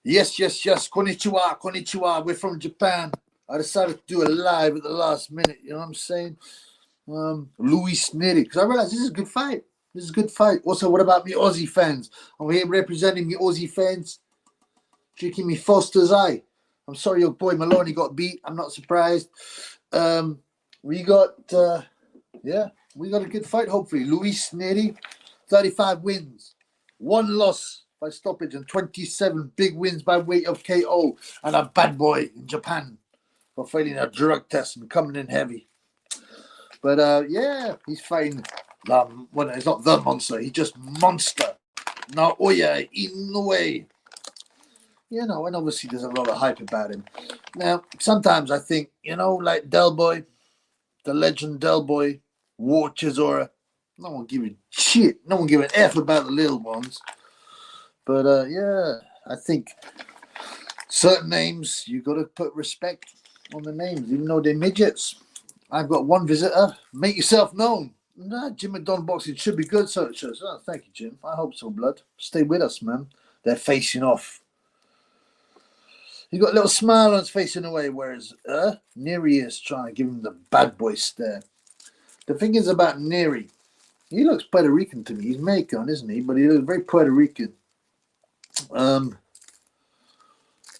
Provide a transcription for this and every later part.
Yes, yes, yes. Konnichiwa, konnichiwa. We're from Japan. I decided to do a live at the last minute. You know what I'm saying? Louis Nery. Because I realized this is a good fight. This is a good fight. Also, what about me Aussie fans? I'm here representing me Aussie fans. Drinking me Foster's Eye. I'm sorry your boy Maloney got beat. I'm not surprised. We got, we got a good fight, hopefully. Luis Nery, 35 wins, 1 loss by stoppage, and 27 big wins by weight of KO. And a bad boy in Japan for failing a drug test and coming in heavy. But, he's fighting it's not the monster. He's just monster. Naoya Inoue. You know, and obviously there's a lot of hype about him. Now, sometimes I think, like Del Boy, the legend Del Boy, War Chisora, no one giving shit. No one giving F about the little ones. But, I think certain names, you got to put respect on the names, even though they're midgets. I've got one visitor. Make yourself known. Nah, Jim and Don Boxing should be good, so it shows. Oh, thank you, Jim. I hope so, blood. Stay with us, man. They're facing off. He got a little smile on his face in a way, whereas Nery is trying to give him the bad boy stare. The thing is about Nery, he looks Puerto Rican to me. He's Mexican, isn't he? But he looks very Puerto Rican.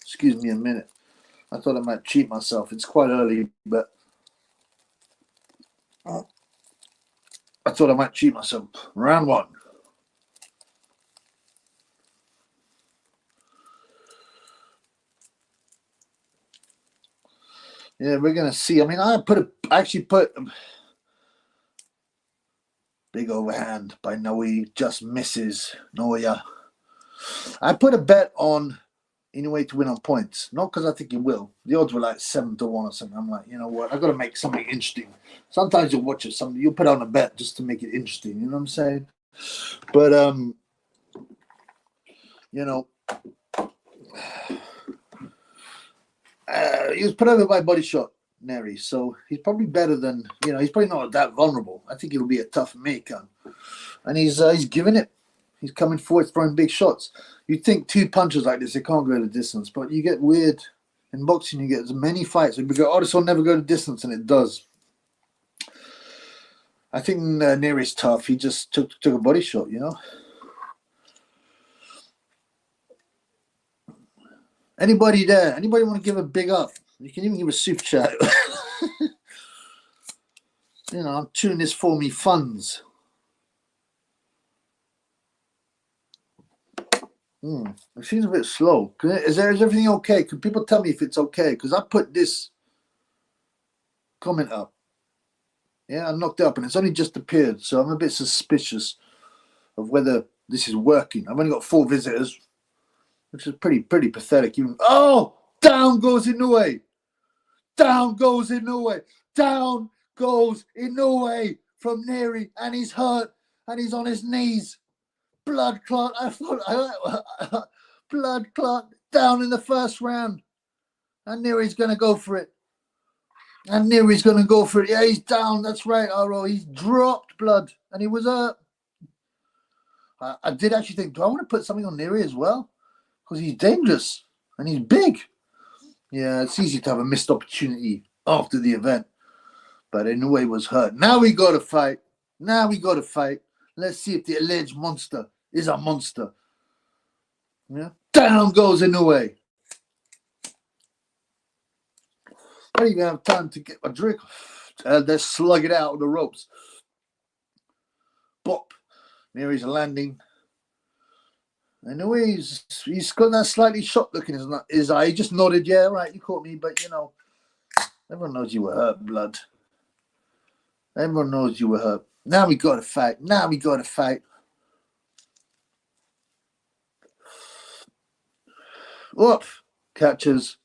Excuse me a minute. I thought I might cheat myself. It's quite early, but I thought I might cheat myself. Round 1. Yeah, we're gonna see. I mean, I actually put big overhand by Inoue, just misses Naoya. I put a bet on Inoue to win on points, not because I think he will. The odds were like 7-1 or something. I'm like, you know what? I got to make something interesting. Sometimes you'll watch it, you'll put on a bet just to make it interesting. You know what I'm saying? But he was put over by Body Shot, Nery, so he's probably better than, he's probably not that vulnerable. I think he'll be a tough maker. And he's giving it. He's coming forward, throwing big shots. You'd think 2 punches like this, they can't go the distance, but you get weird. In boxing, you get as many fights. And we go, this will never go the distance, and it does. I think Nery's tough. He just took a body shot, Anybody there? Anybody want to give a big up? You can even give a super chat. I'm tuning this for me funds. It seems a bit slow. Is everything okay? Can people tell me if it's okay? Because I put this comment up. Yeah, I knocked it up and it's only just appeared. So I'm a bit suspicious of whether this is working. I've only got 4 visitors, which is pretty pathetic. Down goes Inoue. Down goes Inoue. Down goes Inoue from Nery, and he's hurt, and he's on his knees. Blood clot. Blood clot down in the first round. And Nery's going to go for it. Yeah, he's down. That's right, Aro. He's dropped blood, and he was hurt. I did actually think, do I want to put something on Nery as well? Because he's dangerous, and he's big. Yeah, it's easy to have a missed opportunity after the event. But Inoue was hurt. Now we got to fight. Let's see if the alleged monster is a monster. Yeah. Down goes Inoue. I don't even have time to get my drink. They slug it out of the ropes. Bop. Nery's landing. Inoue, he's got that slightly shocked look in his eye. He just nodded, yeah, right, you caught me. But, everyone knows you were hurt, blood. Everyone knows you were hurt. Now we got to fight. Whoop. Catches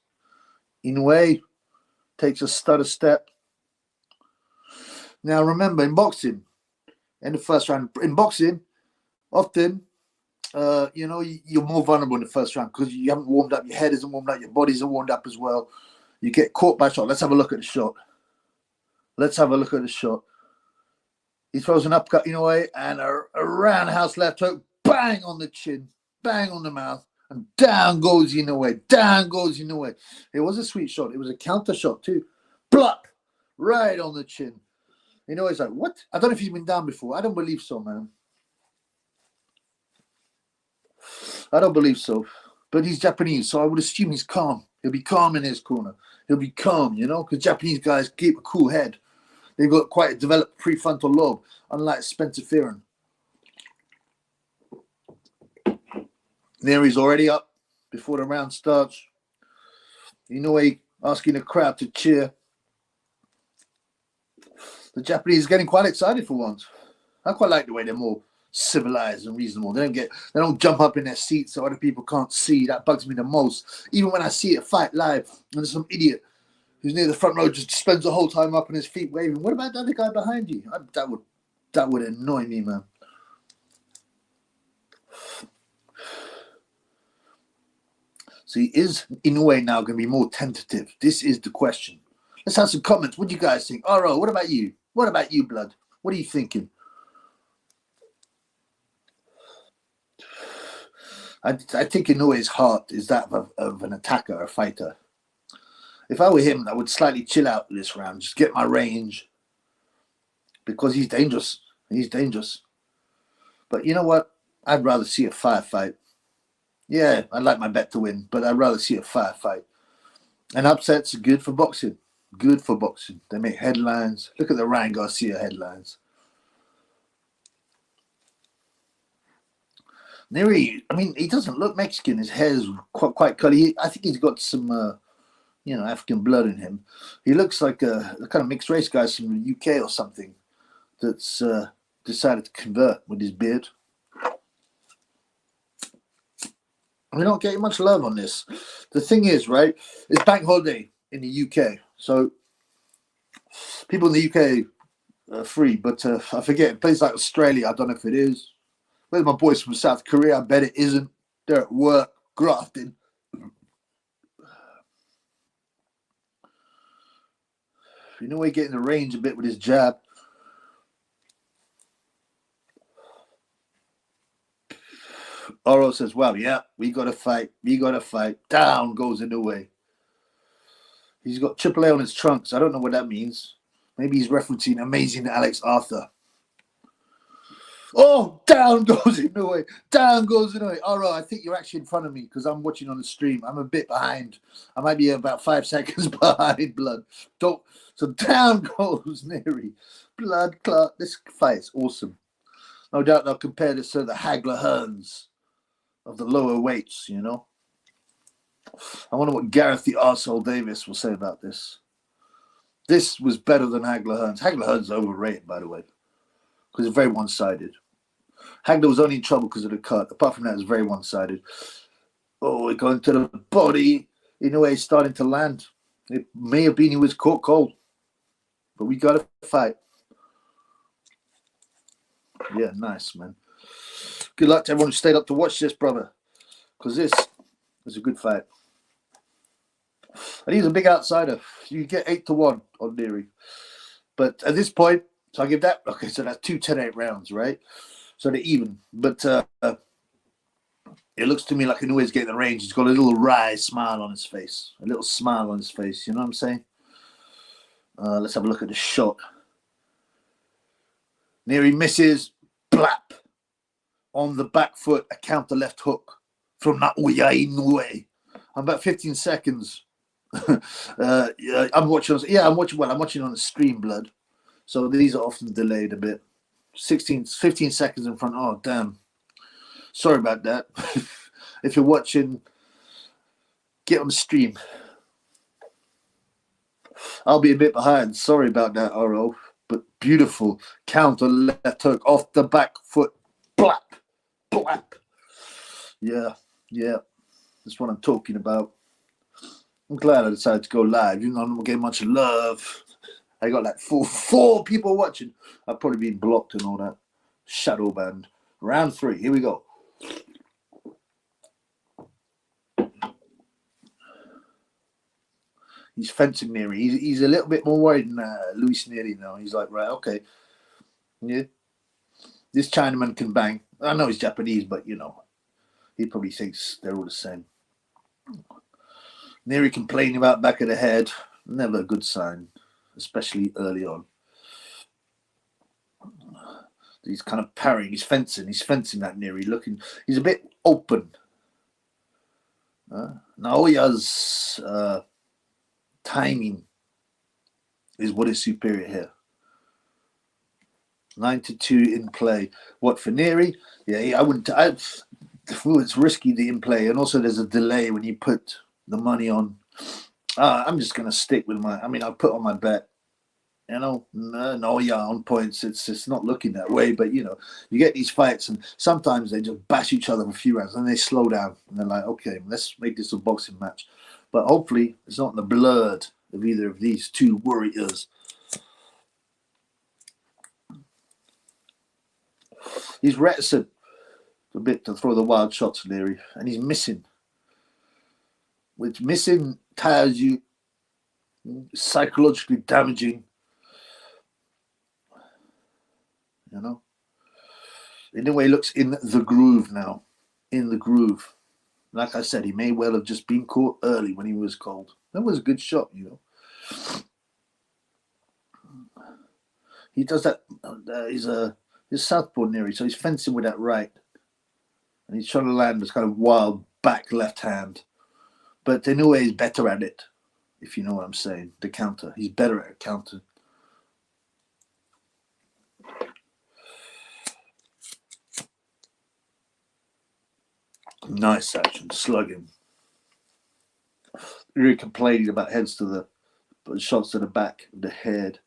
Inoue. Takes a stutter step. Now remember, in boxing, in the first round, often, you're more vulnerable in the first round because you haven't warmed up. Your head isn't warmed up. Your body isn't warmed up as well. You get caught by a shot. Let's have a look at the shot. He throws an uppercut, Inoue, and a roundhouse left hook, bang on the chin, bang on the mouth. And down goes Inoue. Down goes Inoue. It was a sweet shot. It was a counter shot too. Plop! Right on the chin. Inoue's like, what? I don't know if he's been down before. I don't believe so, man. I don't believe so. But he's Japanese, so I would assume he's calm. He'll be calm in his corner. He'll be calm, you know, because Japanese guys keep a cool head. They've got quite a developed prefrontal lobe, unlike Spencer Fearon. Nery's already up before the round starts. Inoue asking the crowd to cheer. The Japanese are getting quite excited for once. I quite like the way they're more civilized and reasonable. They don't jump up in their seats so other people can't see. That bugs me the most. Even when I see a fight live and there's some idiot who's near the front row just spends the whole time up on his feet waving. What about the other guy behind you? That would annoy me, man. See, is Inoue now going to be more tentative? This is the question. Let's have some comments. What do you guys think? Oro, what about you? What about you, Blood? What are you thinking? I think Inoue's heart is that of an attacker, a fighter. If I were him, I would slightly chill out this round, just get my range, because he's dangerous. He's dangerous. But you know what? I'd rather see a firefight. Yeah, I'd like my bet to win, but I'd rather see a firefight. And upsets are good for boxing. Good for boxing. They make headlines. Look at the Ryan Garcia headlines. Nery, I mean, he doesn't look Mexican. His hair's quite curly. I think he's got some, African blood in him. He looks like a kind of mixed race guy from the UK or something that's decided to convert with his beard. We don't get much love on this. The thing is, right, it's bank holiday in the UK. So people in the UK are free, but I forget, places like Australia, I don't know if it is. Where's my boys from South Korea? I bet it isn't. They're at work, grafting. Inoue getting the range a bit with his jab. Oro says, well, yeah, we got to fight. We got to fight. Down goes Inoue. He's got AAA on his trunks. I don't know what that means. Maybe he's referencing Amazing Alex Arthur. Oh, down goes Inoue. Down goes Inoue. Oro, I think you're actually in front of me because I'm watching on the stream. I'm a bit behind. I might be about 5 seconds behind, Blood. So down goes Nery. Blood clot. This fight is awesome. No doubt they'll compare this to the Hagler Hearns of the lower weights, you know. I wonder what Gareth the Arsehole Davis will say about this. This was better than Hagler Hearns. Hagler Hearns is overrated, by the way, because it's very one-sided. Hagler was only in trouble because of the cut. Apart from that, it's very one-sided. Oh, we're going to the body. Inoue is starting to land. It may have been he was caught cold, but we got to fight. Yeah, nice, man. Good luck to everyone who stayed up to watch this, brother, because this is a good fight. And he's a big outsider. You get 8-1 on Nery. But at this point, so I give that, okay, so that's 2 10-8 rounds, right? So they're even. But it looks to me like Inoue's getting the range. He's got a little wry smile on his face. A little smile on his face. You know what I'm saying? Let's have a look at the shot. Nery misses. Blap. On the back foot, a counter left hook from Naoya Inoue. I'm about 15 seconds. I'm watching on the stream, Blood. So these are often delayed a bit. 15 seconds in front. Oh, damn. Sorry about that. If you're watching, get on the stream. I'll be a bit behind. Sorry about that, Oro. But beautiful counter left hook off the back foot. Blap. Blap. Yeah. That's what I'm talking about. I'm glad I decided to go live. You know, I'm not getting much love. I got like four people watching. I've probably been blocked and all that. Shadow banned. Round 3. Here we go. He's fencing Nery. He's a little bit more worried than Luis Nery now. He's like, right, okay. Yeah. This Chinaman can bang. I know he's Japanese, but, you know, He probably thinks they're all the same. Nery complaining about back of the head. Never a good sign, especially early on. He's kind of parrying. He's fencing that Nery. Looking, he's a bit open. Naoya's timing is what is superior here. 9-2 in play. What for Nery? Yeah, I wouldn't. It's risky the in play, and also there's a delay when you put the money on. I'm just gonna stick with my. I mean, I'll put on my bet. You know, Naoya on points. It's not looking that way, but you know, you get these fights, and sometimes they just bash each other for a few rounds, and they slow down, and they're like, okay, let's make this a boxing match. But hopefully, it's not in the blood of either of these two warriors. He's reticent a bit to throw the wild shots, Nery, and he's missing. Which missing tires you, psychologically damaging. You know, Inoue looks in the groove now. In the groove. Like I said, he may well have just been caught early when he was cold. That was a good shot, you know. He does that. He's southpaw Nery, so he's fencing with that right, and he's trying to land this kind of wild back left hand. But Inoue is better at it, if you know what I'm saying. The counter. He's better at a counter. Nice action, slugging. Really complaining about heads to the shots to the back of the head.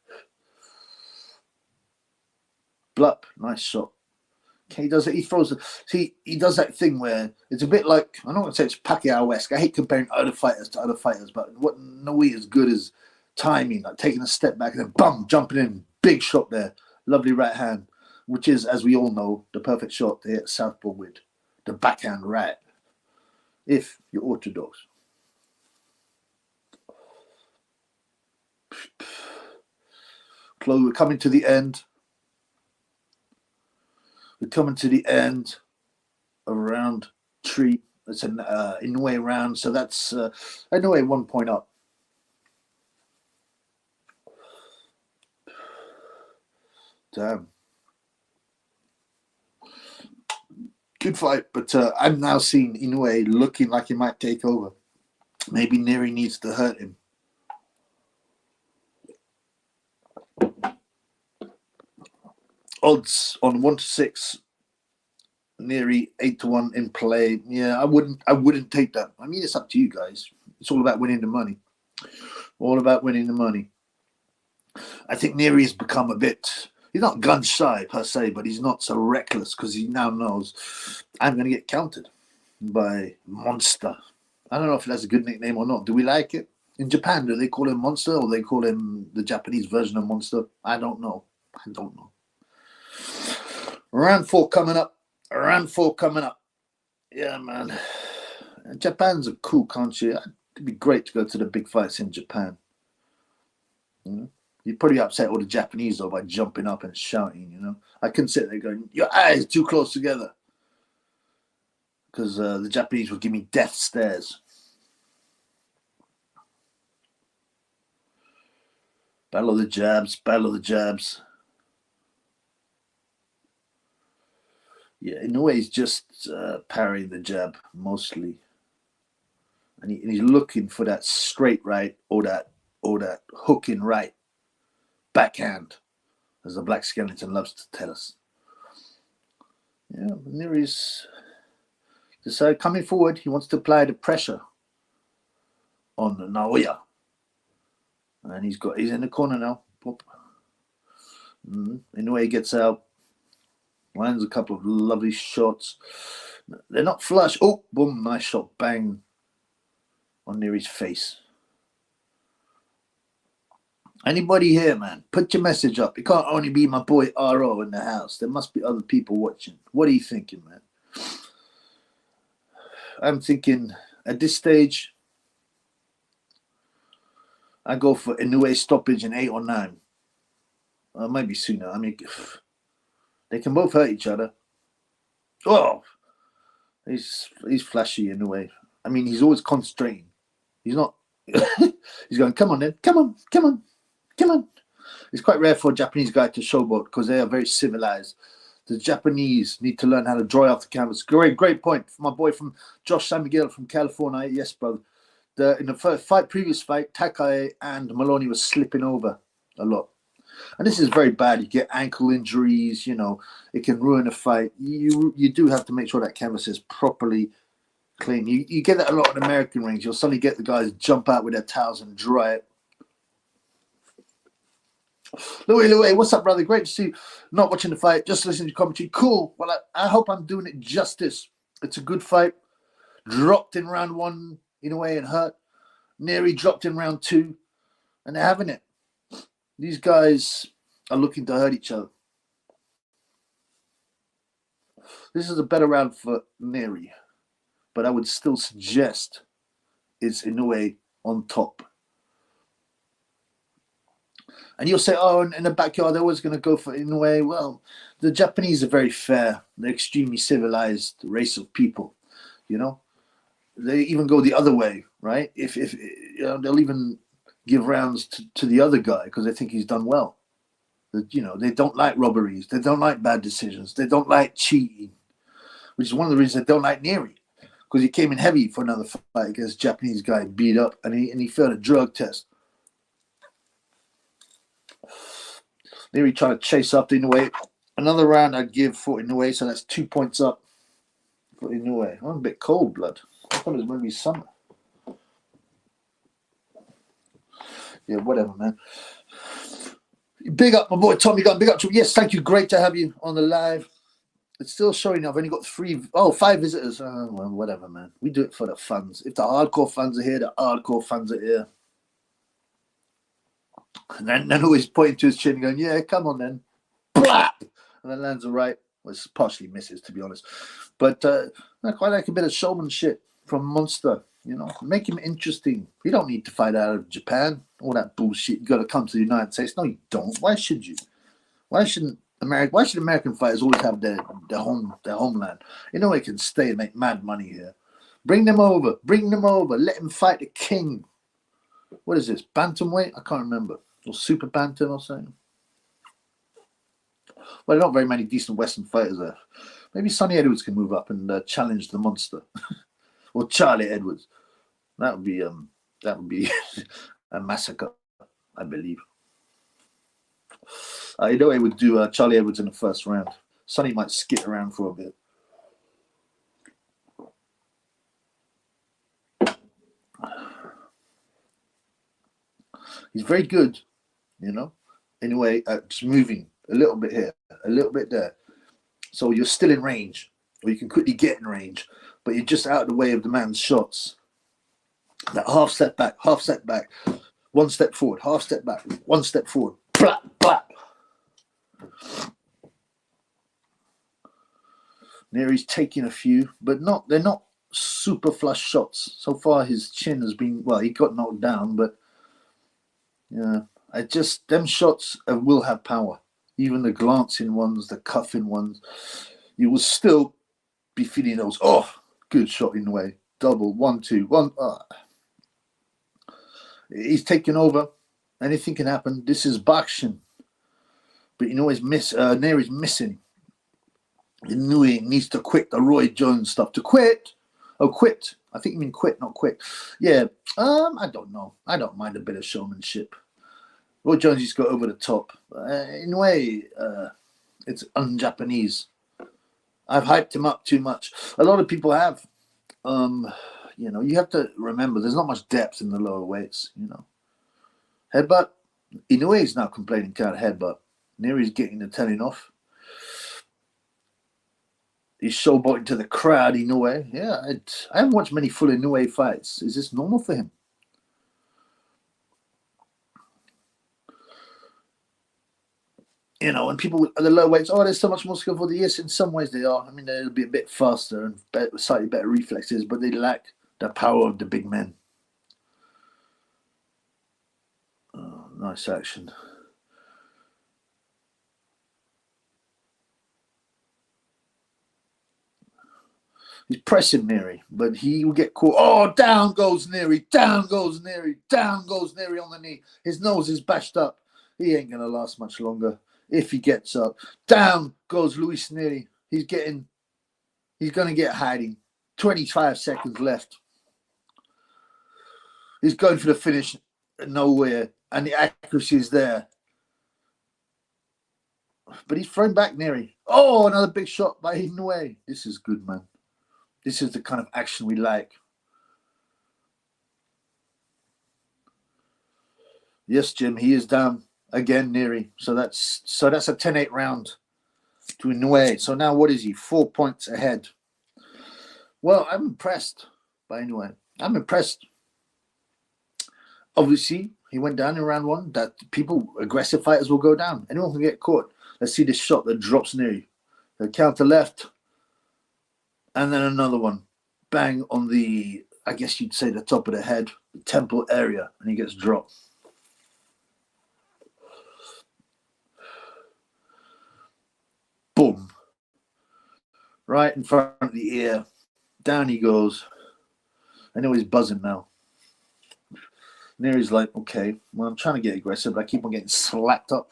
Blup, nice shot. Okay, he does it. He throws it. See, he does that thing where it's a bit like, I don't want to say it's Pacquiao-esque. I hate comparing other fighters to other fighters, but what Inoue is good is timing, like taking a step back and then bum, jumping in. Big shot there. Lovely right hand, which is, as we all know, the perfect shot to hit southpaw with. The backhand right, if you're orthodox. We're coming to the end. We're coming to the end of round 3. It's an Inoue round, so that's Inoue 1 point up. Damn. Good fight, but I'm now seeing Inoue looking like he might take over. Maybe Nery needs to hurt him. Odds on 1-6. Nery 8-1 in play. Yeah, I wouldn't take that. I mean, it's up to you guys. It's all about winning the money. All about winning the money. I think Nery has become a bit. He's not gun shy per se, but he's not so reckless because he now knows I'm going to get counted by Monster. I don't know if that's a good nickname or not. Do we like it? In Japan, do they call him Monster or they call him the Japanese version of Monster? I don't know. Round 4 coming up. Yeah, man. Japan's a cool country. It'd be great to go to the big fights in Japan. You know? You'd probably upset all the Japanese though by jumping up and shouting, you know. I couldn't sit there going, your eyes too close together. Because the Japanese would give me death stares. Battle of the jabs. Yeah, Inoue's just parrying the jab mostly. And he's looking for that straight right or that hooking right. Backhand, as the Black Skeleton loves to tell us. Yeah, Nery's decided coming forward. He wants to apply the pressure on Naoya, and he's in the corner now. Inoue gets out, lands a couple of lovely shots. They're not flush. Oh, boom! Nice shot, bang on Nery's face. Anybody here, man, put your message up. It can't only be my boy R.O. in the house. There must be other people watching. What are you thinking, man? I'm thinking at this stage, I go for Inoue stoppage in 8 or 9. Maybe sooner. I mean, they can both hurt each other. Oh, He's flashy in a way. I mean, he's always constrained. He's not. He's going, come on then, come on, come on, come on. It's quite rare for a Japanese guy to showboat because they are very civilized. The Japanese need to learn how to dry off the canvas. Great point. My boy from Josh San Miguel from California. Yes, brother. In the previous fight, Takai and Maloney was slipping over a lot. And this is very bad. You get ankle injuries, you know, it can ruin a fight. You do have to make sure that canvas is properly clean. You get that a lot in American rings. You'll suddenly get the guys jump out with their towels and dry it. Louis, what's up, brother? Great to see you. Not watching the fight, just listening to commentary. Cool. Well, I hope I'm doing it justice. It's a good fight. Dropped in round 1 in a way and hurt. Nery dropped in round 2, and they're having it. These guys are looking to hurt each other. This is a better round for Nery, but I would still suggest it's Inoue on top. And you'll say, oh, in the backyard, they're always going to go for Inoue. Well, the Japanese are very fair. They're extremely civilized race of people, you know. They even go the other way, right? If you know, they'll even give rounds to the other guy because they think he's done well. You know, they don't like robberies. They don't like bad decisions. They don't like cheating, which is one of the reasons they don't like Nery, because he came in heavy for another fight against a Japanese guy, beat up, and he failed a drug test. Nery trying to chase up Inoue. Another round I'd give for Inoue, so that's 2 points up for Inoue. I'm a bit cold, blood. I thought it was going to be summer. Yeah, whatever, man. Big up, my boy Tommy Gunn. Big up to yes, thank you. Great to have you on the live. It's still showing. I've only got 5 visitors. Well, whatever, man. We do it for the fans. If the hardcore fans are here, the hardcore fans are here. And then always pointing to his chin and going, yeah, come on then. Blap! And then lands a right. Well, it's partially misses, to be honest. But I quite like a bit of showmanship from Monster. You know, make him interesting. You don't need to fight out of Japan. All that bullshit. You got to come to the United States. No, you don't. Why should you? Why should American fighters always have their homeland? You know, they can stay and make mad money here. Bring them over. Bring them over. Let them fight the king. What is this? Bantamweight? I can't remember. Or super bantam or something. Well, not very many decent Western fighters there. Maybe Sonny Edwards can move up and challenge the Monster, or Charlie Edwards. That would be a massacre, I believe. You know, I would do Charlie Edwards in the first round. Sonny might skip around for a bit. He's very good, you know. Anyway, just moving a little bit here, a little bit there. So you're still in range, or you can quickly get in range, but you're just out of the way of the man's shots. That half step back, 1 step forward, half step back, 1 step forward, blap, blap. Nery's taking a few, but they're not super flush shots. So far his chin has been, well, he got knocked down, but yeah, them shots will have power. Even the glancing ones, the cuffing ones, you will still be feeling those, oh, good shot in the way. Double, 1, 2, 1. He's taking over. Anything can happen. This is boxing. But you know, Nery's missing. Inoue needs to quit the Roy Jones stuff. To quit? Oh, quit. I think you mean quit, not quit. Yeah, I don't know. I don't mind a bit of showmanship. Roy Jones used to go over the top. In a way, it's un-Japanese. I've hyped him up too much. A lot of people have. You know, you have to remember there's not much depth in the lower weights, you know. Headbutt. Inoue is now complaining can't headbutt. Nery's getting the telling off. He's showboating to the crowd, Inoue. Yeah, I haven't watched many full Inoue fights. Is this normal for him? You know, and people at the low weights, oh, there's so much more skill for the yes, in some ways they are. I mean, they'll be a bit faster and slightly better reflexes, but they lack the power of the big men. Oh, nice action. He's pressing Nery, but he will get caught. Oh, down goes Nery. Down goes Nery. Down goes Nery on the knee. His nose is bashed up. He ain't going to last much longer if he gets up. Down goes Luis Nery. He's going to get hiding. 25 seconds left. He's going for the finish nowhere, and the accuracy is there. But he's thrown back Nery. Oh, another big shot by Inoue. This is good, man. This is the kind of action we like. Yes, Jim, he is down again, Nery. So that's a 10-8 round to Inoue. So now what is he? 4 points ahead. Well, I'm impressed by Inoue. I'm impressed. Obviously, he went down in round one. That aggressive fighters will go down. Anyone can get caught. Let's see this shot that drops Nery. The counter left. And then another one. Bang on the, I guess you'd say the top of the head, the temple area. And he gets dropped. Boom. Right in front of the ear. Down he goes. I know he's buzzing now. Nery's like, okay, well, I'm trying to get aggressive, but I keep on getting slapped up.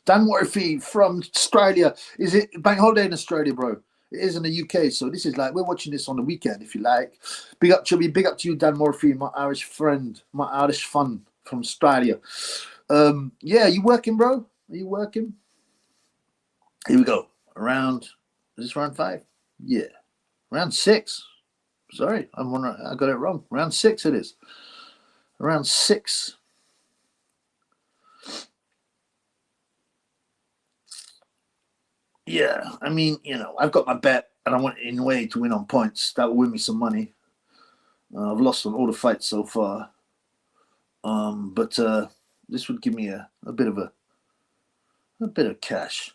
Dan Murphy from Australia. Is it bank holiday in Australia, bro? It is in the UK, so this is like, we're watching this on the weekend, if you like. Big up, Chubby. Big up to you, Dan Murphy, my Irish friend, my Irish fun from Australia. Yeah, you working, bro? Are you working? Here we go. Is this round 5? Yeah. Round 6. Sorry, I got it wrong. Round 6 it is. Round 6. Yeah, I mean, I've got my bet, and I want Inoue to win on points. That will win me some money. I've lost on all the fights so far, but this would give me a bit of cash.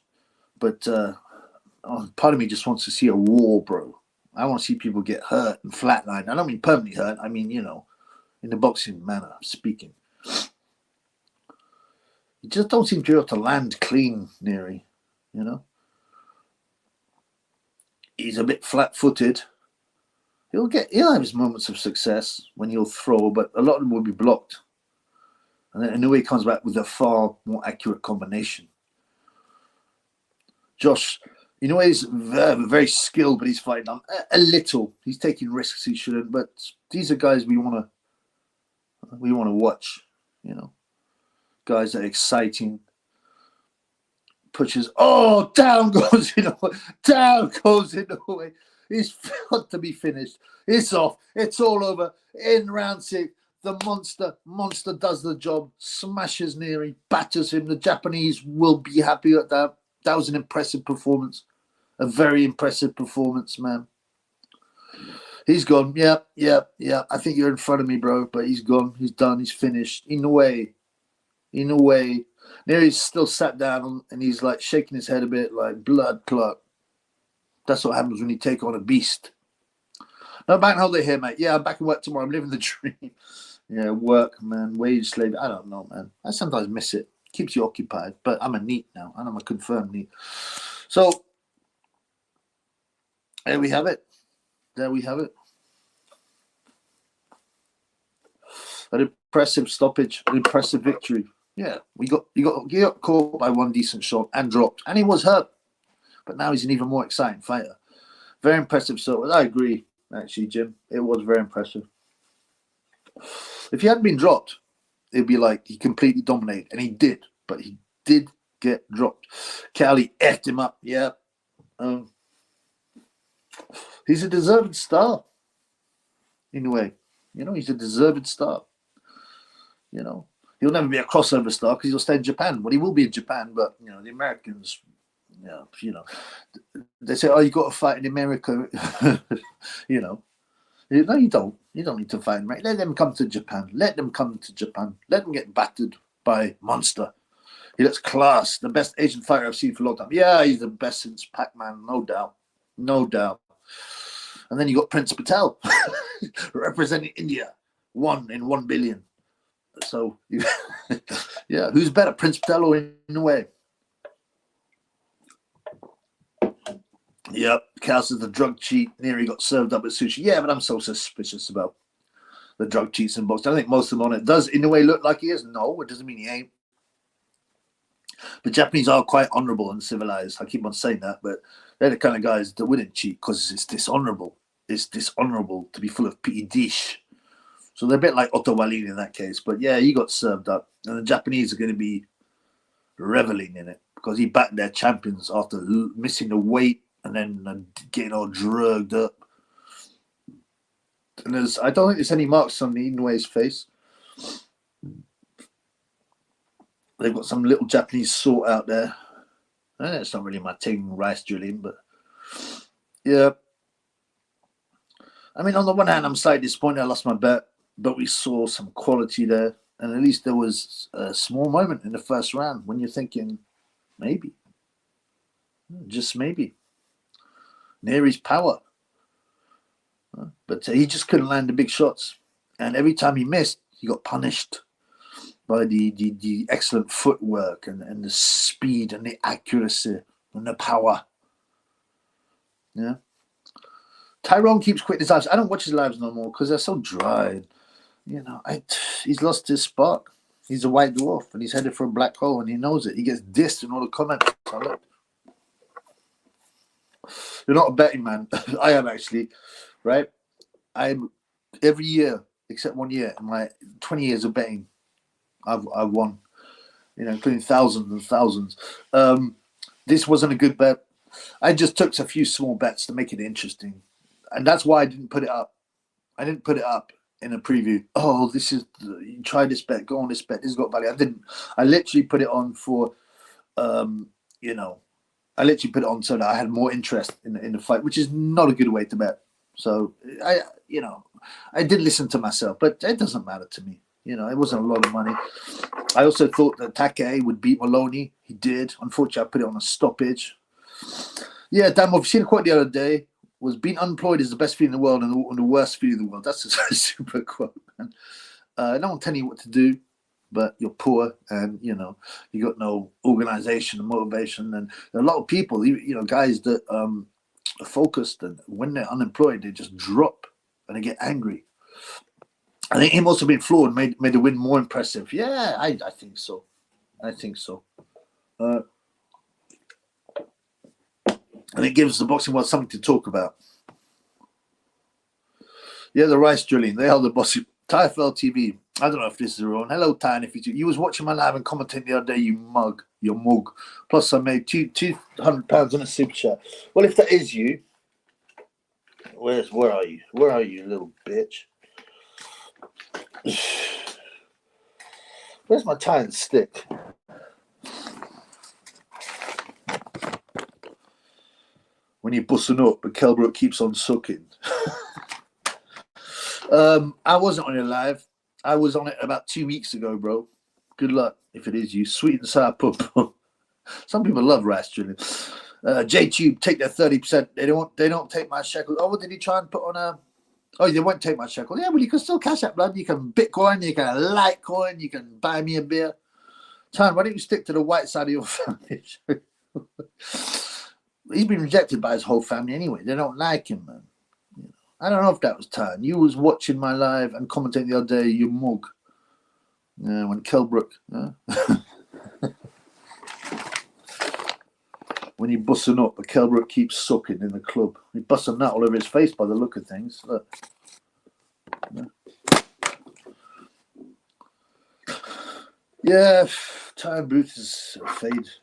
But part of me just wants to see a war, bro. I want to see people get hurt and flatline. I don't mean permanently hurt. I mean, in the boxing manner speaking. You just don't seem to be able to land clean, Nery. He's a bit flat-footed. He'll have his moments of success when he'll throw, but a lot of them will be blocked. And then Inoue comes back with a far more accurate combination. Josh, Inoue is very, very skilled, but he's fighting a little. He's taking risks he shouldn't. But these are guys we want to watch. Guys that are exciting. Pushes. Oh, down goes Inoue. Down goes Inoue. He's got to be finished. It's off. It's all over. In round 6, the monster does the job. Smashes Nery, batters him. The Japanese will be happy at that. That was an impressive performance. A very impressive performance, man. He's gone. Yeah. I think you're in front of me, bro. But he's gone. He's done. He's finished. Inoue. Nery's still sat down and he's like shaking his head a bit, like blood clot. That's what happens when you take on a beast. No bank holiday here, mate. Yeah, I'm back at work tomorrow. I'm living the dream. Yeah, work, man. Wage slave. I don't know, man. I sometimes miss it. Keeps you occupied. But I'm a NEET now, and I'm a confirmed NEET. So there we have it. An impressive stoppage, an impressive victory. Yeah, he got caught by one decent shot and dropped, and he was hurt, but now he's an even more exciting fighter. Very impressive. So I agree, actually, Jim. It was very impressive. If he hadn't been dropped, it'd be like he completely dominated, and he did, but he did get dropped. Cali effed him up. Yeah, he's a deserved star. In a way, he's a deserved star. He'll never be a crossover star because he'll stay in Japan. Well, he will be in Japan, but the Americans, they say, "Oh, you got to fight in America." No, you don't. You don't need to fight in America. Let them come to Japan. Let them get battered by Monster. He looks class. The best Asian fighter I've seen for a long time. Yeah, he's the best since Pac-Man, no doubt. And then you got Prince Patel representing India, 1 in 1 billion. So, yeah, who's better, Prince Patel or Inoue? Yep, Chaos is the drug cheat. Nery got served up with sushi. Yeah, but I'm so suspicious about the drug cheats in boxing. I think most of them on it. Does Inoue look like he is? No, it doesn't mean he ain't. The Japanese are quite honourable and civilized. I keep on saying that, but they're the kind of guys that wouldn't cheat because it's dishonourable. It's dishonourable to be full of dish. So they're a bit like Otto Wallin in that case. But yeah, he got served up. And the Japanese are going to be reveling in it because he backed their champions after missing the weight and then getting all drugged up. And I don't think there's any marks on the Inoue's face. They've got some little Japanese salt out there. It's not really my thing, rice drilling, but yeah. I mean, on the one hand, I'm slightly disappointed I lost my bet, but we saw some quality there. And at least there was a small moment in the first round when you're thinking, maybe, just maybe, Nery's power. But he just couldn't land the big shots. And every time he missed, he got punished by the excellent footwork and the speed and the accuracy and the power. Yeah. Tyrone keeps quitting his lives. I don't watch his lives no more because they're so dry. You know, he's lost his spark. He's a white dwarf and he's headed for a black hole and he knows it. He gets dissed in all the comments. You're not a betting man. I am actually, right? I'm every year except 1 year in my 20 years of betting, I've won, you know, including thousands and thousands. This wasn't a good bet. I just took a few small bets to make it interesting. And that's why I didn't put it up. I didn't put it up in a preview. Oh, you try this bet, go on this bet. This has got value. I didn't. I literally put it on for, you know, I literally put it on so that I had more interest in the fight, which is not a good way to bet. So I did listen to myself, but it doesn't matter to me. You know, it wasn't a lot of money. I also thought that Take would beat Maloney. He did. Unfortunately, I put it on a stoppage. Yeah, damn, I've seen a quote the other day. Was being unemployed is the best feeling in the world and the worst feeling in the world. That's a super quote, man. No one telling you what to do, but you're poor and, you know, you got no organization and motivation. And there are a lot of people, you know, guys that are focused and when they're unemployed, they just drop and they get angry. I think him also being flawed made the win more impressive. Yeah, I think so. I think so. And it gives the boxing world something to talk about. Yeah, the rice drilling. They are the bossy. TFL TV. I don't know if this is wrong. Hello, Tan. If you was watching my live and commenting the other day, you mug. Plus, I made £200 on a super chat. Well, if that is you, where are you? Where are you, little bitch? Where's my tie and stick? When you're bussing up, but Kelbrook keeps on sucking. I wasn't on it live. I was on it about 2 weeks ago, bro. Good luck if it is you. Sweet and sour pub. Some people love rice drilling. J-Tube, take their 30%. They don't take my shekel. Oh, what did he try and put on a... Oh, they won't take my shekel. Yeah, well, you can still cash that, blood. You can Bitcoin, you can Litecoin, you can buy me a beer. Tan, why don't you stick to the white side of your family? He's been rejected by his whole family anyway. They don't like him, man. You know, I don't know if that was Tan. You was watching my live and commenting the other day, you mug. Yeah, when Kelbrook... when you're bussing up, but Kelbrook keeps sucking in the club. He's busting that all over his face by the look of things. Look. Yeah, Tyron Booth is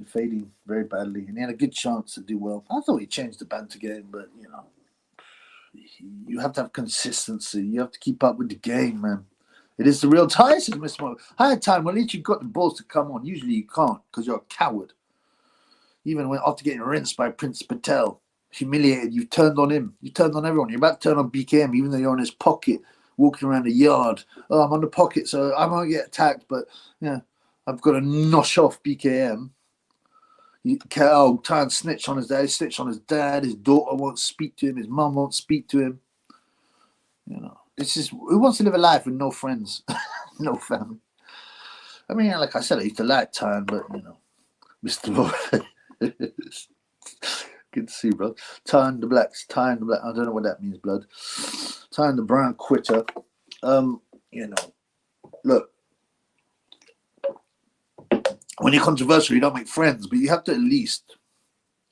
fading very badly, and he had a good chance to do well. I thought he changed the banter game, but, you know, you have to have consistency. You have to keep up with the game, man. It is the real tie, says Miss Mo. Hi, Time. Well, at least you've got the balls to come on. Usually you can't because you're a coward. Even when after getting rinsed by Prince Patel, humiliated, you've turned on him. You turned on everyone. You're about to turn on BKM, even though you're on his pocket, walking around the yard. Oh, I'm on the pocket, so I won't get attacked, but yeah, I've got to nosh off BKM. Try and snitch on his dad. He snitched on his dad. His daughter won't speak to him. His mum won't speak to him. You know, this is who wants to live a life with no friends, no family. I mean, like I said, I used to like Time, but you know, Mr. Good to see, bro. Tying the blacks, tying the black. I don't know what that means, blood. Tying the brown quitter. You know, look. When you're controversial, you don't make friends, but you have to at least,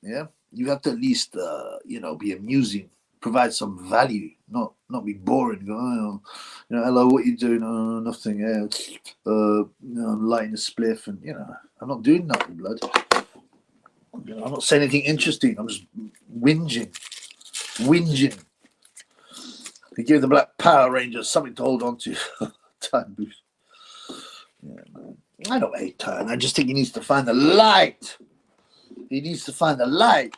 yeah, you have to at least, you know, be amusing, provide some value, not be boring. Go, oh, you know, hello, what you doing? Oh, nothing. Yeah, you know, I'm lighting a spliff, and you know, I'm not doing nothing, blood. You know, I'm not saying anything interesting. I'm just whinging. They give the Black Power Rangers something to hold on to. Time boost. Yeah, man. I don't hate Turn. I just think he needs to find the light. He needs to find the light.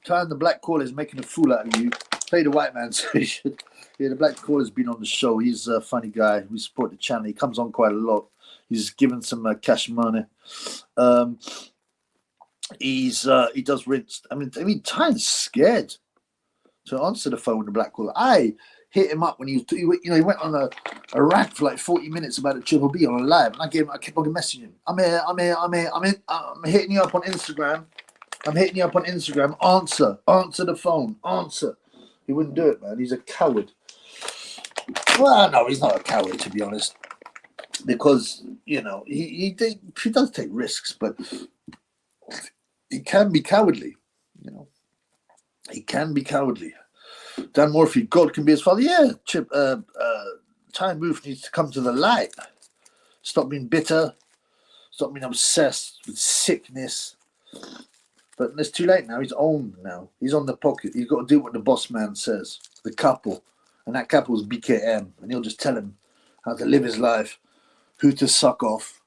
Turn, the black caller is making a fool out of you. Play the white man. Yeah, the black caller's been on the show. He's a funny guy. We support the channel. He comes on quite a lot. He's given some cash money. He does rinse. I mean, Tyne's scared to answer the phone with the black caller. I hit him up when he went on a rant for like 40 minutes about the Triple B on a live, and I kept on messaging him. I'm hitting you up on Instagram. Answer the phone. Answer. He wouldn't do it, man. He's a coward. Well, no, he's not a coward, to be honest, because you know he does take risks, but he can be cowardly. You know, he can be cowardly. Dan Morphy, God can be his father. Yeah, Chip. Time Booth needs to come to the light. Stop being bitter. Stop being obsessed with sickness. But it's too late now. He's owned now. He's on the pocket. He's got to do what the boss man says. The couple. And that couple is BKM. And he'll just tell him how to live his life, who to suck off,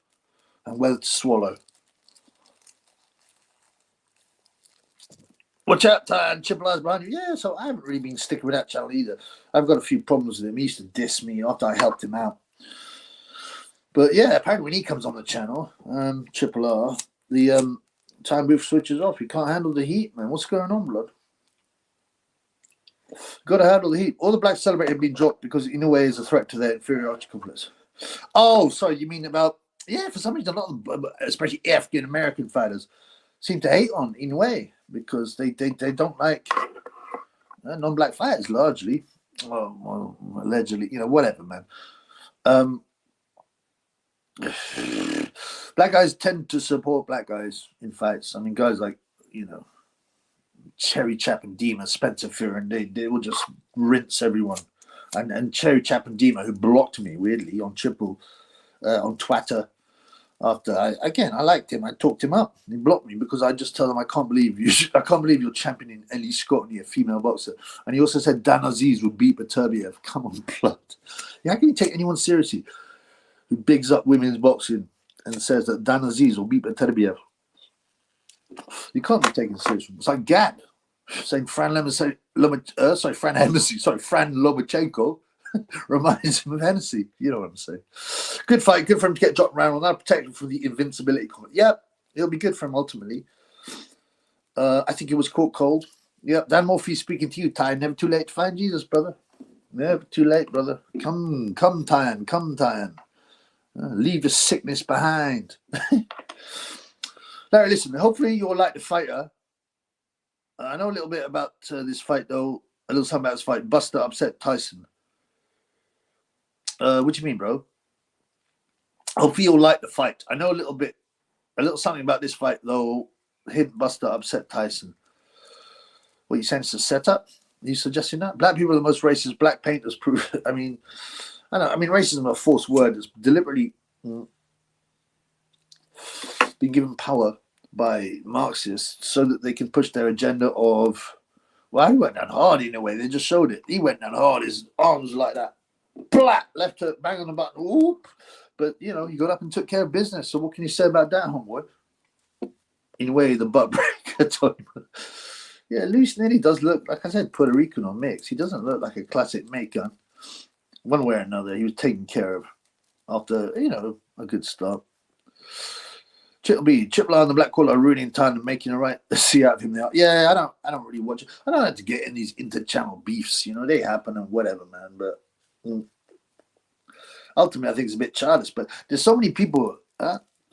and whether to swallow. Watch out, Ty, and Triple I's behind you. Yeah, so I haven't really been sticking with that channel either. I've got a few problems with him. He used to diss me after I helped him out. But yeah, apparently when he comes on the channel, Triple R, the Time Booth switches off. He can't handle the heat, man. What's going on, blood? Got to handle the heat. All the blacks celebrate have been dropped because Inoue is a threat to their inferiority complex. Oh, sorry, you mean about... Yeah, for some reason, a lot of, especially African-American fighters, seem to hate on Inoue because they don't like non-black fighters, largely. Well, allegedly, you know, whatever, man. Black guys tend to support black guys in fights. I mean, guys like, you know, Cherry Chap and Dima, Spencer Fearon, they will just rinse everyone. And Cherry Chap and Dima, who blocked me weirdly on on Twitter after I liked him. I talked him up. He blocked me because I just told him I can't believe you're championing Ellie Scott, a female boxer. And he also said Dan Aziz would beat Beterbiev. Come on, blood. Yeah, how can you take anyone seriously who bigs up women's boxing and says that Dan Aziz will beat Beterbiev? You can't be taken seriously. It's like Gad saying Fran Lomachenko reminds him of Hennessy. You know what I'm saying? Good fight. Good for him to get dropped around. That'll protect him from the invincibility comment. Yep, it'll be good for him ultimately. I think it was caught cold. Yep, Dan Morphy speaking to you, Ty. Never too late to find Jesus, brother. Never too late, brother. Come, Tyan. Leave the sickness behind. Larry, listen, hopefully you'll like the fighter. I know a little bit about this fight, though. A little something about this fight. Buster upset Tyson. What do you mean, bro? Hopefully you'll like the fight. I know a little something about this fight, though. Buster upset Tyson. What, you saying it's a setup? Are you suggesting that? Black people are the most racist. Black painters prove it. I mean, racism is a false word. It's deliberately been given power by Marxists so that they can push their agenda of, well, he went down hard in a way. They just showed it. He went down hard. His arms were like that. Blat! Left hook, bang on the button. Whoop! But, you know, he got up and took care of business. So what can you say about that, homeboy? In a way, the butt breaker. Yeah, Luis Nery does look, like I said, Puerto Rican or mixed. He doesn't look like a classic mate gun. One way or another, he was taken care of after, you know, a good start. Triple R and the Black Caller are ruining time and making a right see out of him now. Yeah, I don't really watch it. I don't have to get in these inter-channel beefs. You know, they happen and whatever, man. But ultimately, I think it's a bit childish. But there's so many people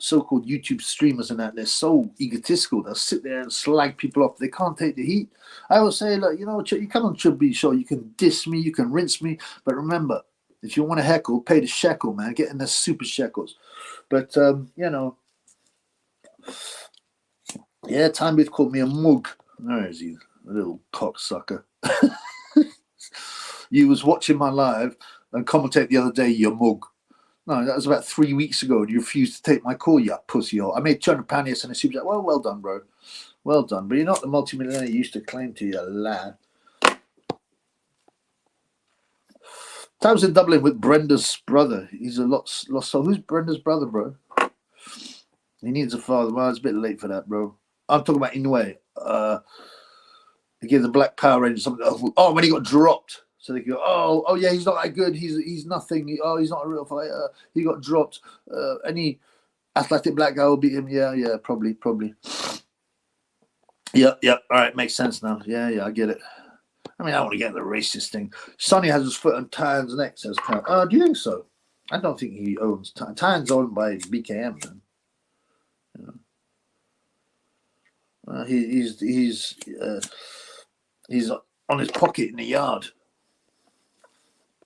so-called YouTube streamers and that, they're so egotistical. They'll sit there and slag people off. They can't take the heat. I will say, look, you know, you come on Chubby Show, you can diss me, you can rinse me, but remember, if you want to heckle, pay the shekel, man. Get in the super shekels. But, you know, yeah, Time Booth called me a mug. Where is he? A little cocksucker. You was watching my live and commentate the other day, you mug. No, that was about 3 weeks ago, and you refused to take my call, you pussy hole. I made £200 yesterday, and she was like, well done, bro. Well done. But you're not the multimillionaire you used to claim to, you lad. Times in Dublin with Brenda's brother. He's a lost soul. Who's Brenda's brother, bro? He needs a father. Well, it's a bit late for that, bro. I'm talking about Inoue. They gave the Black Power Rangers something. Oh, when he got dropped. So they go, oh yeah, he's not that good. He's nothing. He's not a real fighter. He got dropped. Any athletic black guy will beat him. Yeah, probably. Yep. All right, makes sense now. Yeah, I get it. I mean, I want to get the racist thing. Sonny has his foot on Tan's neck, says Tan. Do you think so? I don't think he owns Tan. Tan's owned by BKM, man. You know? He's on his pocket in the yard.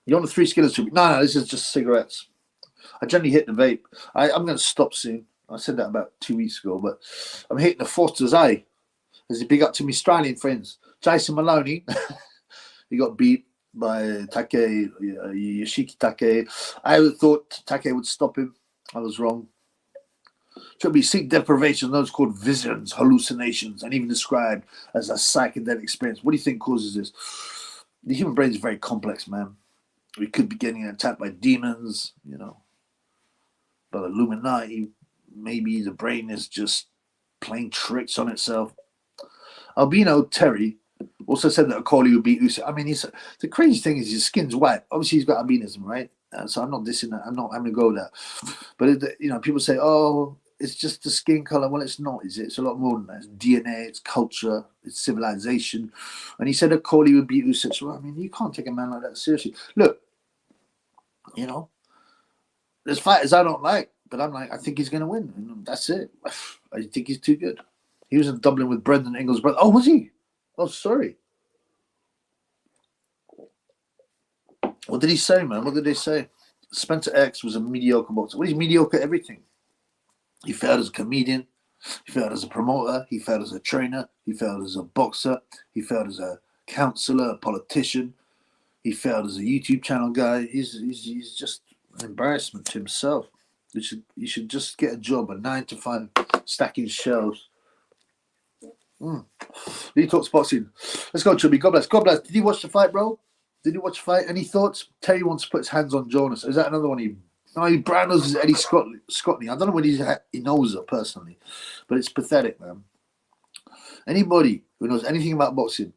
You want the 3 skillers? No, this is just cigarettes. I generally hit the vape. I'm going to stop soon. I said that about 2 weeks ago, but I'm hitting the Foster's eye. As a big up to me Australian friends. Jason Maloney, he got beat by Take, Yoshiki Take. I thought Take would stop him. I was wrong. Should be sleep deprivation, those called visions, hallucinations, and even described as a psychedelic experience. What do you think causes this? The human brain is very complex, man. We could be getting attacked by demons, you know, by the Illuminati. Maybe the brain is just playing tricks on itself. Albino Terry also said that Okoli would beat Usyk. I mean, the crazy thing is his skin's white. Obviously, he's got albinism, right? So I'm not dissing that. I'm not having to go there. But, you know, people say, oh, it's just the skin color. Well, it's not, is it? It's a lot more than that. It's DNA, it's culture, it's civilization. And he said that Okoli would beat Usyk. So, I mean, you can't take a man like that seriously. Look, you know, there's fighters I don't like, but I'm like, I think he's going to win. And that's it. I think he's too good. He was in Dublin with Brendan Ingles' brother. Oh, was he? Oh, sorry. What did he say, man? What did they say? Spencer X was a mediocre boxer. Well, he's mediocre at everything. He failed as a comedian. He failed as a promoter. He failed as a trainer. He failed as a boxer. He failed as a counselor, a politician. He failed as a YouTube channel guy. He's just an embarrassment to himself. You should just get a job, a 9 to 5, stacking shelves. Lee talks boxing. Let's go, Chubby. God bless. God bless. Did you watch the fight, bro? Did you watch the fight? Any thoughts? Terry wants to put his hands on Jonas. Is that another one? He brand knows is Eddie Scotney. I don't know what he knows her personally, but it's pathetic, man. Anybody who knows anything about boxing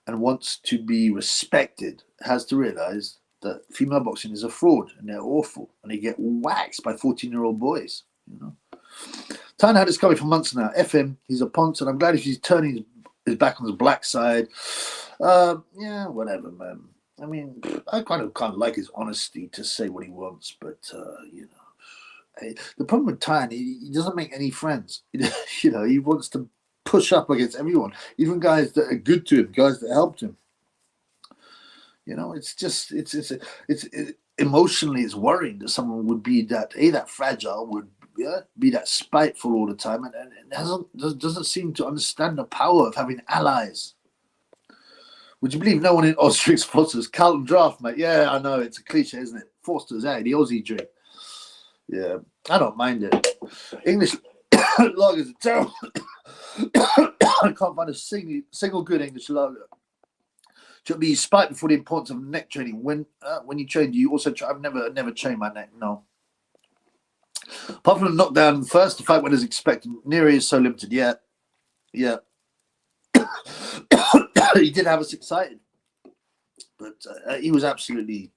and wants to be respected has to realize that female boxing is a fraud and they're awful and they get waxed by 14-year-old boys, you know. Tyne had this coming for months now. F him, he's a ponce, and I'm glad if he's turning his back on his black side. Yeah, whatever, man. I mean, I kind of like his honesty to say what he wants, but you know, the problem with Tyne, he doesn't make any friends. You know, he wants to push up against everyone, even guys that are good to him, guys that helped him. You know, it's just it's emotionally it's worrying that someone would be that fragile, would be that spiteful all the time, and doesn't seem to understand the power of having allies. Would you believe no one in Oz drinks Foster's? Carlton Draft, mate. Yeah, I know, it's a cliche, isn't it? Foster's, the Aussie drink. Yeah, I don't mind it. English lagers are terrible. I can't find a single good English lager. Should be spiked before the importance of neck training. When you train, do you also try? I've never trained my neck. No. Apart from the knockdown, first the fight went as expected. Nery is so limited. Yeah. He did have us excited, but he was absolutely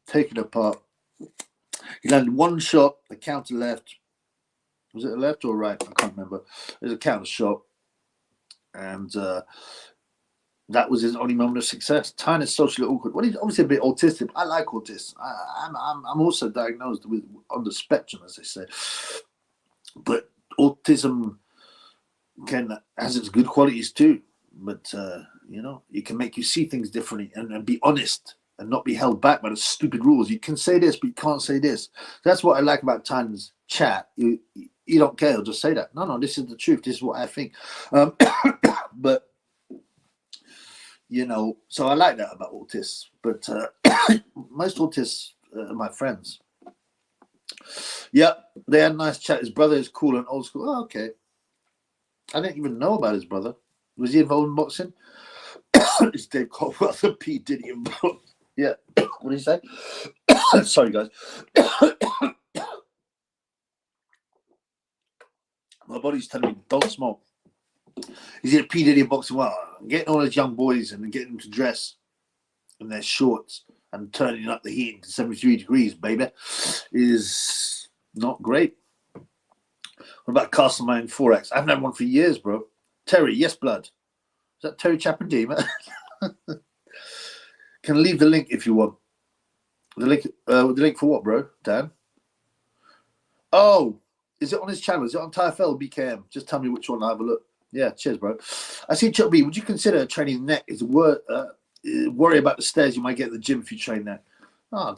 taken apart. He landed one shot, a counter left. Was it a left or a right? I can't remember. It was a counter shot, and that was his only moment of success. Tyne is socially awkward. Well, he's obviously a bit autistic. I like autists. I'm also diagnosed with on the spectrum, as they say. But autism has its good qualities too. But you know, it can make you see things differently and be honest and not be held back by the stupid rules. You can say this, but you can't say this. That's what I like about Tan's chat. You don't care, he'll just say that. No, this is the truth. This is what I think. But you know, so I like that about autists. But most autists are my friends. Yeah, they had a nice chat. His brother is cool and old school. Oh, okay. I didn't even know about his brother. Was he involved in boxing? Is Dave Caldwell the P. Diddy involved? Yeah. What did he say? Sorry, guys. My body's telling me don't smoke. Is he a P. Diddy in boxing? Well, getting all those young boys and getting them to dress in their shorts and turning up the heat to 73 degrees, baby, is not great. What about Castlemine Forex? I haven't had one for years, bro. Terry, yes, blood. Is that Terry Chapandima? Can leave the link if you want. The link for what, bro? Dan? Oh, is it on his channel? Is it on TFL or BKM? Just tell me which one. I'll have a look. Yeah, cheers, bro. I see Chuck B. Would you consider training neck? Is worry about the stairs you might get at the gym if you train neck? Oh,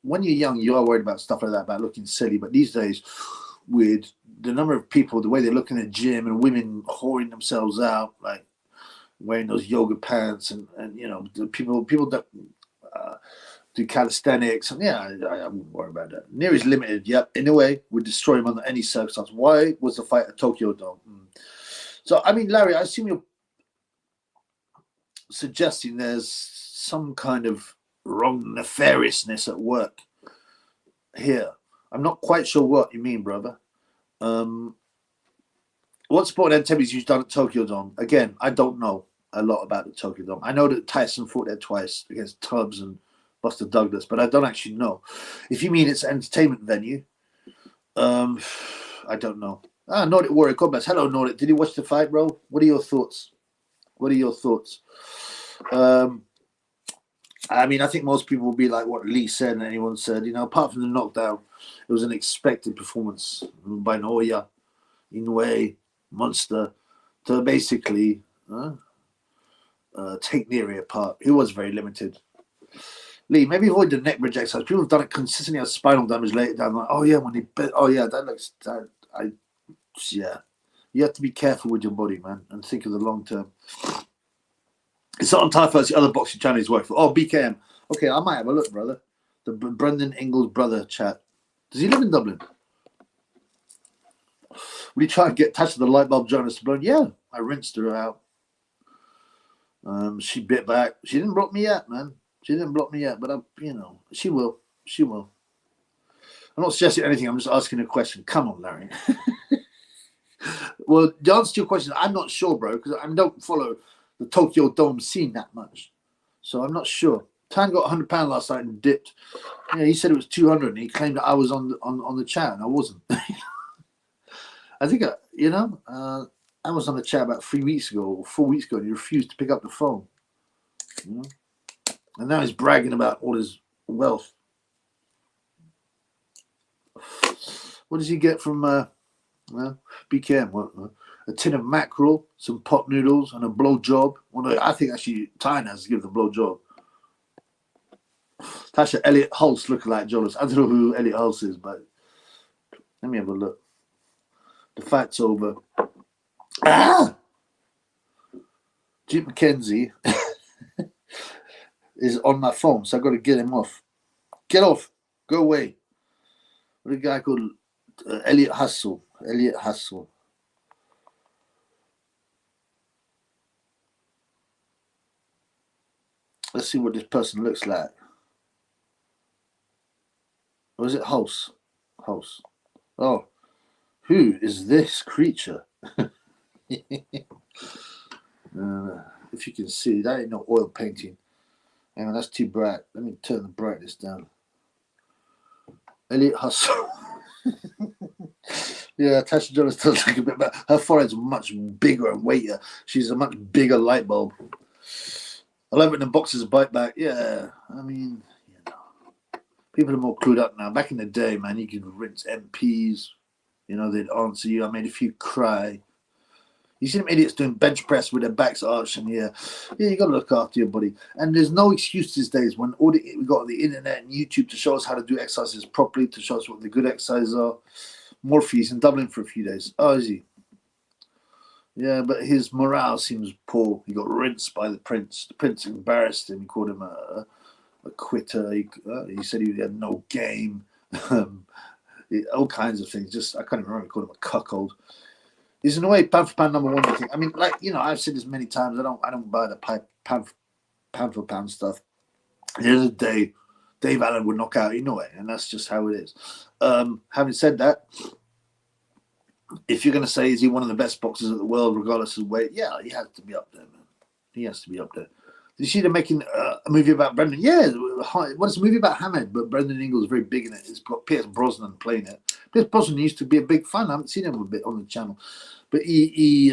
when you're young, you are worried about stuff like that, about looking silly. But these days, with the number of people, the way they look in the gym, and women whoring themselves out, like wearing those yoga pants, and you know, the people that do calisthenics, and yeah, I wouldn't worry about that. Nery's limited. Yep. Inoue would destroy him under any circumstance. Why was the fight at Tokyo Dome? So I mean, Larry, I assume you're suggesting there's some kind of wrong nefariousness at work here. I'm not quite sure what you mean, brother. What sport activities you've done at Tokyo Dome? Again, I don't know a lot about the Tokyo Dome. I know that Tyson fought there twice against Tubbs and Buster Douglas, but I don't actually know. If you mean it's an entertainment venue, I don't know. Nordic Warrior, God bless. Hello, Nordic. Did you watch the fight, bro? What are your thoughts? I mean, I think most people will be like what Lee said and anyone said. You know, apart from the knockdown, it was an expected performance by Naoya, Inoue, Monster, to basically take Nery apart. He was very limited. Lee, maybe avoid the neck bridge exercise. People have done it consistently, have spinal damage later down. Like, oh yeah, when he bit, oh yeah, that looks, yeah. You have to be careful with your body, man, and think of the long term. It's not on Typho, it's the other boxing channel he's worked for. Oh, BKM. Okay, I might have a look, brother. The Brendan Ingalls brother chat. Does he live in Dublin? Will you try and get touched with the light bulb journalist to blow? Yeah, I rinsed her out. She bit back. She didn't block me yet, man. She didn't block me yet, but you know, she will. She will. I'm not suggesting anything. I'm just asking a question. Come on, Larry. Well, the answer to your question, I'm not sure, bro, because I don't follow the Tokyo Dome scene that much. So I'm not sure. Tan got £100 last night and dipped. Yeah, he said it was 200 and he claimed that I was on the chat and I wasn't. I think, I was on the chat about 3 weeks ago or 4 weeks ago and he refused to pick up the phone. You know? And now he's bragging about all his wealth. What does he get from BKM? A tin of mackerel, some pot noodles, and a blow job. Well, I think actually Tyne has to give the blow job. Tasha Elliot Hulse looking like Jonas. I don't know who Elliot Hulse is, but let me have a look. The fight's over. Jeep McKenzie is on my phone, so I've got to get him off. Get off. Go away. What a guy called Elliot Hassel. Elliot Hassel. Let's see what this person looks like. Or is it Hulse? Hulse. Oh. Who is this creature? If you can see, that ain't no oil painting. Hang on, that's too bright. Let me turn the brightness down. Elliot Hustle. Yeah, Tasha Jonas does look a bit better. Her forehead's much bigger and weightier. She's a much bigger light bulb. I love it when the boxers bite back. Yeah, I mean, you know, people are more clued up now. Back in the day, man, you could rinse MPs, You know, they'd answer you. I made a few cry. You see them idiots doing bench press with their backs arched, and yeah, you got to look after your body. And there's no excuse these days when we got the internet and YouTube to show us how to do exercises properly, to show us what the good exercises are. Morpheus in Dublin for a few days. Oh, is he? Yeah, but his morale seems poor. He got rinsed by the Prince. The Prince embarrassed him. He called him a quitter. He said he had no game. All kinds of things. Just I can't even remember. He called him a cuckold. He's in a way pound for pound number one. I think. I mean, like I've said this many times. I don't buy the pound for pound stuff. The other day, Dave Allen would knock out Inoue, and that's just how it is. Having said that, if you're going to say is he one of the best boxers in the world, regardless of weight, yeah, he has to be up there, man. He has to be up there. Did you see them making a movie about Brendan? Yeah, it's a movie about Hamed, but Brendan Ingles is very big in it. It's got Pierce Brosnan playing it. Pierce Brosnan used to be a big fan. I haven't seen him a bit on the channel, but they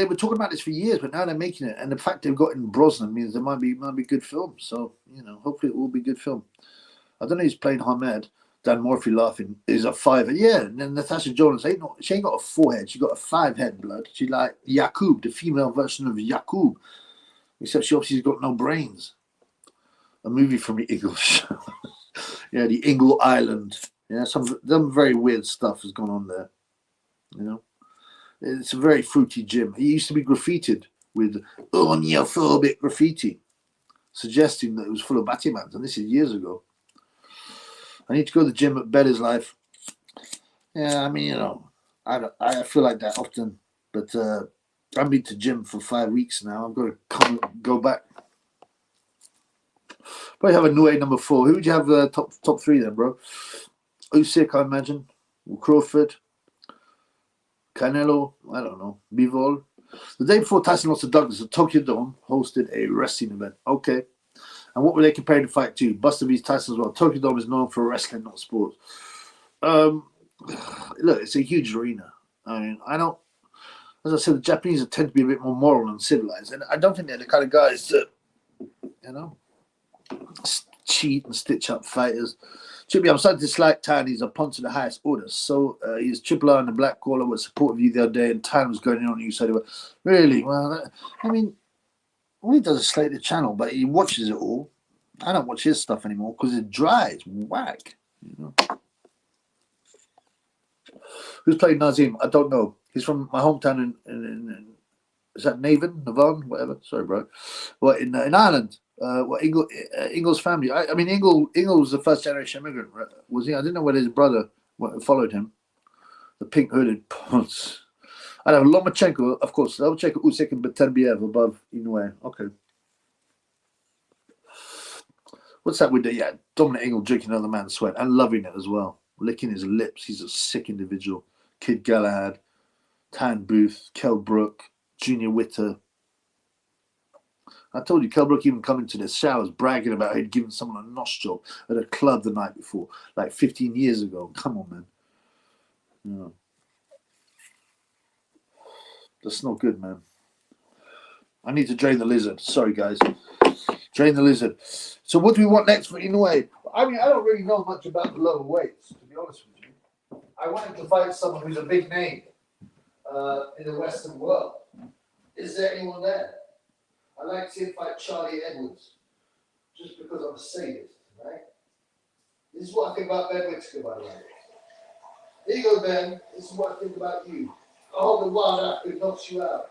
were talking about this for years, but now they're making it, and the fact they've got in Brosnan means there might be good film. So hopefully it will be good film. I don't know who's playing Hamed. Dan Murphy laughing is a 5. Yeah, and then Natasha Jonas she ain't got a 4 head. She got a 5 head, blood. She like Yakub, the female version of Yakub, except she obviously has got no brains. A movie from the English. Yeah, the Ingle Island. Yeah, some very weird stuff has gone on there. It's a very fruity gym. It used to be graffitied with homophobia graffiti, suggesting that it was full of Batimans, and this is years ago. I need to go to the gym, but bed is life. Yeah, I mean, I feel like that often, but I've been to gym for 5 weeks now. I'm going to go back. Probably have a Inoue number 4. Who would you have top 3 then, bro? Usyk, I imagine. Crawford. Canelo. I don't know. Bivol. The day before Tyson lost to Douglas, the Tokyo Dome hosted a wrestling event. Okay. And what were they comparing the fight to? Buster beats Tyson as well. Tokyo Dome is known for wrestling, not sports. Look, it's a huge arena. I mean, as I said, the Japanese tend to be a bit more moral and civilized. And I don't think they're the kind of guys that, cheat and stitch up fighters. Chippy, I'm starting to dislike Tan. He's a punch to the highest order. So he's Triple R and the Black Caller was supportive of you the other day, and Tan was going in on you. So really, well, I mean, all he does is slate the channel, but he watches it all. I don't watch his stuff anymore because it's dry. It's whack. Who's playing Nazim? I don't know. He's from my hometown in is that Navan, whatever. Sorry, bro. Well, in Ireland. Ingle's family. I mean, Ingle was the first generation immigrant, right? Was he? I didn't know whether his brother followed him. The pink hooded punts. I have Lomachenko, of course. Lomachenko, Usyk, and Beterbiev above Inoue. Okay. What's that with the Dominic Ingle drinking another man's sweat and loving it as well, licking his lips. He's a sick individual. Kid Galahad, Tan Booth, Kell Brook, Junior Witter. I told you, Kell Brook even come into the showers bragging about he'd given someone a nosh job at a club the night before, like 15 years ago. Come on, man. That's not good, man. I need to drain the lizard. Sorry, guys. Drain the lizard. So what do we want next for Inoue? I mean, I don't really know much about the lower weights, to be honest with you. I wanted to fight someone who's a big name in the Western world. Is there anyone there? I'd like to see him fight Charlie Edwards, just because I'm a sadist, right? This is what I think about Ben Whittaker, by the way. Here you go, Ben. This is what I think about you. I hope the wild African knocks you out.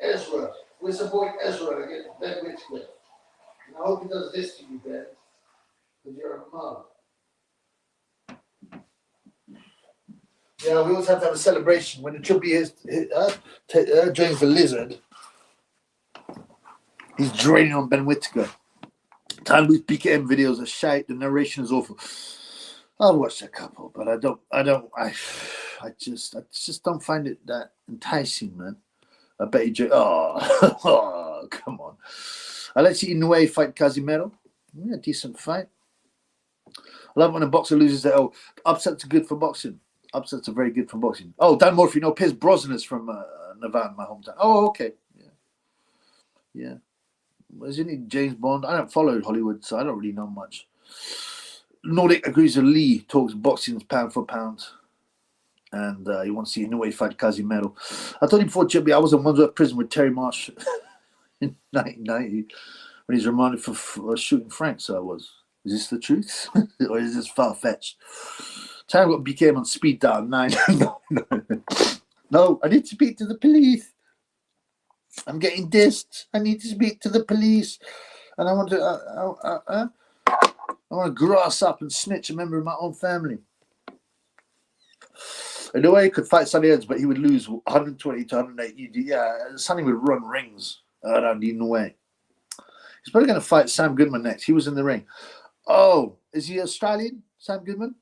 Ezra. We're supporting Ezra against Ben Whittaker. And I hope he does this to you, Ben, because you're a mum. Yeah, we always have to have a celebration when the Chubby joins the lizard. He's draining on Ben Whittaker. Time with PKM videos are shite. The narration is awful. I'll watch a couple, but I just don't find it that enticing, man. I bet you. Oh, come on. I let you Inoue fight Casimero. Yeah, decent fight. I love when a boxer loses that. Oh, upsets are good for boxing. Upsets are very good for boxing. Oh, Dan Murphy. No, Pierce Brosnan is from Navan, my hometown. Oh, okay. Yeah. Isn't he James Bond? I don't follow Hollywood, so I don't really know much. Nordic agrees with Lee, talks boxing pound for pound. And he wants to see Inoue fight Casimero. I told you before, Chippy, I was in Wandsworth prison with Terry Marsh in 1990 when he's remanded for shooting Frank. So I was. Is this the truth? Or is this far-fetched? Time got BKM on speed dial 9. No, I need to speak to the police. I'm getting dissed. I need to speak to the police. And I want to grass up and snitch a member of my own family. Inoue he could fight Sonny Ends, but he would lose 120 to 108 UD. Yeah, Sonny would run rings around Inoue. He's probably going to fight Sam Goodman next. He was in the ring. Oh, is he Australian, Sam Goodman?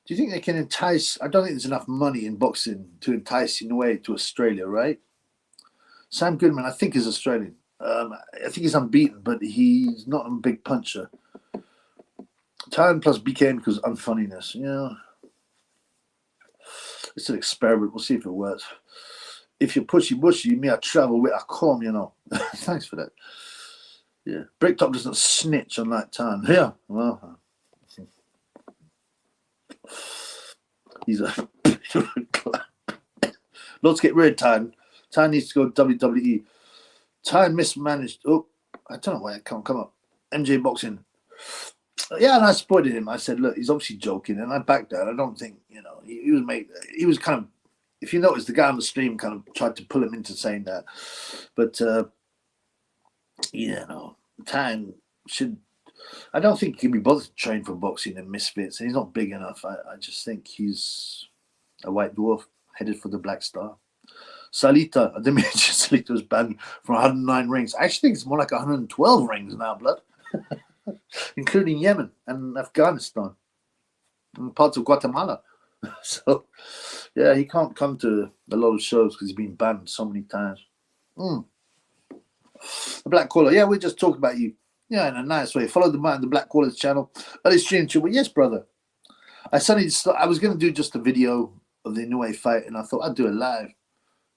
Do you think they can entice? I don't think there's enough money in boxing to entice Inoue to Australia, right? Sam Goodman, I think, is Australian. I think he's unbeaten, but he's not a big puncher. Time plus BKM because unfunniness. Yeah. It's an experiment. We'll see if it works. If you're pushy bushy, you may have travel with a comb, you know. Thanks for that. Yeah. Bricktop doesn't snitch unlike Tan. Yeah. Well, he's a let's get rid of Tan. Tan needs to go WWE. Tan mismanaged. Oh, I don't know why it can't come up. MJ boxing. Yeah, and I supported him. I said, look, he's obviously joking, and I backed that. I don't think, you know, he was kind of, if you notice, the guy on the stream kind of tried to pull him into saying that. But, you know, Tan should, I don't think he can be bothered to train for boxing and misfits, and he's not big enough. I just think he's a white dwarf headed for the Black Star. Salita, I didn't mention Salita was banned from 109 rings. I actually think it's more like 112 rings now, blood. Including Yemen and Afghanistan and parts of Guatemala. So, yeah, he can't come to a lot of shows because he's been banned so many times. The Black Caller. Yeah, we just talked about you. Yeah, in a nice way. Follow the man, the Black Caller's channel. Early stream too. But yes, brother. I was going to do just a video of the Inoue fight, and I thought I'd do it live.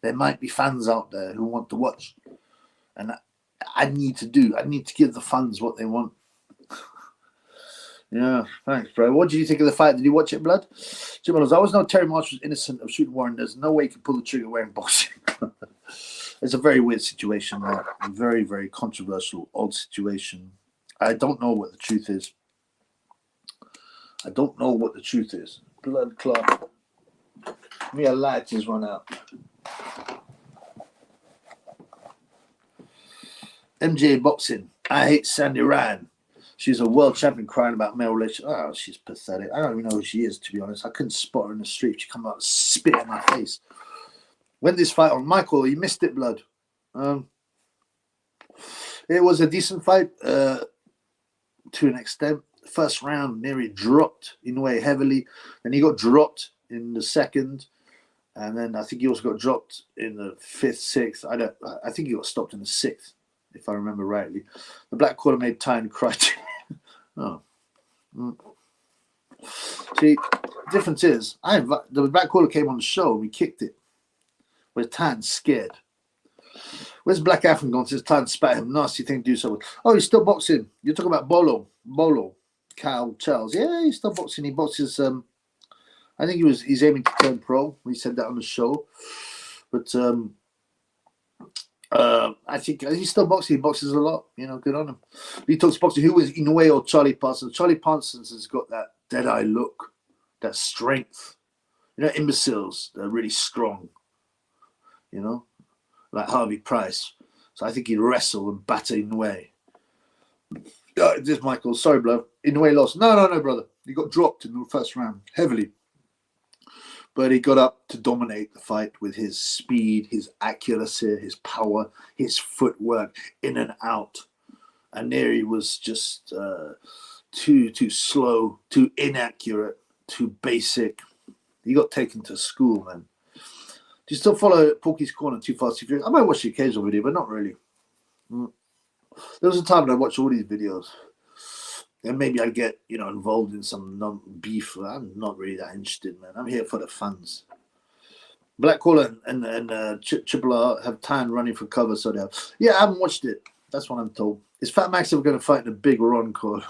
There might be fans out there who want to watch, and I need to give the fans what they want. Yeah, thanks, bro. What did you think of the fight? Did you watch it, blood? Jim, I always know Terry Marsh was innocent of shooting Warren. There's no way he could pull the trigger wearing boxing. It's a very weird situation, man. A very, very controversial, odd situation. I don't know what the truth is. Blood clot. Me a light has run out. MJ boxing. I hate Sandy Ryan. She's a world champion crying about male relations. Oh, she's pathetic. I don't even know who she is, to be honest. I couldn't spot her in the street. She come out and spit in my face. When this fight on Michael, you missed it, blood. It was a decent fight to an extent. First round, Nery dropped Inoue heavily. Then he got dropped in the second. And then I think he also got dropped in the fifth, sixth. I think he got stopped in the sixth, if I remember rightly. The Black Quarter made Tyne cry. Oh. See, the difference is, the Black Quarter came on the show and we kicked it. Where Tyne's scared. Where's Black African gone since Tyne spat him? Nasty thing to do so. Oh, he's still boxing. You're talking about Bolo, Cal Charles. Yeah, he's still boxing. He boxes. I think he's aiming to turn pro. We said that on the show. But I think he's still boxing. He boxes a lot. You know, good on him. He talks boxing. Who was Inoue or Charlie Parsons? Charlie Parsons has got that dead-eye look, that strength. You know, imbeciles, they're really strong. You know, like Harvey Price. So I think he'd wrestle and batter Inoue. This Michael, sorry, blood. Inoue lost. No, brother. He got dropped in the first round, heavily. But he got up to dominate the fight with his speed, his accuracy, his power, his footwork, in and out. And Nery was just too slow, too inaccurate, too basic. He got taken to school, man. Do you still follow Porky's Corner, Too Fast, Too Furious? I might watch the occasional video, but not really. There was a time when I watched all these videos. And maybe I'd get, you know, involved in some non-beef. I'm not really that interested, man. I'm here for the fans. Black Caller and Triple R have Tyne running for cover, so they have. Yeah, I haven't watched it. That's what I'm told. Is Fat Max ever going to fight in a big Ron call?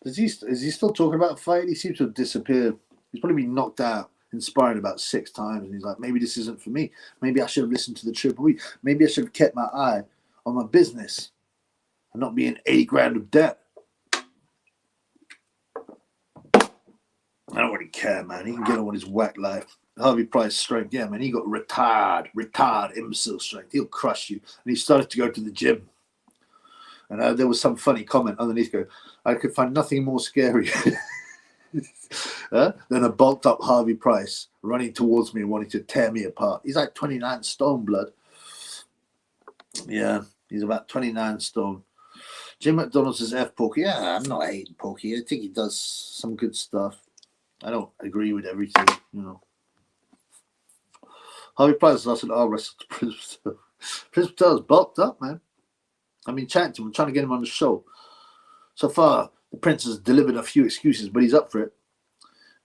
is he still talking about the fight? He seems to have disappeared. He's probably been knocked out, inspired about 6 times, and he's like, maybe this isn't for me. Maybe I should have listened to the Triple E. Maybe I should have kept my eye on my business and not be in 80 grand of debt. I don't really care, man. He can get on with his whack life. Harvey Price strength, yeah, man. He got retired imbecile strength. He'll crush you. And he started to go to the gym. And there was some funny comment underneath going, I could find nothing more scary than a bulked up Harvey Price running towards me and wanting to tear me apart. He's like 29 stone, blood. Yeah, he's about 29 stone. Jim McDonald says F Porky. Yeah, I'm not hating Porky. I think he does some good stuff. I don't agree with everything, you know. Harvey Price lost an arm wrestle to Prince Patel. Prince Patel's bulked up, man. I mean, chatting to him, trying to get him on the show. So far, the Prince has delivered a few excuses, but he's up for it.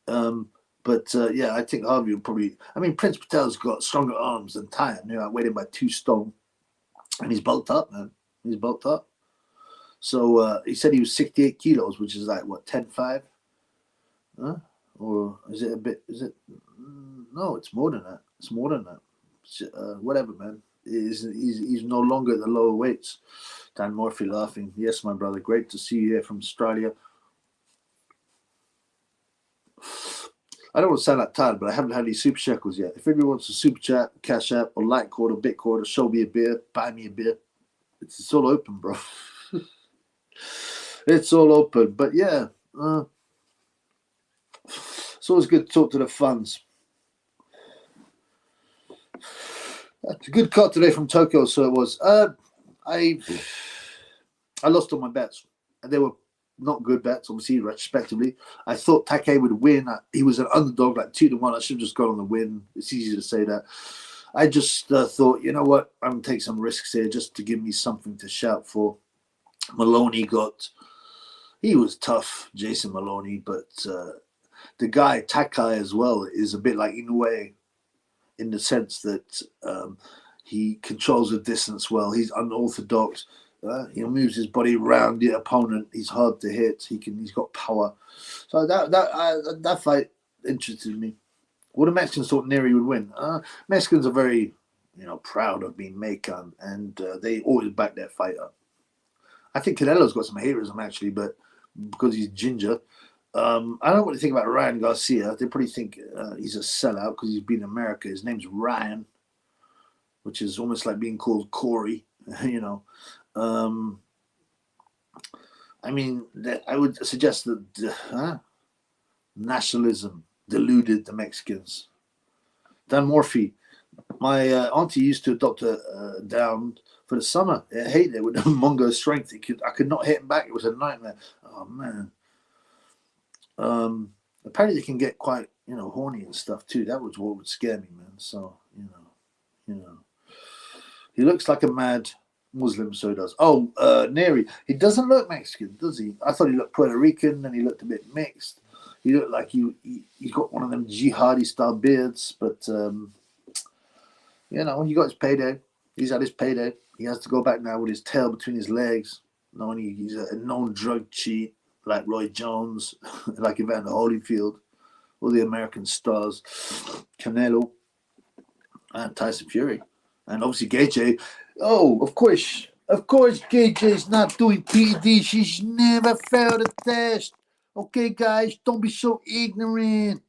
Yeah, I think Harvey will probably. I mean, Prince Patel's got stronger arms than Tyan. You know, outweighed by 2 stone, and he's bulked up, man. He's bulked up. So he said he was 68 kilos, which is like what 10.5, or is it a bit? Is it? No, it's more than that. It's more than that. Whatever, man. He's no longer at the lower weights. Dan Murphy laughing. Yes, my brother. Great to see you here from Australia. I don't want to sound like tired, but I haven't had any super shekels yet. If anyone wants a super chat, cash app, or Litecoin or Bitcoin, or show me a beer, buy me a beer. It's all open, bro. It's all open. But yeah, it's always good to talk to the funds. That's a good cut today from Tokyo, so it was. I lost all my bets, and they were not good bets, obviously, retrospectively. I thought Take would win. He was an underdog, like 2-1. I should have just gone on the win. It's easy to say that. I just thought, you know what? I'm going to take some risks here just to give me something to shout for. Maloney he was tough, Jason Maloney, but the guy, Takai, as well, is a bit like Inoue, in the sense that he controls the distance well. He's unorthodox. He moves his body around the opponent. He's hard to hit. He's got power. So that fight interested me. What the Mexicans thought Nery would win. Mexicans are very, proud of being Mexican, and they always back their fighter. I think Canelo's got some heroism actually, but because he's ginger. I don't know what they think about Ryan Garcia. They probably think he's a sellout because he's been in America. His name's Ryan, which is almost like being called Corey, I mean, I would suggest that nationalism deluded the Mexicans. Dan Murphy, my auntie used to adopt a down for the summer. I hated it with the Mongo strength. I could not hit him back. It was a nightmare. Oh, man. Apparently they can get quite, horny and stuff too. That was what would scare me, man. So, he looks like a mad Muslim, so does. Oh, Nery. He doesn't look Mexican, does he? I thought he looked Puerto Rican and he looked a bit mixed. He looked like he's got one of them jihadi style beards, but he got his payday. He's had his payday. He has to go back now with his tail between his legs, knowing he's a known drug cheat like Roy Jones, like Evander Holyfield, all the American stars, Canelo, and Tyson Fury, and obviously Gage. Oh, of course, Gage is not doing PED. She's never failed a test. Okay, guys, don't be so ignorant.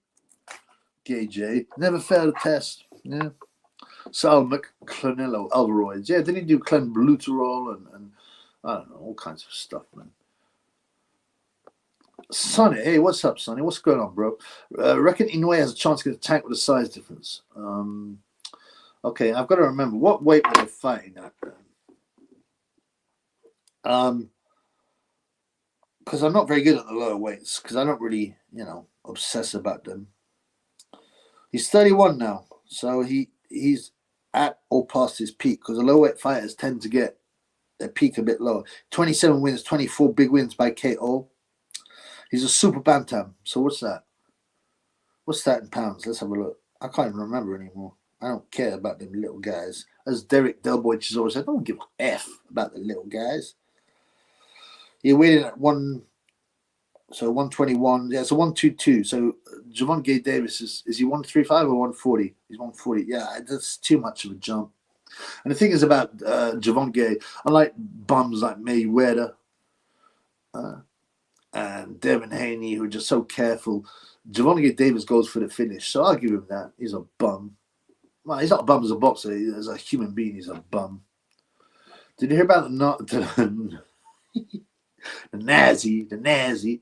Gage never failed a test. Yeah. Sal McClellan Alvaroids. Yeah, didn't he do clenbuterol and I don't know, all kinds of stuff, man. Sonny, hey, what's up, Sonny? What's going on, bro? Reckon Inoue has a chance to get a tank with a size difference. Okay, I've got to remember what weight were they fighting at. Because I'm not very good at the lower weights because I don't really, obsess about them. He's 31 now, so he's at or past his peak because the low weight fighters tend to get their peak a bit lower. 27 wins, 24 big wins by KO. He's a super bantam. So what's that? What's that in pounds? Let's have a look. I can't even remember anymore. I don't care about them little guys. As Derek Delboych has always said, I don't give a F about the little guys. He weighed in at So 121. Yeah, so 122. So Javante Davis is he 135 or 140? He's 140. Yeah, that's too much of a jump. And the thing is about Javante, unlike bums like Mayweather and Devin Haney, who are just so careful, Javante Davis goes for the finish. So I'll give him that. He's a bum. Well, he's not a bum as a boxer. As a human being, he's a bum. Did you hear about the Nazi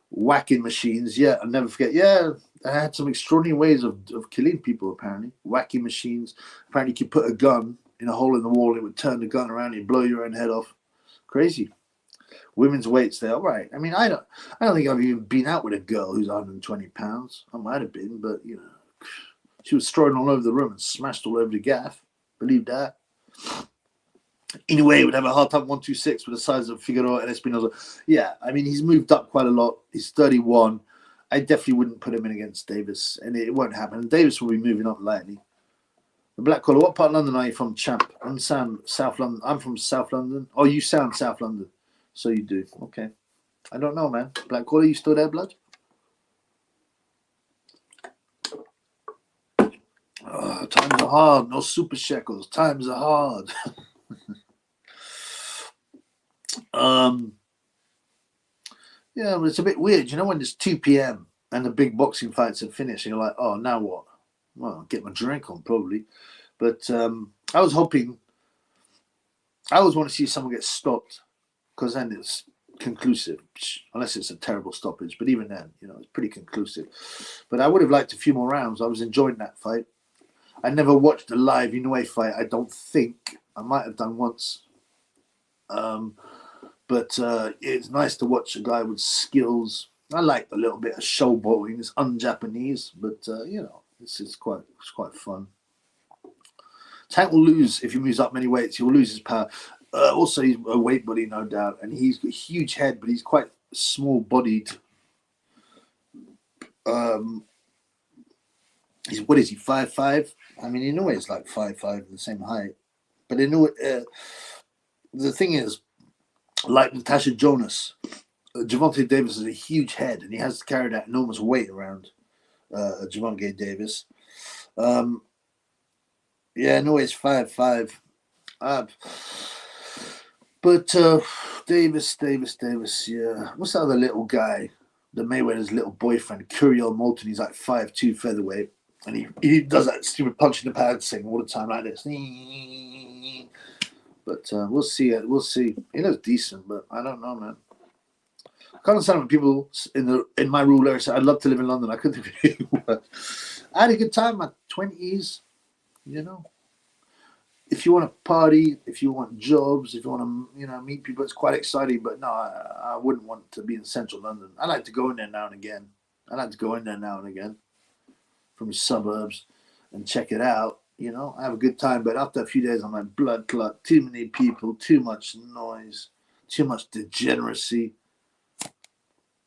whacking machines? Yeah, I'll never forget. Yeah, I had some extraordinary ways of killing people, apparently. Whacking machines. Apparently, you could put a gun in a hole in the wall, it would turn the gun around and blow your own head off. Crazy. Women's weights, they're all right. I mean, I don't think I've even been out with a girl who's 120 pounds. I might have been, but, you know, she was strolling all over the room and smashed all over the gaff. Believe that. Inoue would have a hard time 126 with the size of Figueroa and Espinosa. Yeah, I mean, he's moved up quite a lot. He's 31. I definitely wouldn't put him in against Davis, and it won't happen. And Davis will be moving up lightly. The Black Collar, what part of London are you from, champ? I'm South London. I'm from South London. Oh, you sound South London. So you do. Okay. I don't know, man. Black Collar, you still there, blood? Oh, times are hard. No super shekels. Times are hard. Yeah, but it's a bit weird. You know, when it's 2 p.m. and the big boxing fights are finished, and you're like, oh, now what? Well, I'll get my drink on, probably. But I was hoping, I always want to see someone get stopped, because then it's conclusive, unless it's a terrible stoppage. But even then, you know, it's pretty conclusive. But I would have liked a few more rounds. I was enjoying that fight. I never watched a live Inoue fight, I don't think. I might have done once. But it's nice to watch a guy with skills. I like a little bit of showboating. It's un-Japanese, but you know, it's quite fun. Tank will lose if he moves up many weights. He will lose his power. Also, he's a weight buddy, no doubt, and he's got a huge head, but he's quite small-bodied. What is he, 5'5"? I mean, Inoue is like 5'5", the same height. But Inoue, the thing is, like Natasha Jonas, Javante Davis has a huge head, and he has to carry that enormous weight around. Javante Davis. Yeah, Inoue is 5'5". But Davis, yeah. What's the other little guy? The Mayweather's little boyfriend, Curiel Moulton. He's like 5'2" featherweight. And he does that stupid punch in the pants thing all the time like this. But we'll see. We'll see. He looks decent, but I don't know, man. I can't understand when people in my rural area say, I'd love to live in London. I couldn't think of it. I had a good time in my 20s, you know. If you want to party, if you want jobs, if you want to, you know, meet people, it's quite exciting. But no, I wouldn't want to be in central London. I like to go in there now and again. From the suburbs and check it out. You know, I have a good time. But after a few days, I'm like, blood clot, too many people, too much noise, too much degeneracy.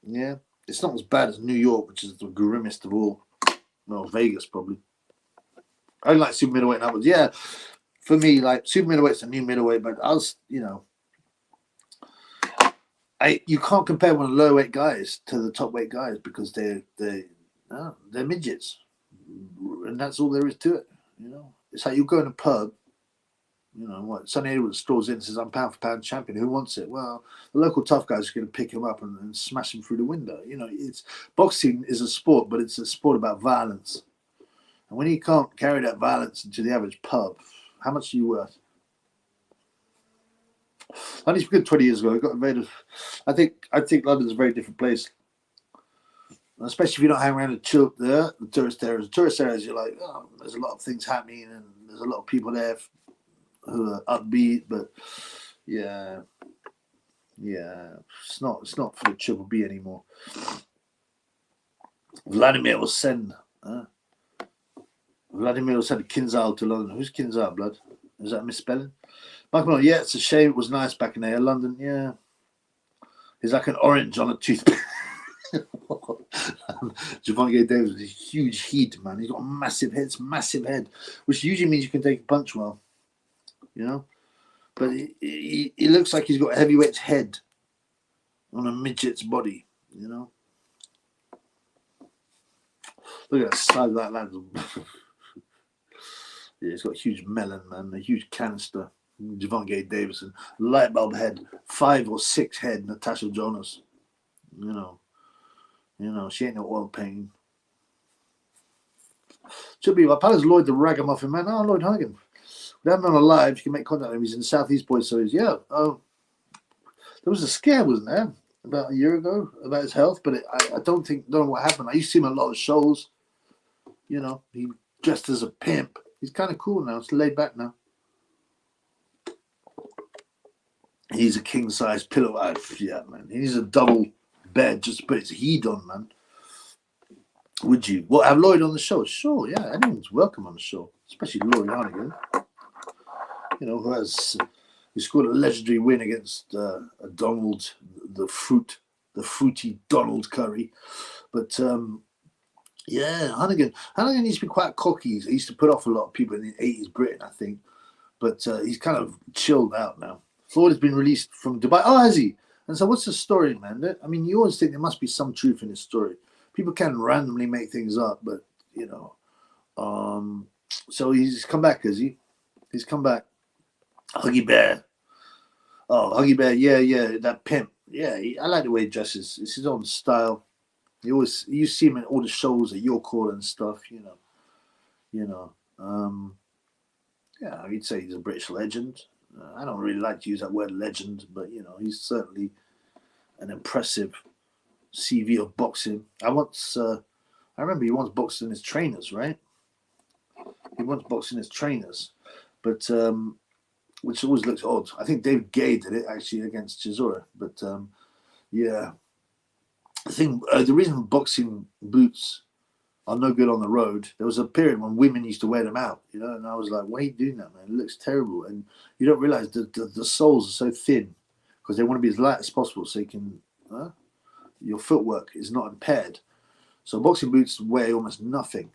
Yeah, it's not as bad as New York, which is the grimmest of all. Well, Vegas probably. I like super middleweight and upwards. Yeah. For me, like super middleweight's a new middleweight, but you know, you can't compare one of the low weight guys to the top weight guys because they're midgets, and that's all there is to it. You know, it's like you go in a pub. You know what? Sonny Edwards strolls in and says, "I'm pound for pound champion. Who wants it?" Well, the local tough guys are going to pick him up and smash him through the window. You know, boxing is a sport, but it's a sport about violence, and when you can't carry that violence into the average pub. How much are you worth? London's good 20 years ago. It got invaded. I think London's a very different place. Especially if you don't hang around the tourist areas. The tourist areas, you're like, oh, there's a lot of things happening and there's a lot of people there who are upbeat, but yeah. It's not for the Triple B anymore. Vladimir will send Kinzal to London. Who's Kinzal, blood? Is that a misspelling? Michael, yeah, it's a shame. It was nice back in there. London, yeah. He's like an orange on a toothpick. Javante Davis is a huge heat, man. He's got a massive head, which usually means you can take a punch well, you know. But he looks like he's got a heavyweight's head. on a midget's body, you know. Look at that size of that lad. Yeah, he's got a huge melon, man, a huge canister. Javante Davison, light bulb head, 5 or 6 head, Natasha Jonas. You know, she ain't no oil painting. Should be. My pal Lloyd the ragamuffin man. Oh, Lloyd Hagen. We have him on a live. You can make contact with him. He's in the Southeast Boys. So he's, yeah. There was a scare, wasn't there, about a year ago about his health, but I don't know what happened. I used to see him at a lot of shows. You know, he dressed as a pimp. He's kind of cool now. It's laid back now. He's a king size pillow. Yeah, man. He needs a double bed just to put his heat on, man. Would you? Well, have Lloyd on the show? Sure, yeah. Anyone's welcome on the show, especially Lloyd Hannigan. You know, who scored a legendary win against Donald, the fruity Donald Curry. But yeah, Hannigan used to be quite cocky. He used to put off a lot of people in the 80s Britain, I think. But he's kind of chilled out now. Floyd has been released from Dubai. Oh, has he? And so what's the story, man? I mean, you always think there must be some truth in this story. People can randomly make things up, but, you know. So he's come back, has he? He's come back. Huggy Bear. Oh, Huggy Bear, yeah, that pimp. Yeah, I like the way he dresses. It's his own style. You see him in all the shows at Your Call and stuff, you know. Yeah, you'd say he's a British legend. I don't really like to use that word legend, but, you know, he's certainly an impressive CV of boxing. I remember he once boxed in his trainers, right? He once boxed in his trainers, but which always looks odd. I think David Gay did it actually against Chisora, but yeah. The reason boxing boots are no good on the road, there was a period when women used to wear them out, you know, and I was like, why are you doing that, man? It looks terrible. And you don't realize the soles are so thin because they want to be as light as possible so you can, your footwork is not impaired. So boxing boots weigh almost nothing.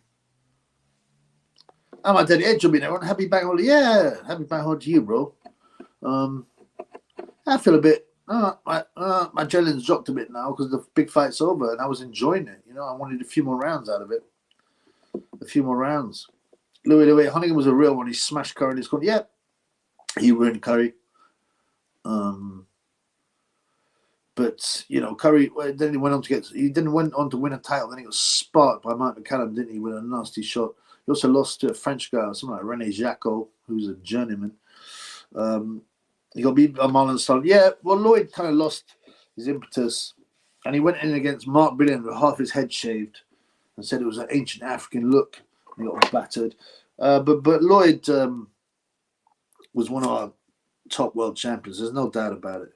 Oh, my daddy Ed, you'll be there. Happy bank holiday. Yeah, happy bank holiday to you, bro. I feel a bit, my adrenaline's dropped a bit now because the big fight's over and I was enjoying it. You know, I wanted a few more rounds out of it. A few more rounds. Louis, Huntington was a real one. He smashed Curry in his corner. Yeah, he ruined Curry. But, you know, Curry, then he went on to win a title. Then he got sparked by Mike McCallum, didn't he, with a nasty shot. He also lost to a French guy, something like René Jacot, who's a journeyman. He got beat by Marlon Stone. Yeah, well, Lloyd kind of lost his impetus. And he went in against Mark Brilliant with half his head shaved and said it was an ancient African look. He got battered. But Lloyd was one of our top world champions. There's no doubt about it.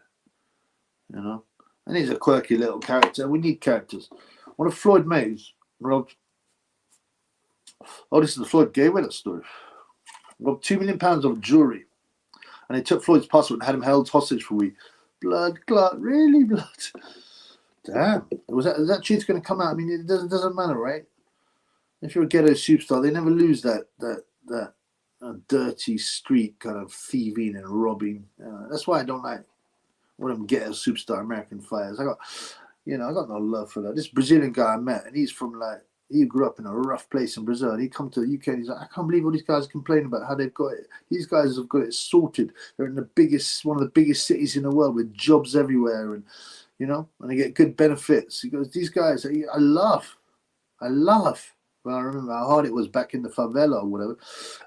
You know? And he's a quirky little character. We need characters. One of Floyd May's robbed. Oh, this is the Floyd Mayweather story. Robbed £2 million of jewelry. And they took Floyd's passport and had him held hostage for a week. Blood clot, really blood. Damn. Is that truth going to come out? I mean, it doesn't matter, right? If you're a ghetto superstar, they never lose that dirty street kind of thieving and robbing. That's why I don't like one of them ghetto superstar American fighters. I got no love for that. This Brazilian guy I met, and he grew up in a rough place in Brazil, and he come to the UK and he's like, I can't believe all these guys complain about how they've got it. These guys have got it sorted. They're in one of the biggest cities in the world with jobs everywhere, and you know, and they get good benefits. He goes, these guys, I laugh. Well, I remember how hard it was back in the favela or whatever.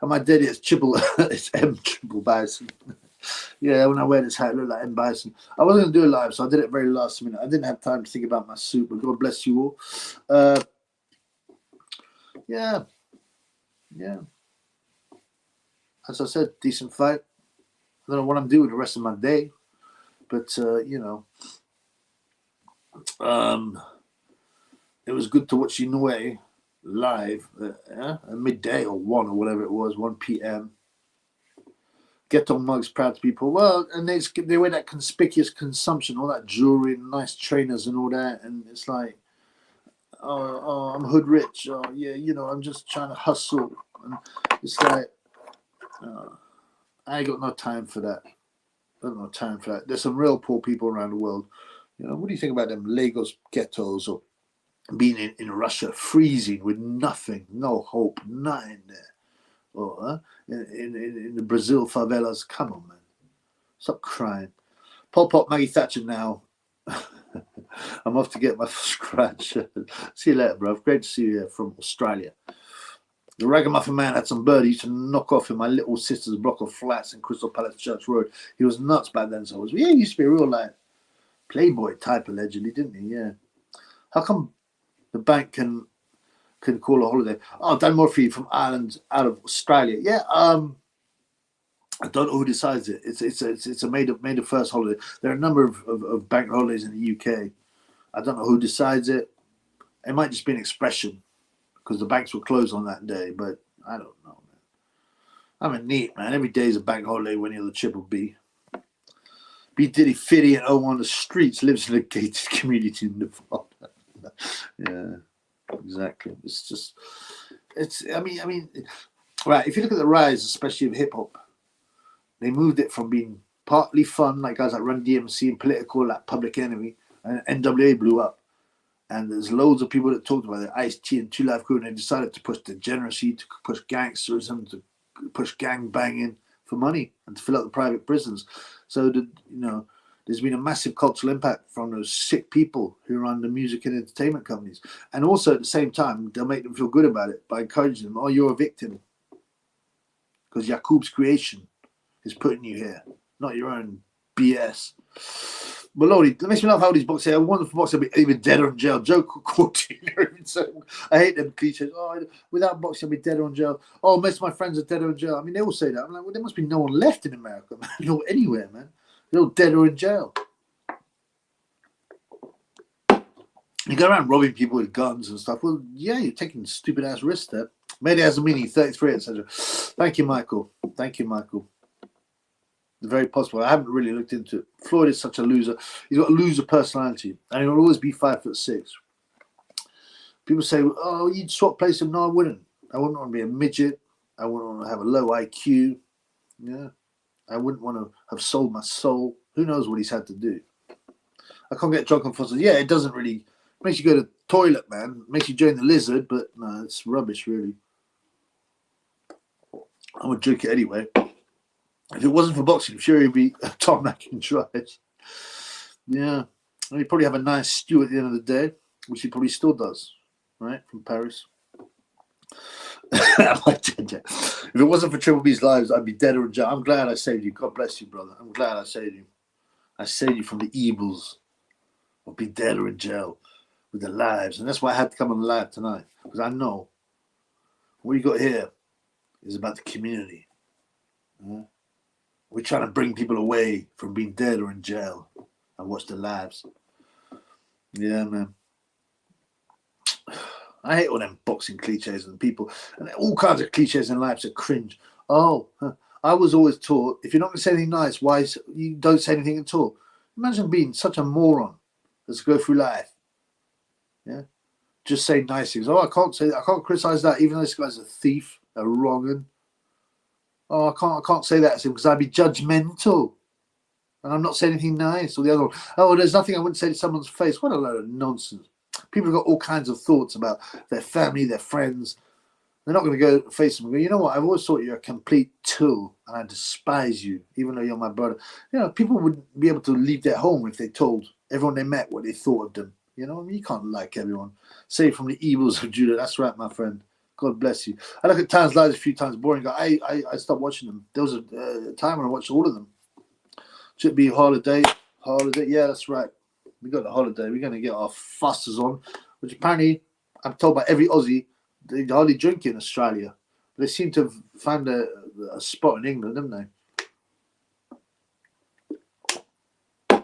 And my daddy is it's M Triple Bison. Yeah, when I wear this hat, I look like M Bison. I wasn't going to do a live, so I did it very last minute. I didn't have time to think about my suit, but God bless you all. Yeah. As I said, decent fight. I don't know what I'm doing the rest of my day, but you know, it was good to watch Inoue live at midday or 1 or whatever it was, 1 p.m. Ghetto mugs, proud to be poor. Well, and they wear that conspicuous consumption, all that jewelry and nice trainers and all that, and it's like, oh, I'm hood rich. Oh, yeah, you know, I'm just trying to hustle. And it's like, I ain't got no time for that. There's some real poor people around the world You know, what do you think about them Lagos ghettos or being in Russia, freezing with nothing, no hope, nothing there? Or in the Brazil favelas? Come on, man. Stop crying. Pol Pot, Maggie Thatcher now. I'm off to get my scratch. See you later, bro. Great to see you here from Australia. The ragamuffin man had some birdies to knock off in my little sister's block of flats in Crystal Palace Church Road. He was nuts back then, so I was. Yeah, he used to be a real like playboy type allegedly, didn't he? Yeah. How come the bank can call a holiday? Oh, Dan Murphy from Ireland, out of Australia. Yeah. I don't know who decides it. It's a made up first holiday. There are a number of bank holidays in the UK. I don't know who decides it. It might just be an expression because the banks were closed on that day, but I don't know, man. I'm a neat, man. Every day is a bank holiday when you're the Triple B. B Diddy Fitty and O on the streets lives in a gated community in Nevada. Yeah, exactly. I mean, right. If you look at the rise, especially of hip hop, they moved it from being partly fun, like guys like Run DMC and political, like Public Enemy, and NWA blew up. And there's loads of people that talked about it, Ice-T and Two Live Crew, and they decided to push degeneracy, to push gangsterism, to push gang banging for money and to fill up the private prisons. So, there's been a massive cultural impact from those sick people who run the music and entertainment companies. And also at the same time, they'll make them feel good about it by encouraging them, oh, you're a victim. Because Yakub's creation is putting you here, not your own BS. But Lordy, it makes me laugh how these boxers say, I wonder if boxers will be even dead or in jail. Joe quoting. I hate them cliches. Oh, without boxing, I'll be dead or in jail. Oh, most of my friends are dead or in jail. I mean, they all say that. I'm like, well, there must be no one left in America, man. No, anywhere, man. They're all dead or in jail. You go around robbing people with guns and stuff. Well, yeah, you're taking stupid ass risks there. Maybe has a meaning, 33, etc. Thank you, Michael. Thank you, Michael. Very possible. I haven't really looked into it. Floyd is such a loser. He's got a loser personality, and he'll always be 5'6". People say, "Oh, you'd swap places." No, I wouldn't. I wouldn't want to be a midget. I wouldn't want to have a low IQ. Yeah, I wouldn't want to have sold my soul. Who knows what he's had to do? I can't get drunk on fossils. Yeah, it doesn't really. It makes you go to the toilet, man. It makes you join the lizard, but no, it's rubbish, really. I would drink it anyway. If it wasn't for boxing, I'm sure he'd be Tom McIntyre. Yeah. And he'd probably have a nice stew at the end of the day, which he probably still does, right? From Paris. If it wasn't for Triple B's lives, I'd be dead or in jail. I'm glad I saved you. God bless you, brother. I'm glad I saved you. I saved you from the evils of being dead or in jail with their lives. And that's why I had to come on live tonight. Because I know what you got here is about the community. Yeah? We're trying to bring people away from being dead or in jail and watch their lives. Yeah, man. I hate all them boxing cliches and people and all kinds of cliches in life that cringe. Oh, I was always taught if you're not going to say anything nice, why you don't say anything at all? Imagine being such a moron as to go through life. Yeah, just say nice things. Oh, I can't criticize that, even though this guy's a thief, a wrong-un. Oh, I can't say that to him because I'd be judgmental. And I'm not saying anything nice. Or the other one, oh, there's nothing I wouldn't say to someone's face. What a load of nonsense. People have got all kinds of thoughts about their family, their friends. They're not going to go face them and go, you know what, I've always thought you're a complete tool and I despise you, even though you're my brother. You know, people wouldn't be able to leave their home if they told everyone they met what they thought of them. You know, I mean, you can't like everyone. Save from the evils of Judah. That's right, my friend. God bless you. I look at Tan's lives a few times, boring. I stopped watching them. There was a time when I watched all of them. Should be holiday. Yeah, that's right. We got the holiday. We're going to get our fusters on, which apparently, I'm told by every Aussie, they hardly drink in Australia. They seem to have found a spot in England, haven't they?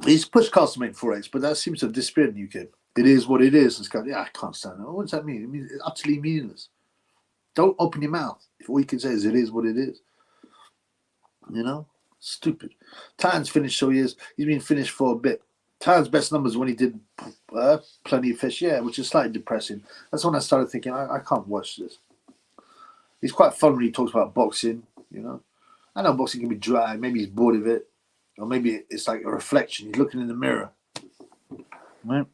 He's pushed Castlemaine 4X, but that seems to have disappeared in the UK. It is what it is. It's kind of, I can't stand it. What does that mean? It means it's utterly meaningless. Don't open your mouth if all you can say is it is what it is. You know? Stupid. Tan's finished, so he's been finished for a bit. Tan's best numbers when he did Plenty of Fish, yeah, which is slightly depressing. That's when I started thinking, I can't watch this. He's quite fun when he talks about boxing, you know. I know boxing can be dry. Maybe he's bored of it. Or maybe it's like a reflection. He's looking in the mirror. Right?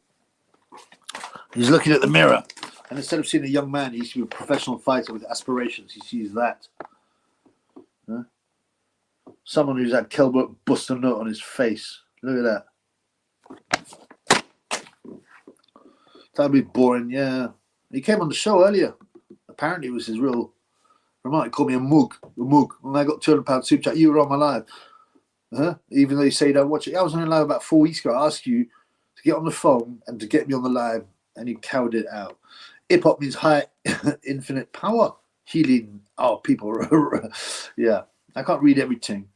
He's looking at the mirror, and instead of seeing a young man, he used to be a professional fighter with aspirations. He sees that. Huh? Someone who's had Kelbert bust a nut on his face. Look at that. That'd be boring, yeah. He came on the show earlier. Apparently, it was his real. He called me a mug. When I got £200 super chat, you were on my live. Huh? Even though you say you don't watch it. I was on the live about 4 weeks ago. I asked you to get on the phone and to get me on the live, and you cowered it out. Hip hop means high infinite power. Healing our people. Yeah. I can't read everything.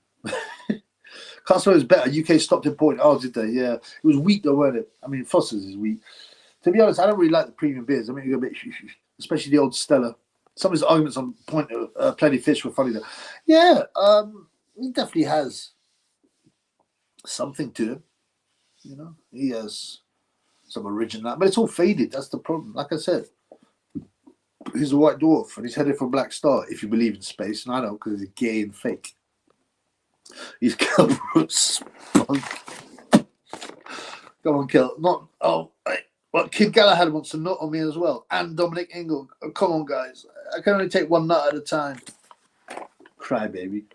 Castro is better. UK stopped importing. Oh, did they? Yeah. It was weak though, weren't it? I mean, Foster's is weak. To be honest, I don't really like the premium beers. I mean, a bit, especially the old Stella. Some of his arguments on point of Plenty Fish were funny though. Yeah, he definitely has something to him. You know, he has some original, but it's all faded. That's the problem. Like I said, he's a white dwarf and he's headed for Black Star. If you believe in space, and I don't, because he's gay and fake. He's Kelbrooks. Come on, Kel. Not Well, Kid Galahad wants to nut on me as well, and Dominic Ingle. Oh, come on, guys. I can only take one nut at a time. Cry, baby.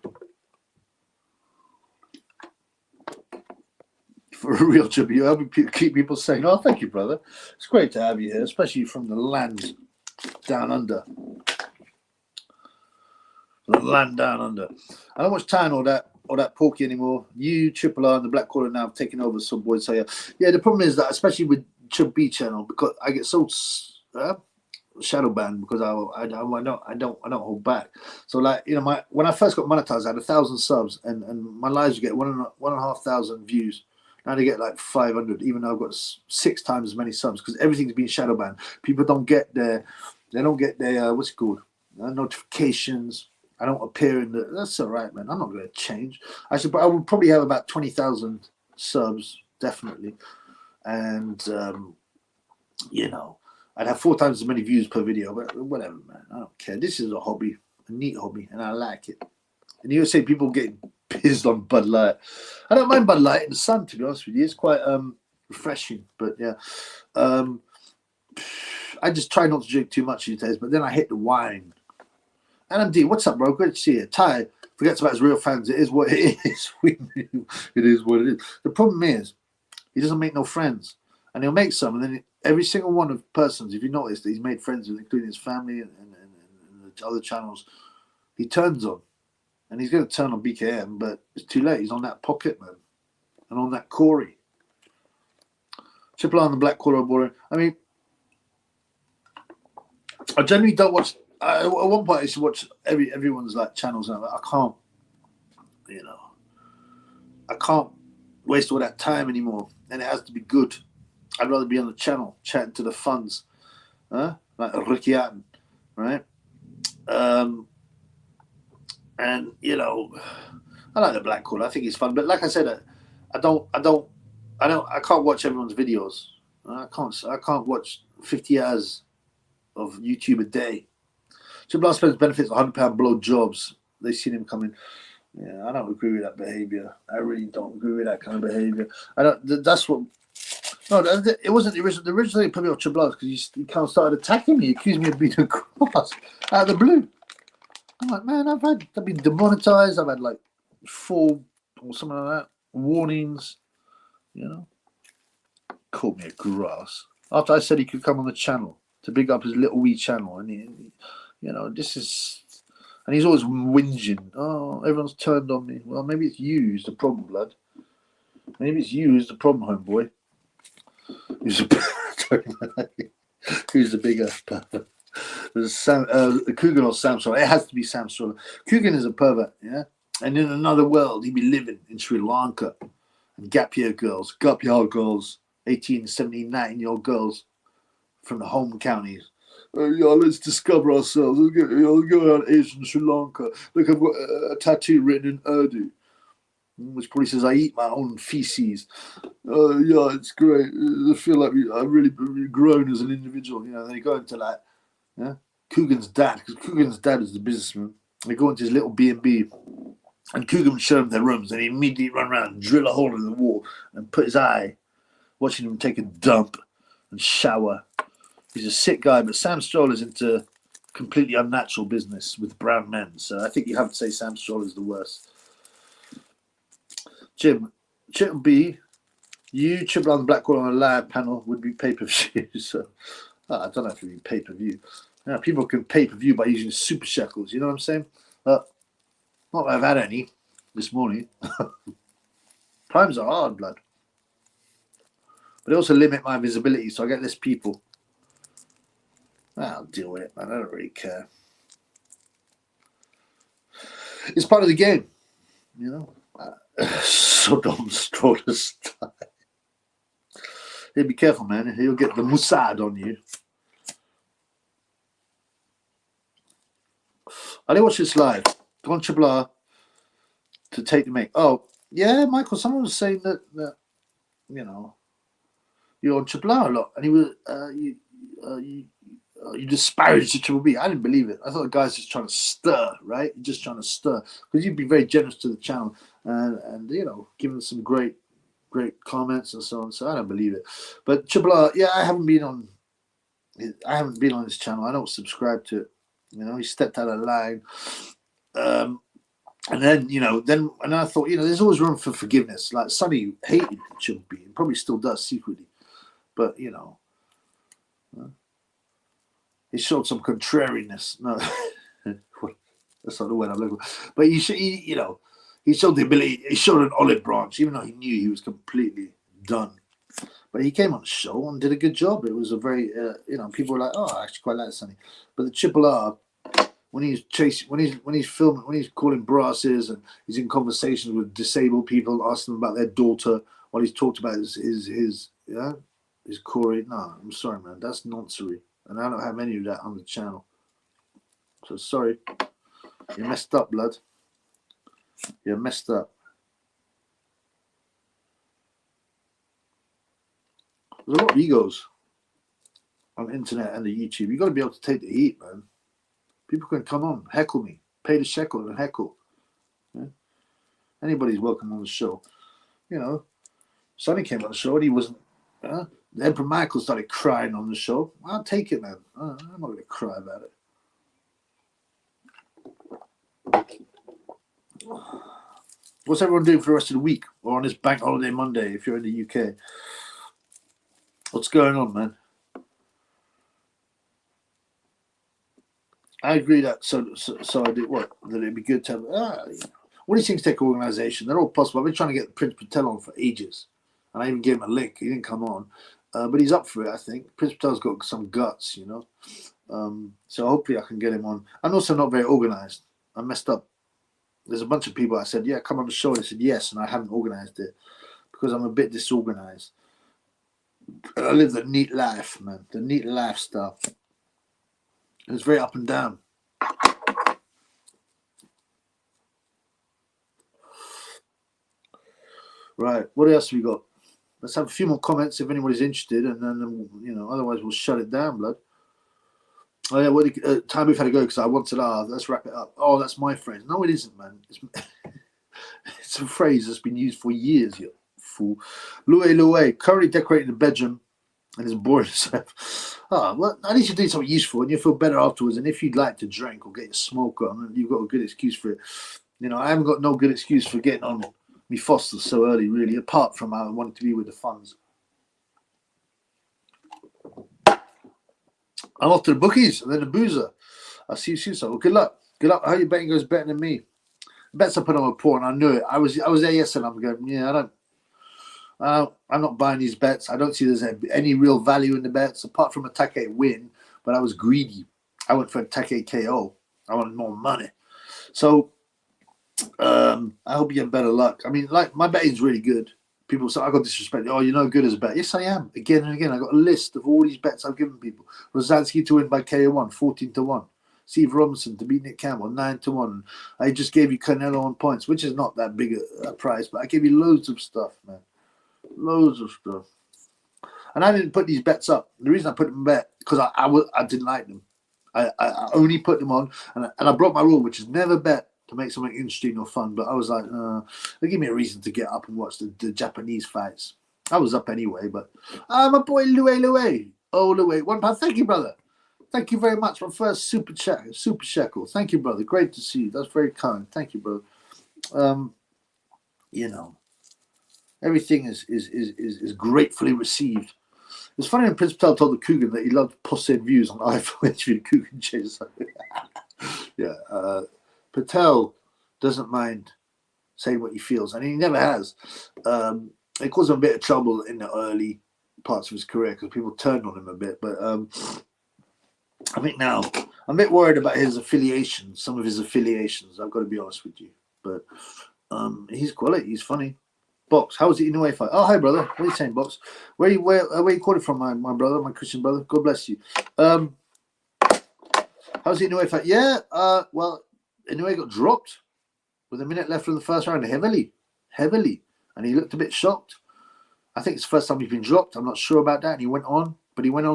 For a real tribute, you help keep people saying, "Oh, thank you, brother. It's great to have you here, especially from the land down under." The land down under. I don't watch Time or that Porky anymore. You, Triple R, and the Black Caller now have taken over. Some boys say, yeah. The problem is that, especially with Chub B channel, because I get so shadow banned because I don't hold back. So like, you know, when I first got monetized, I had 1,000 subs and my lives would get 1,500 views. Now they get like 500, even though I've got 6 times as many subs, because everything's been shadow banned. People don't get their what's it called, notifications. I don't appear in the. That's all right, man. I'm not going to change. I would probably have about 20,000 subs, definitely, and you know, I'd have 4 times as many views per video. But whatever, man. I don't care. This is a hobby, a neat hobby, and I like it. And you say people getting pissed on Bud Light. I don't mind Bud Light in the sun, to be honest with you. It's quite refreshing. But yeah, I just try not to drink too much these days. But then I hit the wine. And MD, what's up, bro? Good to see you. Ty forgets about his real fans. It is what it is. We knew it is what it is. The problem is, he doesn't make no friends. And he'll make some. And then every single one of persons, if you notice, that he's made friends with, including his family and the other channels, he turns on. And he's going to turn on BKM, but it's too late. He's on that Pocket, man. And on that Corey. Triple R and the Black Caller are boring. I mean, I generally don't watch. At one point, I used to watch everyone's like channels, and I can't, you know, I can't waste all that time anymore. And it has to be good. I'd rather be on the channel chatting to the funds, like Ricky Atten, right? And you know, I like the Black Caller. I think it's fun, but like I said, I can't watch everyone's videos. I can't watch 50 hours of YouTube a day. Triple R spends benefits £100 blow jobs. They've seen him coming. Yeah, I don't agree with that behavior. I really don't agree with that kind of behavior. I don't. That's what. No, it wasn't the original. The original thing put me off Triple R because he kind of started attacking me, accusing me of being a cross out of the blue. I'm like, man, I've been demonetized. I've had like 4 or something like that warnings. You know, called me a grass after I said he could come on the channel to big up his little wee channel, and he, you know, this is, and he's always whinging. Oh, everyone's turned on me. Well, maybe it's you who's the problem, blood. Maybe it's you who's the problem, homeboy. Who's the bigger? The Coogan or Sam Stroller. It has to be Sam Stroller. Coogan is a pervert, yeah. And in another world, he'd be living in Sri Lanka. And gap year girls, 18, 17, 19-year-old girls from the home counties. Let's discover ourselves. Let's go around Asian Sri Lanka. Look, I've got a tattoo written in Urdu, which probably says, I eat my own feces. Yeah, it's great. I feel like I've really grown as an individual. You know, they go into like, yeah, Coogan's dad, because Coogan's dad is the businessman. They go into his little B&B, and Coogan would show them their rooms, and he immediately run around and drill a hole in the wall and put his eye watching him take a dump and shower. He's a sick guy, but Sam Stroll is into completely unnatural business with brown men. So I think you have to say Sam Stroll is the worst. Jim B, you Triple on Blackwall on a live panel would be pay-per-view. So I don't know if it would be pay-per-view. Yeah, people can pay-per-view by using super shekels. You know what I'm saying? Not that I've had any this morning. Times are hard, blood. But they also limit my visibility, so I get less people. I'll deal with it, man. I don't really care. It's part of the game, you know. Saddam Stroller style. Hey, be careful, man. He'll get the Mossad on you. I didn't watch this live. Go on Triple R to take the make. Oh, yeah, Michael. Someone was saying that you know, you're on Triple R a lot, and he was you disparaged the Triple B. I didn't believe it. I thought the guy's just trying to stir, right? Just trying to stir, because you've been very generous to the channel and you know, giving some great comments and so on. So I don't believe it. But Triple R, yeah, I haven't been on his channel. I don't subscribe to it. You know, he stepped out of line. And then, you know, and I thought, you know, there's always room for forgiveness. Like Sonny hated Triple B and probably still does secretly. But, you know, he showed some contrariness. No, that's not the word I'm looking for. But you know, he showed the ability. He showed an olive branch, even though he knew he was completely done. But he came on the show and did a good job. It was a very, you know, people were like, oh, I actually quite like Sonny. But the Triple R, when he's chasing, when he's filming, when he's calling brasses and he's in conversations with disabled people, asking them about their daughter, what he's talked about his Corey. No, I'm sorry, man, that's nonsense. And I don't have any of that on the channel. So sorry. You messed up, blood. You messed up. There's a lot of egos on the internet and the YouTube. You got to be able to take the heat, man. People can come on, heckle me, pay the shekel and heckle. Yeah? Anybody's welcome on the show. You know, Sonny came on the show and he wasn't. The Emperor Michael started crying on the show. I'll take it, man. I'm not going to cry about it. What's everyone doing for the rest of the week or on this bank holiday Monday if you're in the UK? What's going on, man? I agree that so I did what? That it'd be good to have. What these things take organisation. They're all possible. I've been trying to get Prince Patel on for ages, and I even gave him a link. He didn't come on, but he's up for it. I think Prince Patel's got some guts, you know. So hopefully I can get him on. I'm also not very organised. I messed up. There's a bunch of people I said, yeah, come on the show. They said yes, and I haven't organised it because I'm a bit disorganised. I live the neat life, man. The neat lifestyle. It's very up and down. Right. What else have we got? Let's have a few more comments if anybody's interested, and then you know, otherwise we'll shut it down, blood. Oh yeah, what time we've had to go because I wanted. Let's wrap it up. Oh, that's my phrase. No, it isn't, man. It's a phrase that's been used for years. You fool. Loué, currently decorating the bedroom. And it's boring stuff. Well, at least you do something useful and you feel better afterwards. And if you'd like to drink or get your smoke on, you've got a good excuse for it. You know, I haven't got no good excuse for getting on me Foster so early, really, apart from I wanted to be with the funds. I'm off to the bookies and then the boozer. I'll see you soon. So, well, good luck. Good luck. I hope your betting goes better than me. Bets I put on a pour and I knew it. I was there yesterday and I'm going, yeah, I'm not buying these bets. I don't see there's any real value in the bets apart from a Take win, but I was greedy. I went for a Take KO. I wanted more money. So I hope you have better luck. I mean, like, my betting's really good. People say, I got disrespected. Oh, you're no good as a bet. Yes, I am. Again and again. I got a list of all these bets I've given people. Rosansky to win by KO1, 14-1. Steve Robinson to beat Nick Campbell, 9-1. I just gave you Canelo on points, which is not that big a prize, but I gave you loads of stuff, man. Loads of stuff. And I didn't put these bets up. The reason I put them bet because I didn't like them. I only put them on and I broke my rule, which is never bet to make something interesting or fun. But I was like, they give me a reason to get up and watch the Japanese fights. I was up anyway, but my boy Louie. Oh, Louie, £1. Thank you, brother. Thank you very much. My first super shekel. Thank you, brother. Great to see you. That's very kind. Thank you, brother. You know, everything is gratefully received. It's funny when Prince Patel told the Coogan that he loved posting views on iPhone interview. The Coogan changed something. Yeah, Patel doesn't mind saying what he feels, and he never has. It caused him a bit of trouble in the early parts of his career because people turned on him a bit. But I think now I'm a bit worried about his affiliations, some of his affiliations. I've got to be honest with you. But he's quality. He's funny. Box, how was the Inoue fight? Oh, hi, brother. What are you saying, Box? Where you called it from, my brother, my Christian brother? God bless you. How's the Inoue fight? Yeah, well, Inoue got dropped with a minute left in the first round, heavily. And he looked a bit shocked. I think it's the first time he's been dropped. I'm not sure about that. And he went on,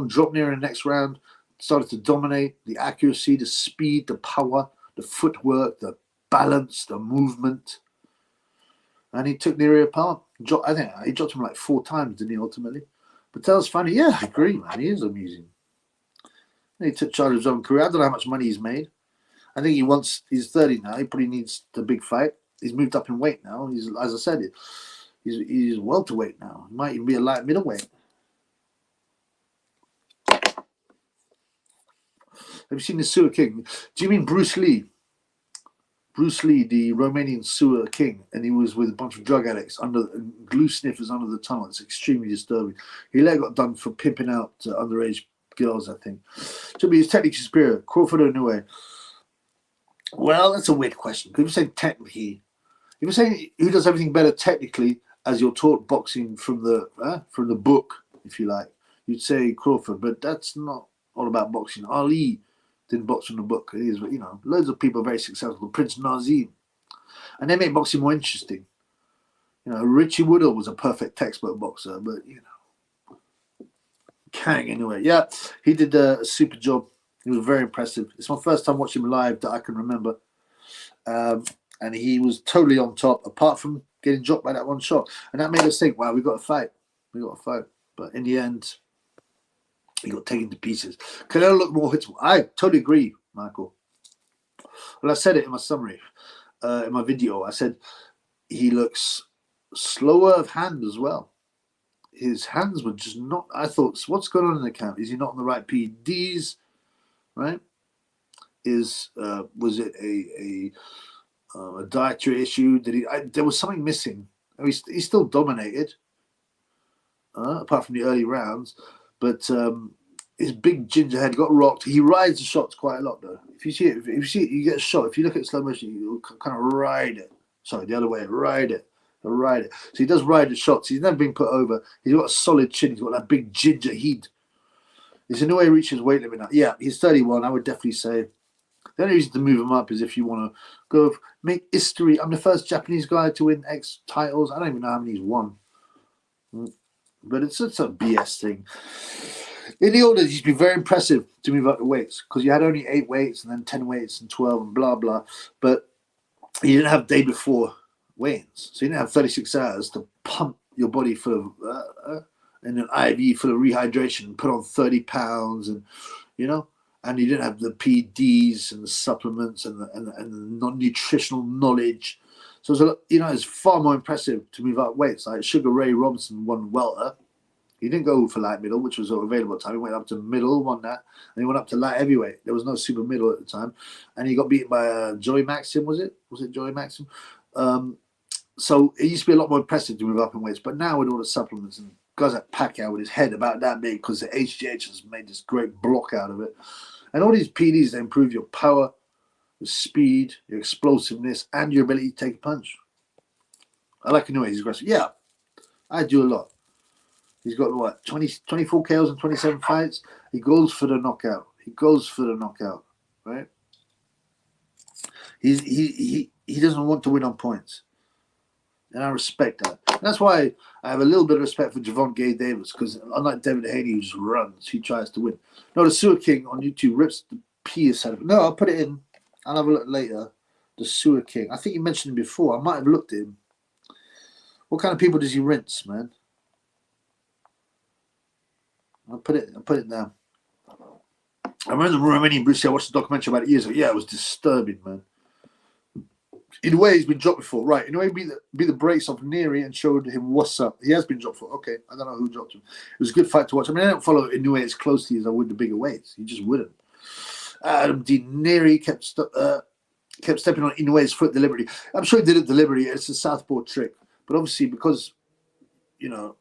dropped near in the next round, started to dominate the accuracy, the speed, the power, the footwork, the balance, the movement. And he took Nery apart. I think he dropped him like 4 times, didn't he, ultimately? Patel's funny. Yeah, I agree, man. He is amusing. And he took charge of his own career. I don't know how much money he's made. I think he's 30 now. He probably needs the big fight. He's moved up in weight now. He's, as I said, he's welterweight now. He might even be a light middleweight. Have you seen the Sewer King? Do you mean Bruce Lee? Bruce Lee, the Romanian sewer king, and he was with a bunch of drug addicts glue sniffers under the tunnel. It's extremely disturbing. He later got done for pimping out underage girls, I think. So he's technically superior. Crawford or Inoue? Well, that's a weird question. Because if you're saying technically, if you're saying who does everything better technically, as you're taught boxing from the book, if you like, you'd say Crawford. But that's not all about boxing. Ali didn't box from the book. It is, loads of people are very successful. Prince Nazim. And they make boxing more interesting. Richie Woodall was a perfect textbook boxer, but, Kang anyway. Yeah, he did a super job. He was very impressive. It's my first time watching him live that I can remember. And he was totally on top, apart from getting dropped by that one shot. And that made us think, wow, we got to fight. But in the end, he got taken to pieces. Canelo looked more hittable. I totally agree, Michael. Well, I said it in my summary, in my video. I said he looks slower of hand as well. His hands were just not. I thought, what's going on in the camp? Is he not on the right PEDs? Right? Was it a dietary issue? There was something missing. He still dominated, apart from the early rounds. But his big ginger head got rocked. He rides the shots quite a lot, though. If you see it, you get a shot. If you look at slow motion, you kind of ride it. Sorry, the other way, ride it. So he does ride the shots. He's never been put over. He's got a solid chin. He's got that big ginger head. Is in no way reaches weight limit now. Yeah, he's 31. I would definitely say the only reason to move him up is if you want to go make history. I'm the first Japanese guy to win X titles. I don't even know how many he's won. But it's a BS thing. In the order, he's been very impressive to move up the weights because you had only 8 weights and then 10 weights and 12 and blah, blah. But you didn't have day before weigh-ins. So you didn't have 36 hours to pump your body full of, and an IV full of rehydration, put on 30 pounds and, and you didn't have the PDs and the supplements and the non-nutritional knowledge. So it's far more impressive to move up weights. Like Sugar Ray Robinson won welter. He didn't go for light middle, which was available at the time. He went up to middle, won that, and he went up to light heavyweight. There was no super middle at the time, and he got beaten by Joey Maxim. Was it Joey Maxim? So it used to be a lot more impressive to move up in weights, but now with all the supplements and guys like Pacquiao with his head about that big because the HGH has made this great block out of it, and all these PDs that improve your power, your speed, your explosiveness, and your ability to take a punch. I like Inoue. He's aggressive. Yeah, I do a lot. He's got what, 24 KOs and 27 fights. He goes for the knockout. Right? He doesn't want to win on points, and I respect that. And that's why I have a little bit of respect for Javon Gay Davis because unlike David Haney who just runs, he tries to win. No, the Sewer King on YouTube rips the piece out of it. No, I'll put it in. I'll have a look later. The Sewer King. I think you mentioned him before. I might have looked at him. What kind of people does he rinse, man? I'll put it down. I remember Romanian Bruce Lee. I watched a documentary about it years ago. Yeah, it was disturbing, man. Inoue he's been dropped before, right? Inoue beat the brakes off Nery and showed him what's up. He has been dropped before. Okay, I don't know who dropped him. It was a good fight to watch. I mean, I don't follow Inoue as closely as I would the bigger weights. You just wouldn't. Nery kept stepping on Inoue's foot deliberately. I'm sure he did it deliberately. It's a southpaw trick, but obviously because you're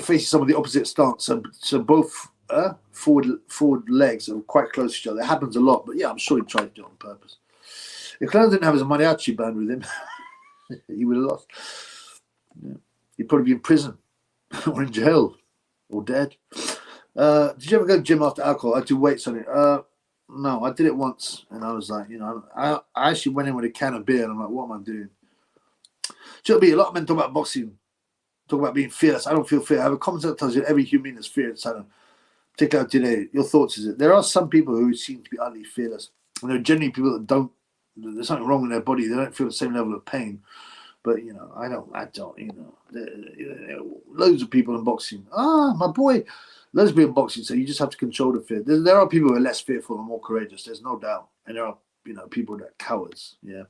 facing some of the opposite stance, so both forward legs are quite close to each other. It happens a lot, but yeah, I'm sure he tried to do it on purpose. If Clown didn't have his mariachi band with him, he would have lost. Yeah. He'd probably be in prison or in jail or dead. Did you ever go to the gym after alcohol? I do weights on it. No, I did it once, and I was like, I actually went in with a can of beer, and I'm like, what am I doing? A lot of men talk about boxing, talk about being fearless. I don't feel fear. I have a common sense that tells you every human being is fearless. I don't. Particularly today, your thoughts is it? There are some people who seem to be utterly fearless, and there are generally people that don't. There's something wrong in their body. They don't feel the same level of pain. But, I don't, loads of people in boxing. My boy, loads of people in boxing. So you just have to control the fear. There are people who are less fearful and more courageous. There's no doubt. And there are, people that are cowards. Yeah.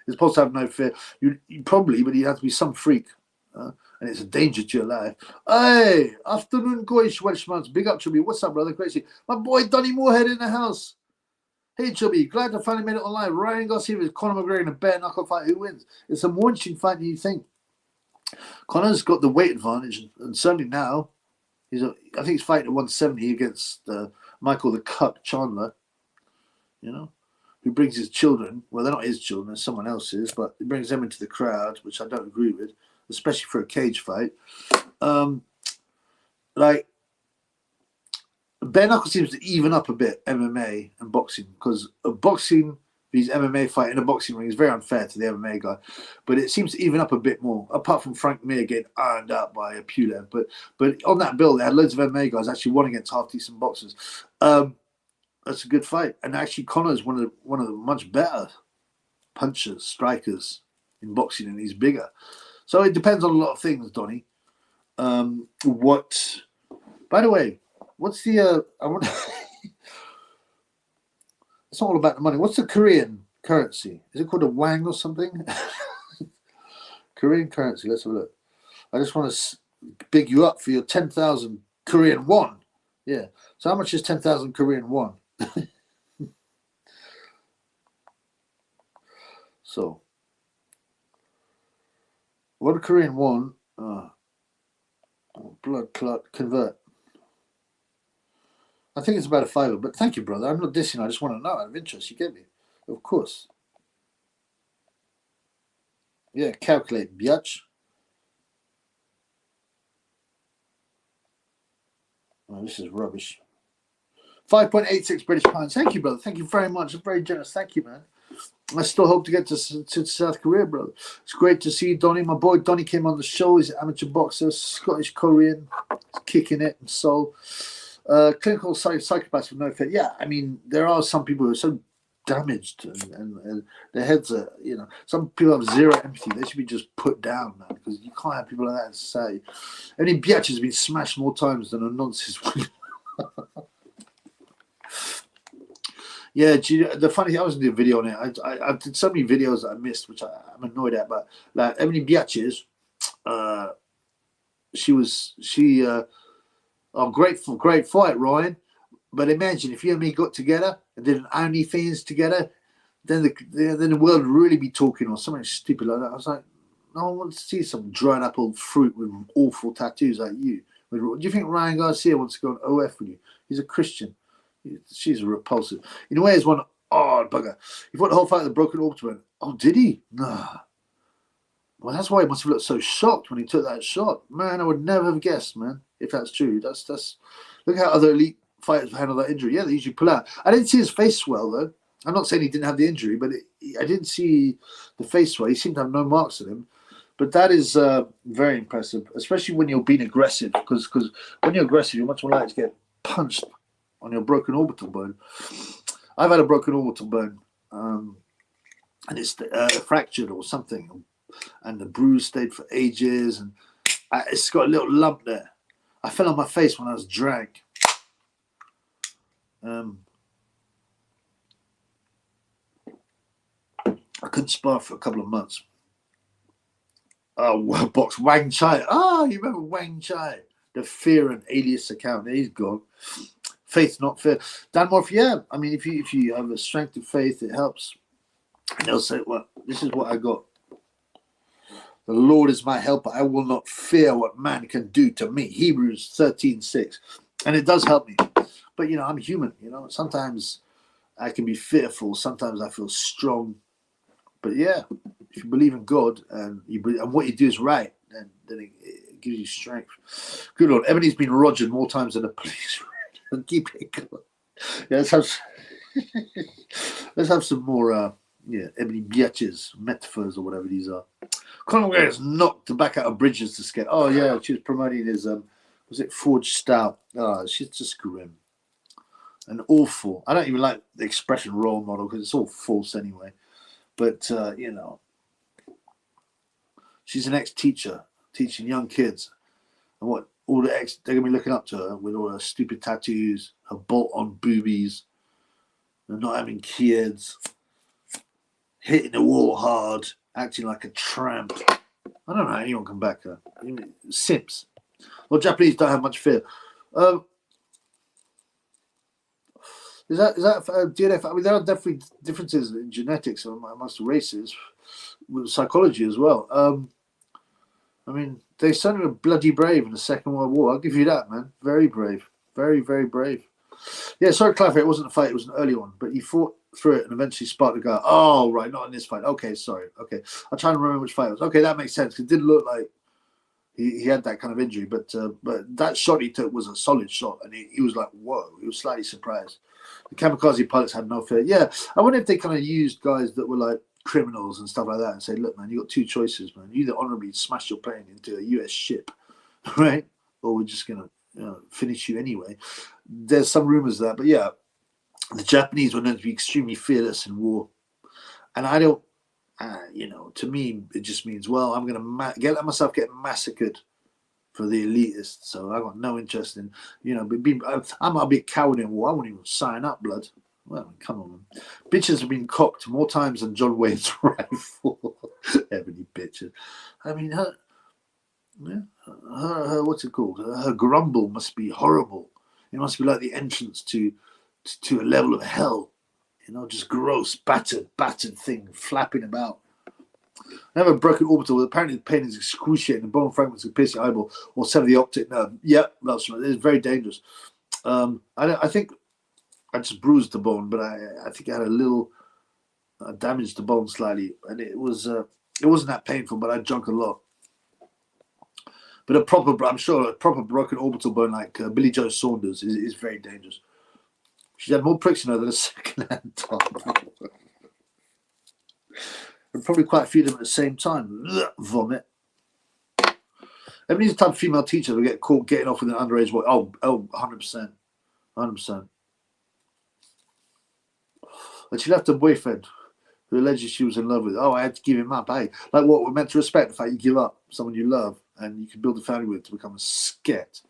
You're supposed to have no fear. You probably, but you have to be some freak. And it's a danger to your life. Hey, afternoon, Goish Welshmans. Big up, Chubby. What's up, brother? Crazy. My boy, Donny Moorhead in the house. Hey, Chubby, glad to finally made it online. Ryan Garcia with Conor McGregor in a bare knuckle fight. Who wins? It's a more interesting fight than you think. Conor's got the weight advantage, and certainly now, I think he's fighting at 170 against Michael the Cuck Chandler, who brings his children. Well, they're not his children, they're someone else's, but he brings them into the crowd, which I don't agree with, especially for a cage fight. Bare knuckle seems to even up a bit MMA and boxing, because a boxing these MMA fight in a boxing ring is very unfair to the MMA guy, but it seems to even up a bit more. Apart from Frank Mir getting ironed up by a Pulev, but on that bill they had loads of MMA guys actually won against half decent boxers. That's a good fight, and actually Conor's one of the much better punchers, strikers in boxing, and he's bigger. So it depends on a lot of things, Donnie. By the way. What's the it's not all about the money. What's the Korean currency? Is it called a wang or something? Korean currency. Let's have a look. I just want to big you up for your 10,000 Korean won. Yeah. So how much is 10,000 Korean won? So what a Korean won? Blood clot convert. I think it's about a $5, but thank you, brother. I'm not dissing. I just want to know out of interest. You get me? Of course. Yeah, calculate, biatch. Oh, this is rubbish. 5.86 British pounds. Thank you, brother. Thank you very much. I'm very generous. Thank you, man. I still hope to get to South Korea, brother. It's great to see you, Donnie. My boy Donnie came on the show. He's an amateur boxer, Scottish Korean, kicking it and soul. Clinical psychopaths with no fear. Yeah, I mean, there are some people who are so damaged and their heads are, some people have zero empathy. They should be just put down, man, because you can't have people like that in society. Any biatch has been smashed more times than a nonsense one. Yeah, the funny thing, I was doing a video on it. I did so many videos that I missed, which I'm annoyed at. But like Emily Biatches, great fight, Ryan. But imagine if you and me got together and did an OnlyFans together, then the world would really be talking, or something stupid like that. I was like, no one wants to see some dried up old fruit with awful tattoos like you. Do you think Ryan Garcia wants to go on OF with you? He's a Christian. She's repulsive. In a way, it's one odd bugger. He fought the whole fight with a broken orbital. Oh, did he? Nah. Well, that's why he must have looked so shocked when he took that shot. Man, I would never have guessed, man, if that's true. That's look how other elite fighters handle that injury. Yeah, they usually pull out. I didn't see his face swell, though. I'm not saying he didn't have the injury, but I didn't see the face swell. He seemed to have no marks on him. But that is very impressive, especially when you're being aggressive, because when you're aggressive, you're much more likely to get punched on your broken orbital bone. I've had a broken orbital bone, and it's fractured or something, and the bruise stayed for ages, and it's got a little lump there. I fell on my face when I was drank. I couldn't spar for a couple of months. Oh, box Wang Chai. Oh, you remember Wang Chai? The Fear and Alias account. He's gone. Faith, not fear. Dan Morphy, yeah. I mean, if you have a strength of faith, it helps. And they'll say, well, this is what I got. The Lord is my helper. I will not fear what man can do to me. Hebrews 13:6. And it does help me. But, I'm human. Sometimes I can be fearful. Sometimes I feel strong. But, yeah, if you believe in God and what you do is right, then it gives you strength. Good Lord. Ebony's been rogered more times than a police. Keep it going. Yeah, let's have some more Ebony Biatches, metaphors or whatever these are. Conor McGregor is knocked back out of bridges to skate. Oh yeah, she was promoting his was it Forged Stout? Oh, she's just grim and awful. I don't even like the expression role model because it's all false anyway. But she's an ex-teacher teaching young kids, and what all they're gonna be looking up to her with all her stupid tattoos, her bolt-on boobies, and not having kids, hitting the wall hard, acting like a tramp. I don't know how anyone can back her. Simps. Well, Japanese don't have much fear. Is that DNF? I mean, there are definitely differences in genetics amongst races, with psychology as well. I mean, they certainly were bloody brave in the Second World War. I'll give you that, man. Very brave. Very, very brave. Yeah, sorry to clarify, it wasn't a fight, it was an early one. But he fought through it and eventually sparked the guy. Oh, right, not in this fight. Okay, sorry. Okay. I'm trying to remember which fight it was. Okay, that makes sense. It didn't look like he had that kind of injury. But that shot he took was a solid shot. And he was like, whoa. He was slightly surprised. The kamikaze pilots had no fear. Yeah, I wonder if they kind of used guys that were like criminals and stuff like that and say, look, man, you got two choices, man. You either honorably smash your plane into a US ship, right? Or we're just going to finish you anyway. There's some rumors of that. But yeah, the Japanese were known to be extremely fearless in war. And I don't, to me, it just means, well, I'm going to let myself get massacred for the elitists. So I got no interest in, I'm a bit coward in war. I won't even sign up, blood. Well, come on, man. Bitches have been cocked more times than John Wayne's rifle. Ebony bitches. I mean, her what's it called? Her grumble must be horrible. It must be like the entrance to a level of hell. Just gross, battered thing flapping about. I have a broken orbital. Apparently, the pain is excruciating. The bone fragments can pierce your eyeball or sever the optic nerve. Yeah, that's right. It's very dangerous. I think I just bruised the bone, but I think I had a little damaged the bone slightly, and it wasn't that painful. But I drunk a lot. But I'm sure a proper broken orbital bone like Billy Joe Saunders is very dangerous. She's had more pricks in her than a second-hand top. And probably quite a few of them at the same time. Vomit. Ebony's the type of female teacher that get caught getting off with an underage boy. Oh, 100%. 100%. And she left her boyfriend, who alleged she was in love with. Oh, I had to give him up, eh? Like what? We're meant to respect the fact you give up someone you love and you can build a family with to become a sket.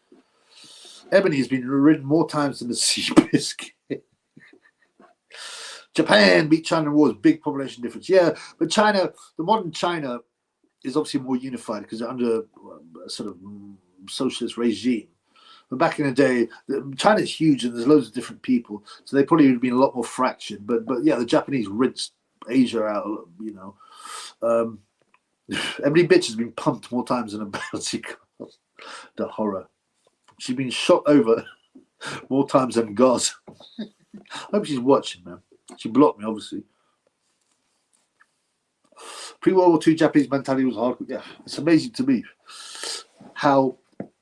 Ebony has been ridden more times than the sea biscuit. Japan beat China in wars, big population difference. Yeah, but China, the modern China, is obviously more unified because they're under a sort of socialist regime. But back in the day, China's huge and there's loads of different people, so they probably would have been a lot more fractured. But yeah, the Japanese rinsed Asia out. Every bitch has been pumped more times than a bouncy castle. The horror. She's been shot over more times than Gaza. I hope she's watching, man. She blocked me, obviously. Pre-World War II Japanese mentality was hardcore. Yeah, it's amazing to me how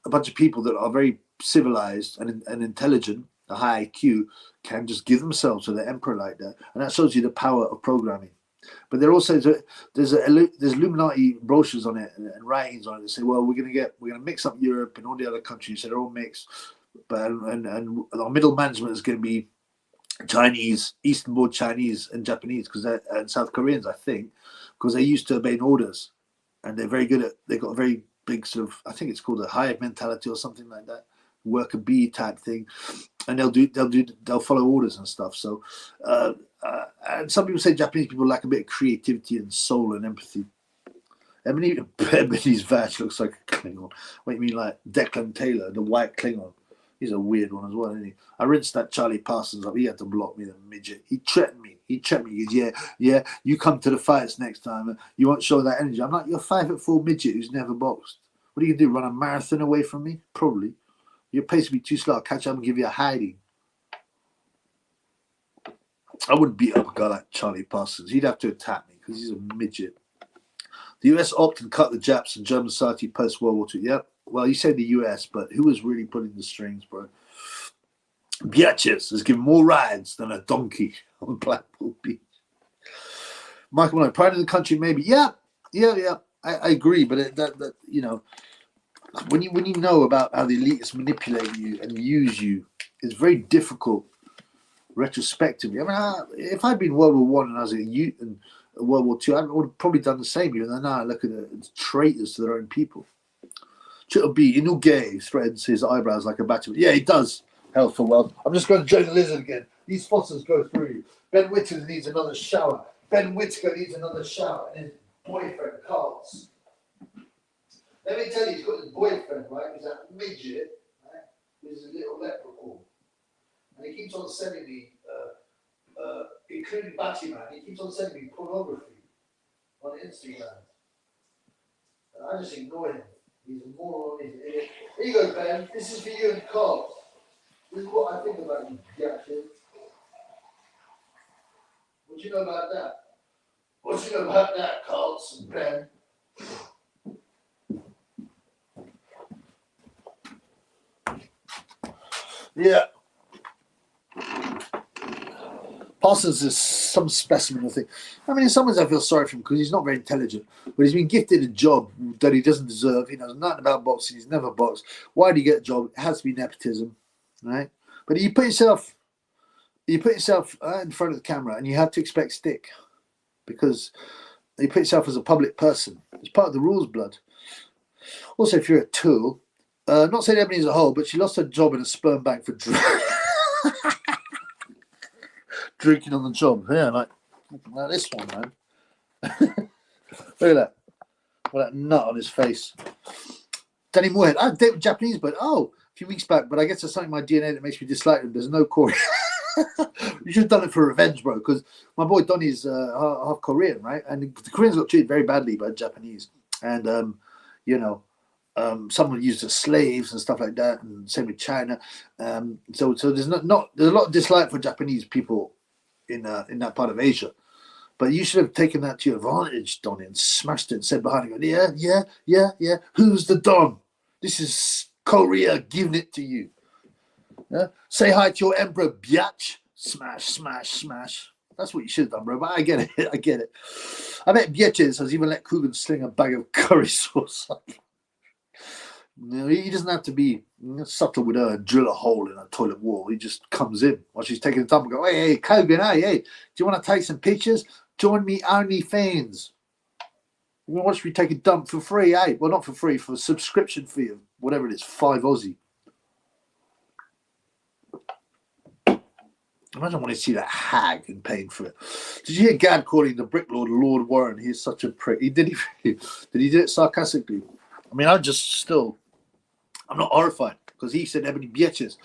a bunch of people that are very civilized and intelligent, a high IQ, can just give themselves to the emperor like that, and that shows you the power of programming. But there also there's Illuminati brochures on it and writings on it that say, well, we're gonna mix up Europe and all the other countries, so they're all mixed. But and our middle management is going to be Chinese, Eastern-born Chinese and Japanese, and South Koreans, I think, because they used to obey orders, and they're very good at. They've got a very big sort of, I think it's called a hive mentality or something like that, worker bee type thing, and they'll follow orders and stuff. So, and some people say Japanese people lack a bit of creativity and soul and empathy. Ebony's vag looks like a Klingon. What do you mean, like Declan Taylor, the white Klingon? He's a weird one as well, isn't he? I rinsed that Charlie Parsons up. He had to block me, the midget. He threatened me. He goes, yeah, you come to the fights next time. You won't show that energy. I'm like, you're 5'4" midget who's never boxed. What are you going to do, run a marathon away from me? Probably. Your pace will be too slow. I'll catch up and give you a hiding. I wouldn't beat up a guy like Charlie Parsons. He'd have to attack me because he's a midget. The US opted and cut the Japs and German society post-World War II. Yep. Well, you say the US, but who was really pulling the strings, bro? Biatches has given more rides than a donkey on Blackpool Beach. Michael Malone, pride of the country, maybe. Yeah. I agree, but that you know, when you know about how the elitists manipulate you and use you, it's very difficult retrospectively. I mean, if I'd been World War One and I was a youth and World War II, I would have probably done the same. Even though now I look at it as traitors to their own people. It'll be Inoue threads his eyebrows like a battery. Yeah, he does. Health for wealth. I'm just going to join the lizard again. These fossils go through you. Ben Whittaker needs another shower. Ben Whittaker needs another shower. And his boyfriend, Carl's. Let me tell you, he's got his boyfriend, right? He's a midget, right? He's a little leprechaun. And he keeps on sending me, including Batty Man, he keeps on sending me pornography on Instagram. And I just ignore him. He's a moron. Here you go, Ben. This is for you and Carl. This is what I think about you, Jackson. What do you know about that? What do you know about that, Carlson, Ben? Yeah. Parsons is some specimen of thing. I mean, in some ways I feel sorry for him because he's not very intelligent, but he's been gifted a job that he doesn't deserve. He knows nothing about boxing. He's never boxed. Why did he get a job? It has to be nepotism, right? But you put yourself in front of the camera and you have to expect stick because you put yourself as a public person. It's part of the rules, blood. Also, if you're a tool, not saying Ebony as a whole, but she lost her job in a sperm bank for drinking on the job. Yeah, like this one, man. Look at that. Well, that nut on his face. Danny Moorhead. I dated Japanese, but a few weeks back, but I guess there's something in my DNA that makes me dislike him. There's no Korean. You should have done it for revenge, bro, because my boy Donnie's half Korean, right? And the Koreans got treated very badly by the Japanese. And, someone used as slaves and stuff like that, and same with China. So there's there's a lot of dislike for Japanese people in that part of Asia. But you should have taken that to your advantage, Donnie, and smashed it and said behind it, yeah. Who's the Don? This is Korea giving it to you. Yeah? Say hi to your emperor, biatch. Smash, smash, smash. That's what you should have done, bro. But I get it. I bet Bietches has even let Coogan sling a bag of curry sauce. He doesn't have to be subtle with her and drill a hole in a toilet wall. He just comes in while she's taking the time and go, hey, Kogan, hey, do you want to take some pictures? Join me OnlyFans. You want to watch me take a dump for free, eh? Well, not for free, for a subscription fee of whatever it is, 5 Aussie. Imagine wanting to see that hag and paying for it. Did you hear Gad calling the Brick Lord Lord Warren? He's such a prick. Did he do it sarcastically? I mean, I'm not horrified because he said Ebony Bietches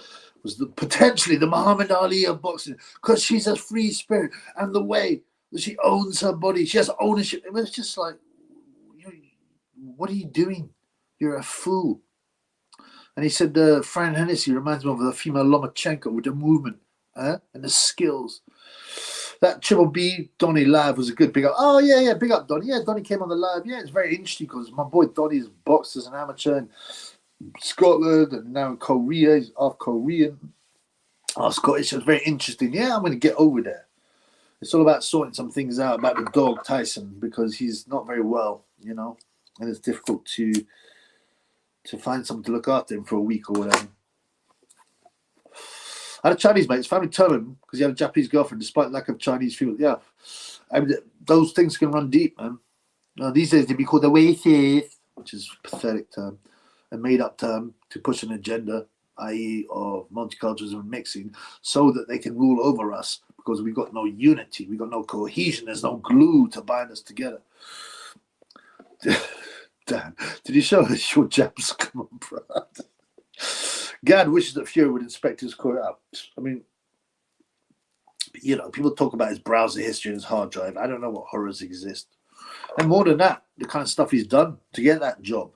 was potentially the Muhammad Ali of boxing because she's a free spirit and the way that she owns her body, she has ownership. It was just like, what are you doing? You're a fool. And he said Fran Hennessy reminds me of the female Lomachenko with the movement and the skills. That Triple B Donnie live was a good big up. Oh yeah, big up Donnie. Yeah, Donnie came on the live. Yeah, it's very interesting because my boy Donnie's boxed as an amateur in Scotland and now in Korea. He's half Korean, half Scottish. It's very interesting. Yeah, I'm going to get over there. It's all about sorting some things out about the dog Tyson because he's not very well, and it's difficult to find someone to look after him for a week or whatever. I had a Chinese mate. His family turned him because he had a Japanese girlfriend despite lack of Chinese female. Yeah, I mean, those things can run deep, man. These days they'd be called the racist. which is a pathetic term, a made-up term to push an agenda, i.e. of multiculturalism and mixing, so that they can rule over us, because we've got no unity, we've got no cohesion, there's no glue to bind us together. Dan, did you show us your jabs? Come on, bro. Gad wishes that Fury would inspect his core. I mean, you know, people talk about his browser history and his hard drive. I don't know what horrors exist. And more than that, the kind of stuff he's done to get that job.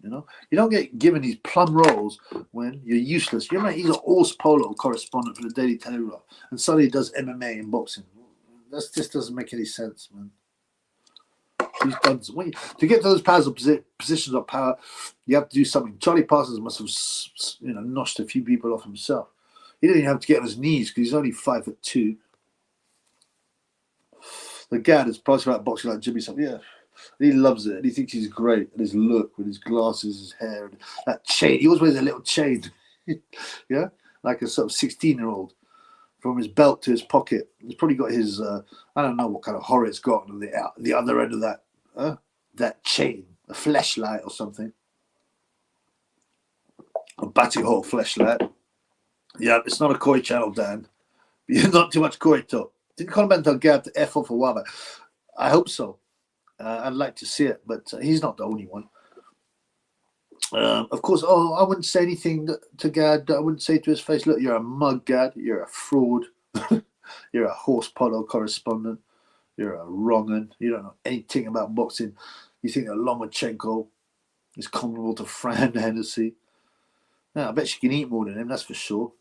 You know, you don't get given these plum roles when you're useless. You're like, he's an horse polo correspondent for the Daily Telegraph, and suddenly he does MMA and boxing. That just doesn't make any sense, man. He's done to get to those positions of power. You have to do something. Charlie Parsons must have, you know, noshed a few people off himself. He didn't even have to get on his knees because he's only 5'2". The Gad is probably about boxing like Jimmy. So yeah, he loves it. And he thinks he's great. And his look with his glasses, his hair, and that chain. He always wears a little chain. Yeah, like a sort of 16-year-old. From his belt to his pocket. He's probably got his, I don't know what kind of horror it's got on the other end of that chain, a fleshlight or something. A batty hole fleshlight. Yeah, it's not a Koi channel, Dan. You're not too much Koi talk. Didn't Colin tell Gab to F off a while back? I hope so. I'd like to see it, but he's not the only one. Of course, I wouldn't say anything to Gad. I wouldn't say to his face, look, you're a mug, Gad. You're a fraud. You're a horse polo correspondent. You're a wrong-un. You don't know anything about boxing. You think that Lomachenko is comparable to Fran Hennessy. Yeah, I bet she can eat more than him, that's for sure.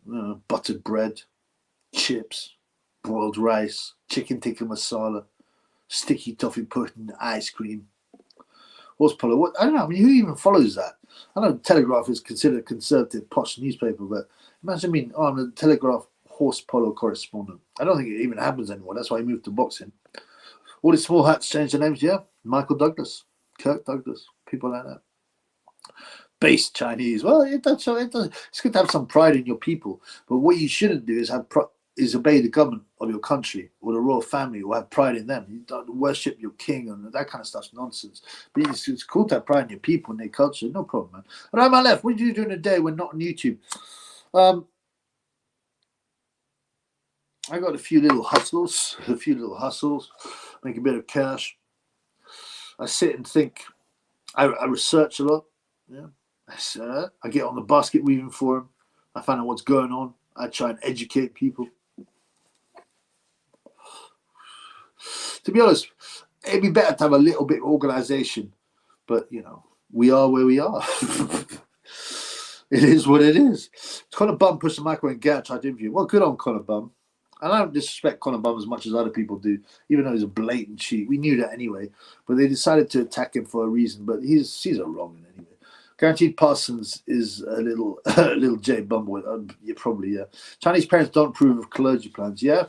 Buttered bread, chips, boiled rice, chicken tikka masala, sticky toffee pudding, ice cream. Horse polo, what? I don't know. I mean, who even follows that? I know Telegraph is considered a conservative, posh newspaper, but imagine me, I'm a Telegraph horse polo correspondent. I don't think it even happens anymore. That's why he moved to boxing. All these small hats change their names, yeah. Michael Douglas, Kirk Douglas, people like that. Base Chinese. Well, it does. It's good to have some pride in your people, but what you shouldn't do is obey the government of your country or the royal family or have pride in them. You don't worship your king and that kind of stuff's nonsense. But it's cool to have pride in your people and their culture. No problem, man. All right, my left. What do you do during the day when not on YouTube? I got a few little hustles. Make a bit of cash. I sit and think. I research a lot. Yeah. I get on the basket weaving forum. I find out what's going on. I try and educate people. To be honest, it'd be better to have a little bit of organization. But, you know, we are where we are. It is what it is. Conor Bum pushed the microphone and Gad tried to interview. Well, good on Conor Bum. And I don't disrespect Conor Bum as much as other people do, even though he's a blatant cheat. We knew that anyway. But they decided to attack him for a reason. But he's a wrong one anyway. Guaranteed Parsons is a little J Bumble. Yeah, probably, yeah. Chinese parents don't approve of clergy plans. Yeah.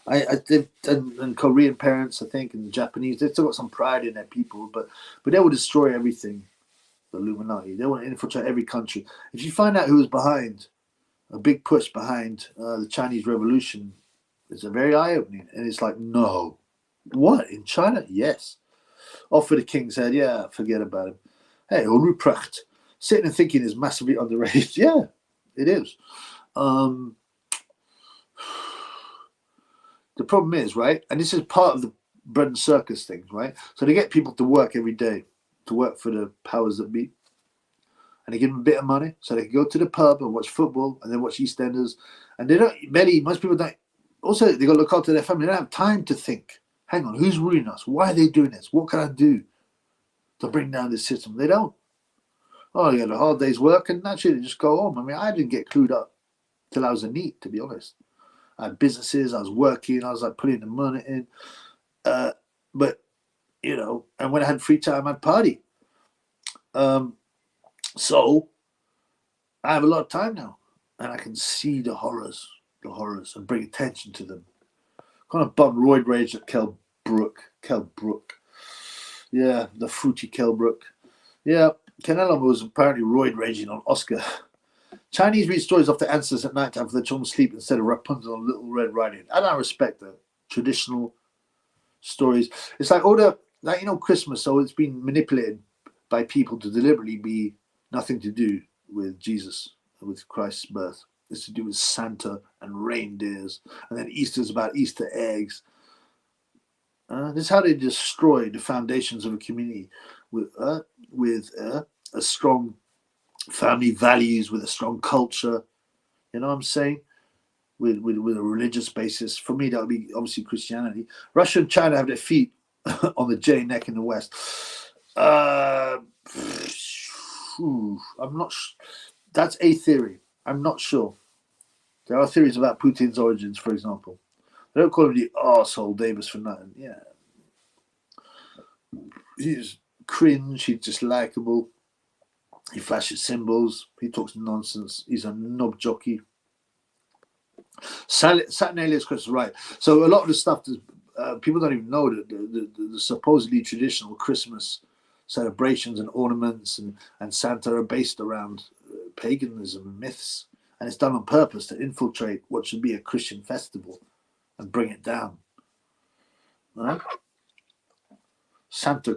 And Korean parents, I think, and Japanese, they've still got some pride in their people, but they will destroy everything. The Illuminati, they want to infiltrate every country. If you find out who was behind a big push behind the Chinese Revolution, it's a very eye-opening, and it's like, no, what, in China? Yes. Off with the king's head. Yeah, forget about him. Hey, Ruprecht, sitting and thinking is massively underrated. Yeah, it is. The problem is, right, and this is part of the bread and circus thing, right? So they get people to work every day, to work for the powers that be, and they give them a bit of money so they can go to the pub and watch football and then watch EastEnders. And they don't, most people don't, also they got to look after their family. They don't have time to think, hang on, who's ruining us? Why are they doing this? What can I do to bring down this system? They don't. Oh, you got a hard day's work, and naturally they just go home. I mean, I didn't get clued up till I was a NEET, to be honest. I had businesses, I was working, I was like putting the money in. But, you know, and when I had free time, I'd party. So I have a lot of time now, and I can see the horrors, and bring attention to them. Kind of bum roid rage at Kell Brook. Yeah, the fruity Kell Brook. Yeah, Canelo was apparently roid raging on Oscar. Chinese read stories off their ancestors at night time for their children to sleep instead of Rapunzel on Little Red Riding. And I respect the traditional stories. It's like all the, like, you know, Christmas, so it's been manipulated. by people to deliberately be nothing to do with Jesus, with Christ's birth. It's to do with Santa and reindeers, and then Easter's about Easter eggs. This is how they destroy the foundations of a community with a strong family values, with a strong culture. You know what I'm saying? With a religious basis. For me, that would be obviously Christianity. Russia and China have their feet on the J neck in the West. I'm not. That's a theory. I'm not sure. There are theories about Putin's origins, for example. They don't call him the arsehole Davis for nothing. Yeah, he's cringe. He's just likable. He flashes symbols. He talks nonsense. He's a knob jockey. Saturnalia's question, right? So a lot of the stuff that people don't even know that the supposedly traditional Christmas celebrations and ornaments and Santa are based around paganism and myths, and it's done on purpose to infiltrate what should be a Christian festival and bring it down. Right? Santa.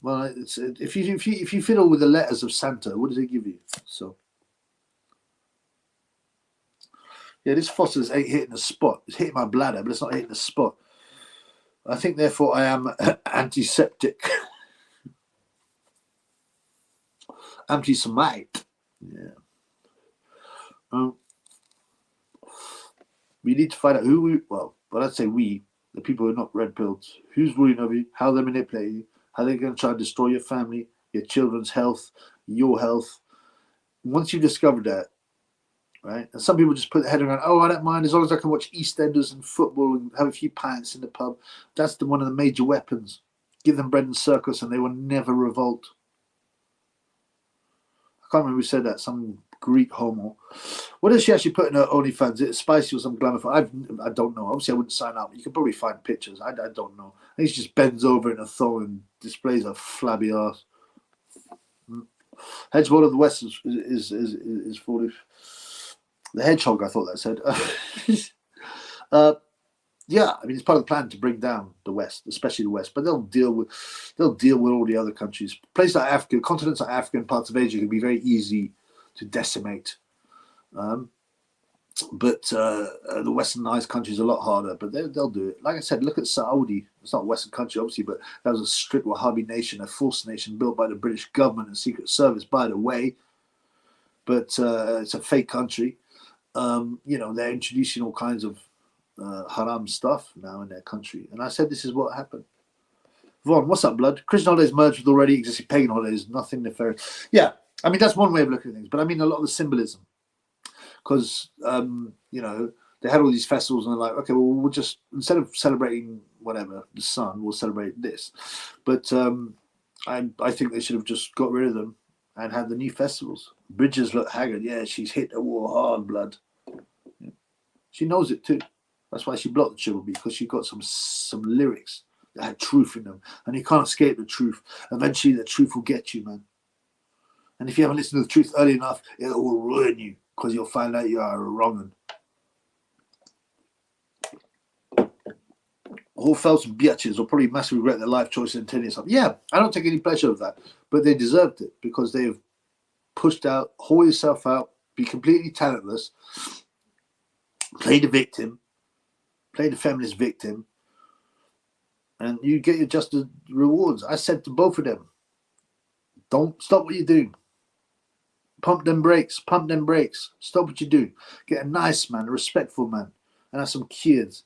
Well, it's if you fiddle with the letters of Santa, what does it give you? So. Yeah, this phosphorus ain't hitting the spot. It's hitting my bladder, but it's not hitting the spot. I think, therefore, I am antiseptic. Anti-Semite. Yeah. We need to find out but I'd say we, the people who are not red-pilled, who's ruling over you, how they're manipulating you, how they're going to try and destroy your family, your children's health, your health. Once you've discovered that, right? And some people just put their head around, I don't mind as long as I can watch EastEnders and football and have a few pints in the pub. That's one of the major weapons. Give them bread and circus and they will never revolt. I can't remember who said that, some Greek homo. What does she actually put in her OnlyFans? Is it spicy or some glamour? I don't know. Obviously, I wouldn't sign up. You can probably find pictures. I don't know. I think she just bends over in a thong and displays her flabby ass. Hedgehog of the West is 40. The hedgehog, I thought that said. Yeah, I mean it's part of the plan to bring down the West, especially the West. But they'll deal with all the other countries. Places like Africa, continents like Africa and parts of Asia can be very easy to decimate. But the westernized countries are a lot harder. But they'll do it. Like I said, look at Saudi. It's not a Western country, obviously, but that was a strict Wahhabi nation, a false nation built by the British government and Secret Service, by the way. But it's a fake country. They're introducing all kinds of haram stuff now in their country. And I said, this is what happened. Vaughn, what's up, blood? Christian holidays merged with already existing pagan holidays. Nothing nefarious. Yeah, I mean, that's one way of looking at things. But I mean, a lot of the symbolism. Because, they had all these festivals and they're like, okay, well, we'll just, instead of celebrating whatever, the sun, we'll celebrate this. But I think they should have just got rid of them and had the new festivals. Bridges look haggard. Yeah, she's hit the wall hard, blood. Yeah. She knows it too. That's why she blocked the Triple B, because she got some lyrics that had truth in them. And you can't escape the truth. Eventually, the truth will get you, man. And if you haven't listened to the truth early enough, it will ruin you, because you'll find out you are a wrong one. All felts and bitches will probably massively regret their life choices and turning something. Yeah, I don't take any pleasure of that. But they deserved it, because they've pushed out, haul yourself out, be completely talentless, play the victim, play the feminist victim, and you get your just rewards. I said to both of them, don't stop what you're doing. Pump them brakes. Stop what you do. Get a nice man, a respectful man, and have some kids.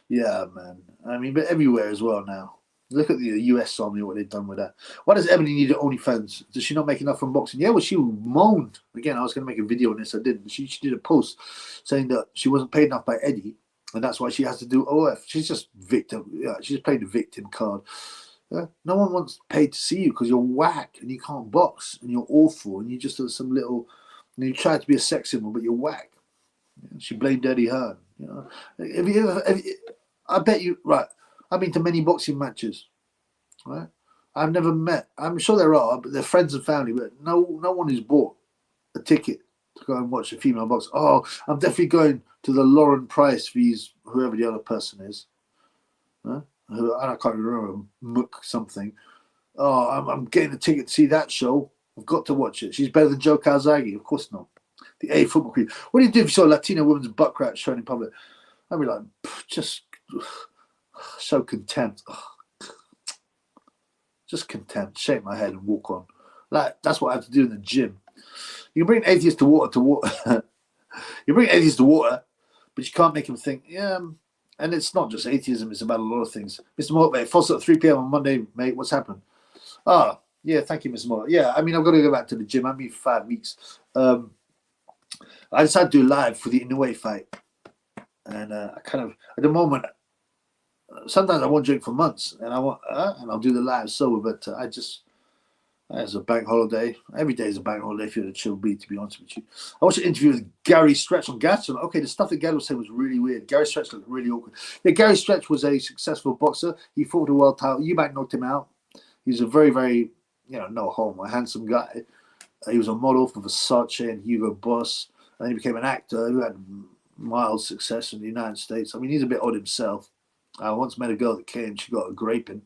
Yeah, man. I mean, but everywhere as well now. Look at the US Army, what they've done with that. Why does Ebony need OnlyFans? Does she not make enough from boxing? Yeah, well, she moaned. Again, I was going to make a video on this. I didn't. She did a post saying that she wasn't paid enough by Eddie, and that's why she has to do OF. She's just victim. Yeah, she's playing the victim card. Yeah? No one wants paid to see you because you're whack and you can't box and you're awful and you just have some little. And you try to be a sex symbol, but you're whack. Yeah? She blamed Eddie Hearn. You know, I bet you right. I've been to many boxing matches, right? I've never met. I'm sure there are, but they're friends and family. But no one who's bought a ticket to go and watch a female box. Oh, I'm definitely going to the Lauren Price vs. whoever the other person is. Huh? I can't remember, Mook something. Oh, I'm getting a ticket to see that show. I've got to watch it. She's better than Joe Calzaghe. Of course not. The A football queen. What do you do if you saw a Latina woman's butt crack shown in public? I'd be like, just so contempt. Just contempt. Shake my head and walk on. Like, that's what I have to do in the gym. You can bring atheists to water. You bring atheists to water, but you can't make them think, yeah. And it's not just atheism, it's about a lot of things. Mr. Mort, mate, Foster at 3 p.m. on Monday, mate. What's happened? Ah, yeah, thank you, Mr. Mort. Yeah, I mean, I've got to go back to the gym. I've been for 5 weeks. I decided to do live for the Inoue fight. And I kind of, at the moment, sometimes I won't drink for months, and I'll do the live sober, but it's a bank holiday. Every day is a bank holiday if you're a chill beat, to be honest with you. I watched an interview with Gary Stretch on Gatson. Okay, the stuff that Gary was saying was really weird. Gary Stretch looked really awkward. Yeah, Gary Stretch was a successful boxer. He fought a world title. Eubank knocked him out. He's a very, very, no homo, handsome guy. He was a model for Versace and Hugo Boss. And then he became an actor who had mild success in the United States. I mean, he's a bit odd himself. I once met a girl that came. She got a graping.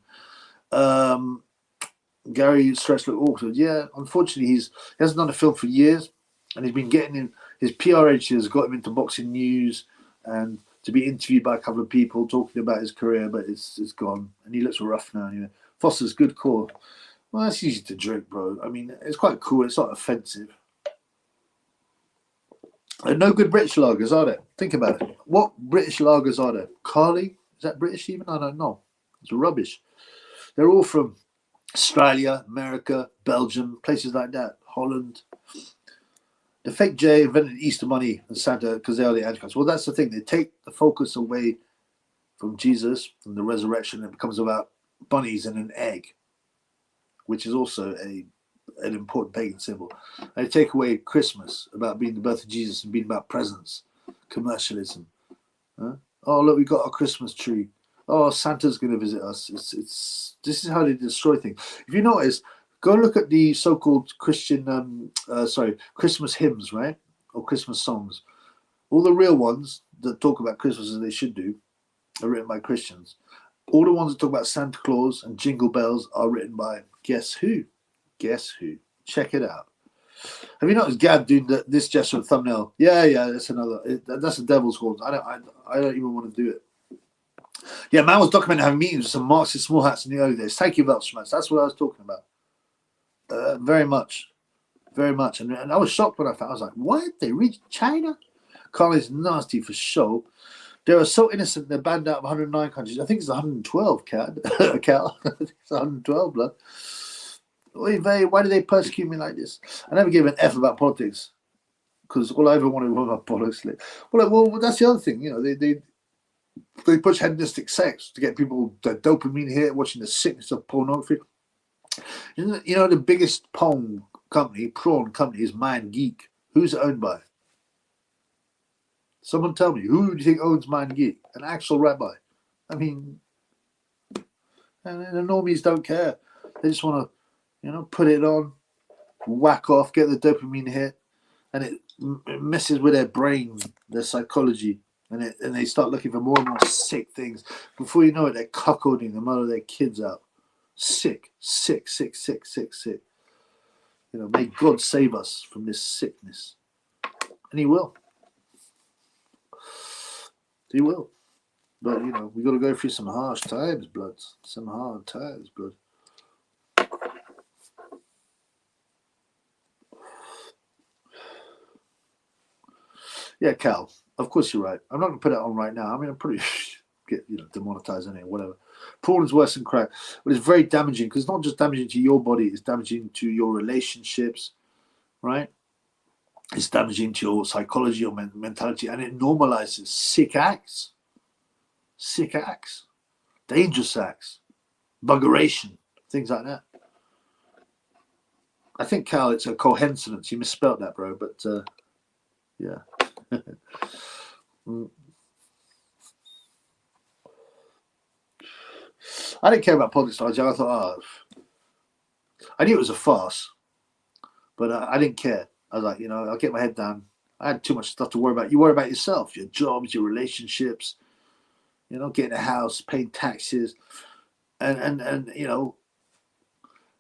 Gary Stretch looked awkward. Yeah, unfortunately, he hasn't done a film for years, and he's been getting in. His PR agency has got him into boxing news and to be interviewed by a couple of people talking about his career, but it's gone, and he looks rough now. Anyway, Foster's good call. Well, that's easy to drink, bro. I mean, it's quite cool. It's not offensive. There are no good British lagers, are there? Think about it. What British lagers are there? Carly? Is that British even? I don't know. It's rubbish. They're all from Australia, America, Belgium, places like that, Holland. The fake J invented Easter Bunny and Santa because they are the Antichrist. Well, that's the thing. They take the focus away from Jesus, from the resurrection. It becomes about bunnies and an egg, which is also an important pagan symbol. And they take away Christmas, about being the birth of Jesus and being about presents, commercialism. Huh? Oh, look, we got our Christmas tree. Oh, Santa's going to visit us. This is how they destroy things. If you notice, go look at the so-called Christian, Christmas hymns, right? Or Christmas songs. All the real ones that talk about Christmas as they should do are written by Christians. All the ones that talk about Santa Claus and Jingle Bells are written by guess who? Guess who? Check it out. Have you noticed Gab doing this gesture thumbnail? Yeah, that's another. That's the devil's horns. I don't even want to do it. Yeah, man was documenting having meetings with some Marxist small hats in the early days. Thank you, Welshman. That's what I was talking about. Very much. Very much. And I was shocked when I found. I was like, what? They reached China? Carly's nasty for show. They are so innocent. They're banned out of 109 countries. I think it's 112, Cal. I think it's 112, blood. Why do they persecute me like this? I never gave an F about politics because all I ever wanted was about politics. Well, that's the other thing. They push hedonistic sex to get people the dopamine hit, watching the sickness of pornography. The biggest prawn company is Mind Geek. Who's it owned by? Someone tell me, who do you think owns Mind Geek? An actual rabbi. I mean, and the normies don't care. They just want to, put it on, whack off, get the dopamine hit, and it messes with their brain, their psychology. And they start looking for more and more sick things. Before you know it, they're cuckolding the mother of their kids out. Sick. May God save us from this sickness. And he will. He will. But, we got to go through some harsh times, blood. Some hard times, blood. Yeah, Cal. Of course you're right. I'm not going to put it on right now. I mean, I'm pretty get demonetized anyway, whatever. Porn is worse than crack, but it's very damaging because it's not just damaging to your body; it's damaging to your relationships, right? It's damaging to your psychology, your mentality, and it normalizes sick acts, dangerous acts, buggeration, things like that. I think, Cal, it's a coincidence. You misspelled that, bro, but yeah. I didn't care about politics. I thought, I knew it was a farce, but I didn't care. I was like, I'll get my head down. I had too much stuff to worry about. You worry about yourself, your jobs, your relationships, getting a house, paying taxes, and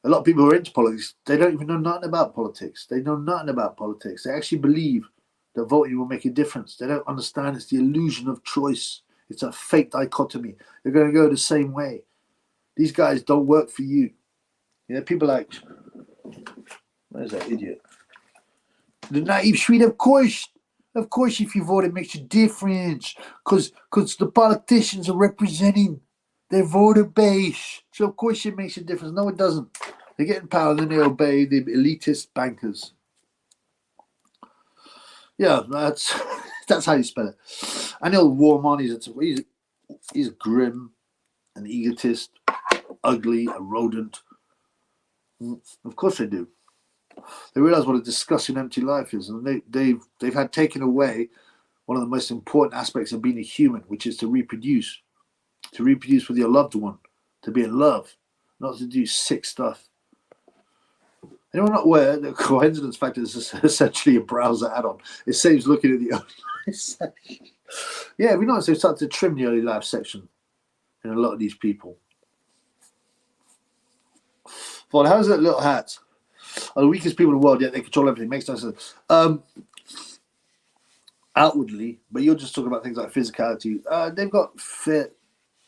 A lot of people who are into politics, they don't even know nothing about politics. They know nothing about politics. They actually believe that voting will make a difference. They don't understand it's the illusion of choice. It's a fake dichotomy. They're going to go the same way. These guys don't work for you. Yeah, people like, where's that idiot? The naive Swede, of course, if you vote, it makes a difference. Because the politicians are representing their voter base. So, of course, it makes a difference. No, it doesn't. They get in power and then they obey the elitist bankers. Yeah, that's how you spell it. I know Warman, he's grim, an egotist, ugly, a rodent. Of course they do. They realize what a disgusting, empty life is, and they've had taken away one of the most important aspects of being a human, which is to reproduce with your loved one, to be in love, not to do sick stuff. Anyone not aware that coincidence factor is essentially a browser add-on? It saves looking at the early life section. Yeah, we noticed they've started to trim the early life section in a lot of these people. Well, how's that little hat? Are the weakest people in the world, yet they control everything. Makes no sense. Outwardly, but you're just talking about things like physicality. They've got fit.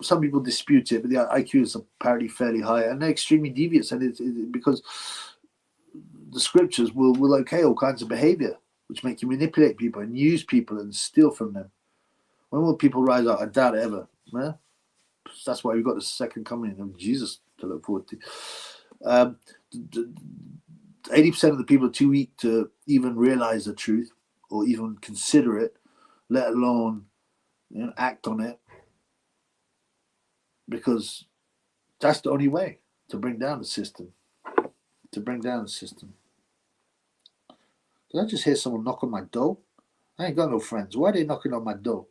Some people dispute it, but the IQ is apparently fairly high, and they're extremely devious. And it's because the scriptures will okay all kinds of behavior, which make you manipulate people and use people and steal from them. When will people rise up? I doubt it ever. Yeah? That's why we've got the second coming of Jesus to look forward to. 80% of the people are too weak to even realize the truth or even consider it, let alone act on it, because that's the only way to bring down the system. Did I just hear someone knock on my door? I ain't got no friends. Why are they knocking on my door?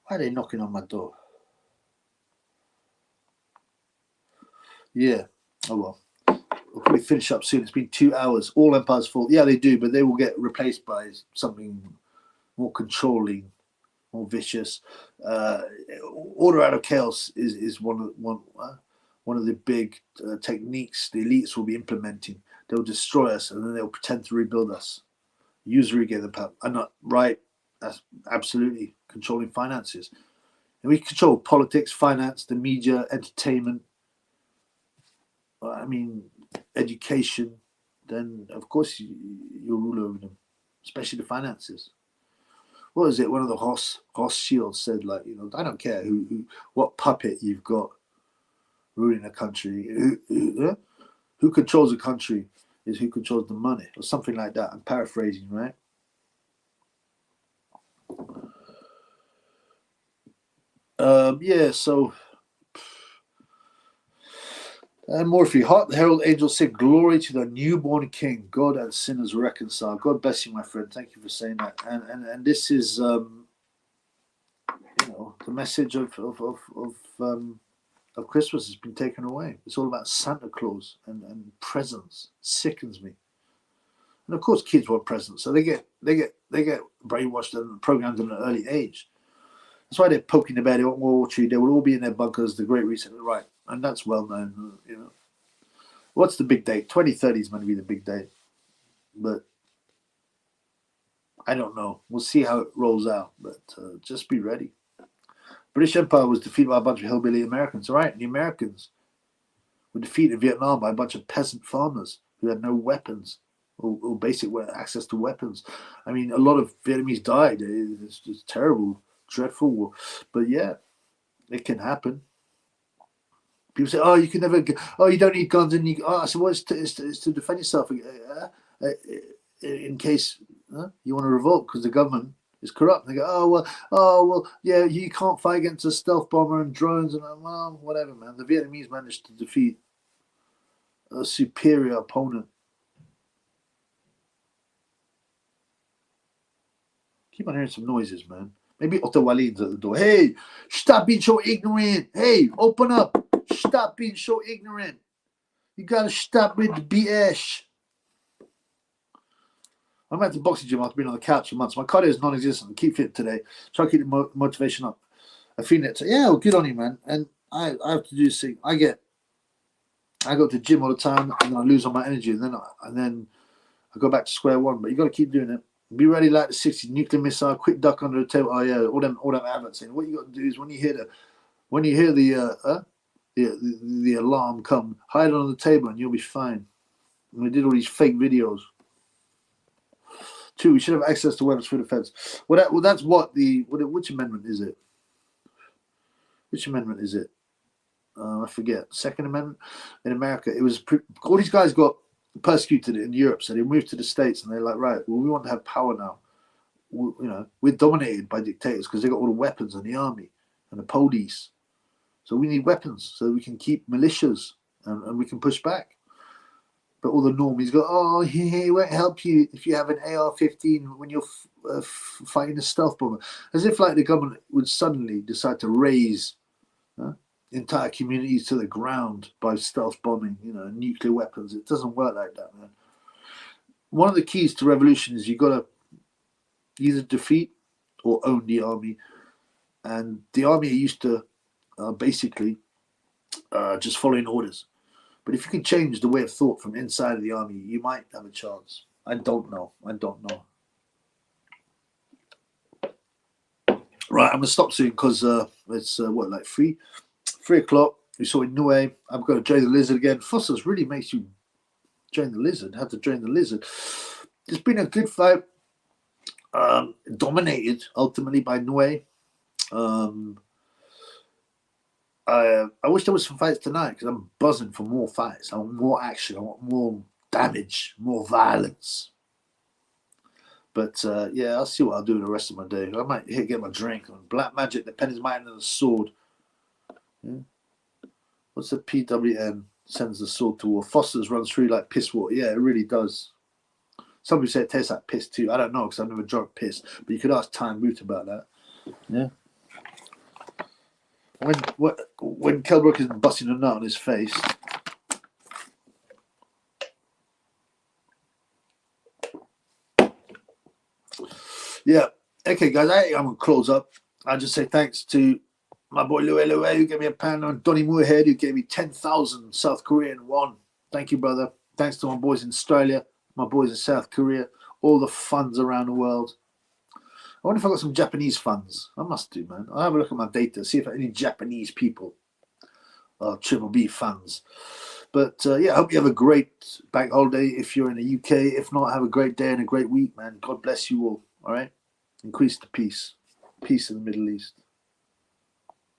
Why are they knocking on my door? Yeah. Oh well. We'll probably finish up soon. It's been 2 hours. All empires fall. Yeah, they do, but they will get replaced by something more controlling, more vicious. Order out of chaos is one of the big techniques the elites will be implementing. They'll destroy us and then they'll pretend to rebuild us. Usury again, the power. I'm not right. That's absolutely controlling finances. And we control politics, finance, the media, entertainment. I mean, education. Then of course you'll rule over them, especially the finances. What is it? One of the Horst Shields said, like, I don't care what puppet you've got ruling a country. Who controls a country is who controls the money, or something like that. I'm paraphrasing, right? Yeah, so and Morphy, the herald angels say, "Glory to the newborn King, God and sinners reconciled." God bless you, my friend. Thank you for saying that. And this is, the message of Christmas has been taken away. It's all about Santa Claus and presents. Sickens me. And of course, kids want presents, so they get brainwashed and programmed at an early age. That's why they're poking the bear. They want World War II. They will all be in their bunkers. The Great Reset, right? And that's well known. What's the big date? 2030 is going to be the big date, but I don't know. We'll see how it rolls out. But just be ready. British Empire was defeated by a bunch of hillbilly Americans. All right, and the Americans were defeated in Vietnam by a bunch of peasant farmers who had no weapons or basic access to weapons. I mean, a lot of Vietnamese died. It's just terrible. Dreadful war. But yeah, it can happen. People say, "Oh, you can never. You don't need guns." And I said, "Well, it's to defend yourself in case you want to revolt because the government is corrupt." And they go, "Oh well, yeah, you can't fight against a stealth bomber and drones." And well, whatever, man. The Vietnamese managed to defeat a superior opponent. Keep on hearing some noises, man. Maybe Otto Walid's at the door. Hey, stop being so ignorant. Hey, open up. Stop being so ignorant. You gotta stop with the BS. I'm at the boxing gym after being on the couch for months. My cardio is non-existent. Keep fit today. Try to keep the motivation up. I feel it. Yeah, well, good on you, man. And I have to do this thing. I go to the gym all the time, and then I lose all my energy, and then I go back to square one. But you got to keep doing it. Be ready like the 60s nuclear missile. Quick duck under the table. Oh yeah, all them adverts saying what you got to do is when you hear the alarm come, hide it on the table, and you'll be fine. And we did all these fake videos. 2, we should have access to weapons through the fence. Well, that's what which amendment is it? Which amendment is it? I forget. Second Amendment in America. It was all these guys got persecuted in Europe, so they moved to the States, and they're like, right, well, we want to have power now. We're dominated by dictators because they got all the weapons and the army and the police. So we need weapons so we can keep militias and we can push back. But all the normies go, oh, it won't help you if you have an AR-15 when you're fighting a stealth bomber. As if like the government would suddenly decide to raise entire communities to the ground by stealth bombing, nuclear weapons. It doesn't work like that, man. One of the keys to revolution is you got to either defeat or own the army. And the army are used to basically just following orders. But if you can change the way of thought from inside of the army, you might have a chance. I don't know. Right, I'm going to stop soon because it's, like 3 o'clock. We saw Inoue. I'm going to join the lizard again. Fossils really makes you join the lizard. Have to join the lizard. It's been a good fight. Dominated, ultimately, by Inoue. I wish there was some fights tonight because I'm buzzing for more fights. I want more action. I want more damage, more violence. But yeah, I'll see what I'll do the rest of my day. I might get my drink on Black Magic, the pen is mine and the sword. Yeah. What's the PWN? Sends the sword to war. Foster's runs through like piss water. Yeah, it really does. Some people say it tastes like piss too. I don't know because I've never drunk piss. But you could ask Time Root about that. Yeah. When Kelbrook is busting a nut on his face. Yeah. Okay, guys, I'm going to close up. I'll just say thanks to my boy Inoue, who gave me a pound, and Donny Moorhead, who gave me 10,000 South Korean won. Thank you, brother. Thanks to my boys in Australia, my boys in South Korea, all the funds around the world. I wonder if I got some Japanese funds. I must do, man. I'll have a look at my data, see if any Japanese people are Triple B funds. But yeah, I hope you have a great bank holiday if you're in the UK. If not, have a great day and a great week, man. God bless you all. All right? Increase the peace. Peace in the Middle East.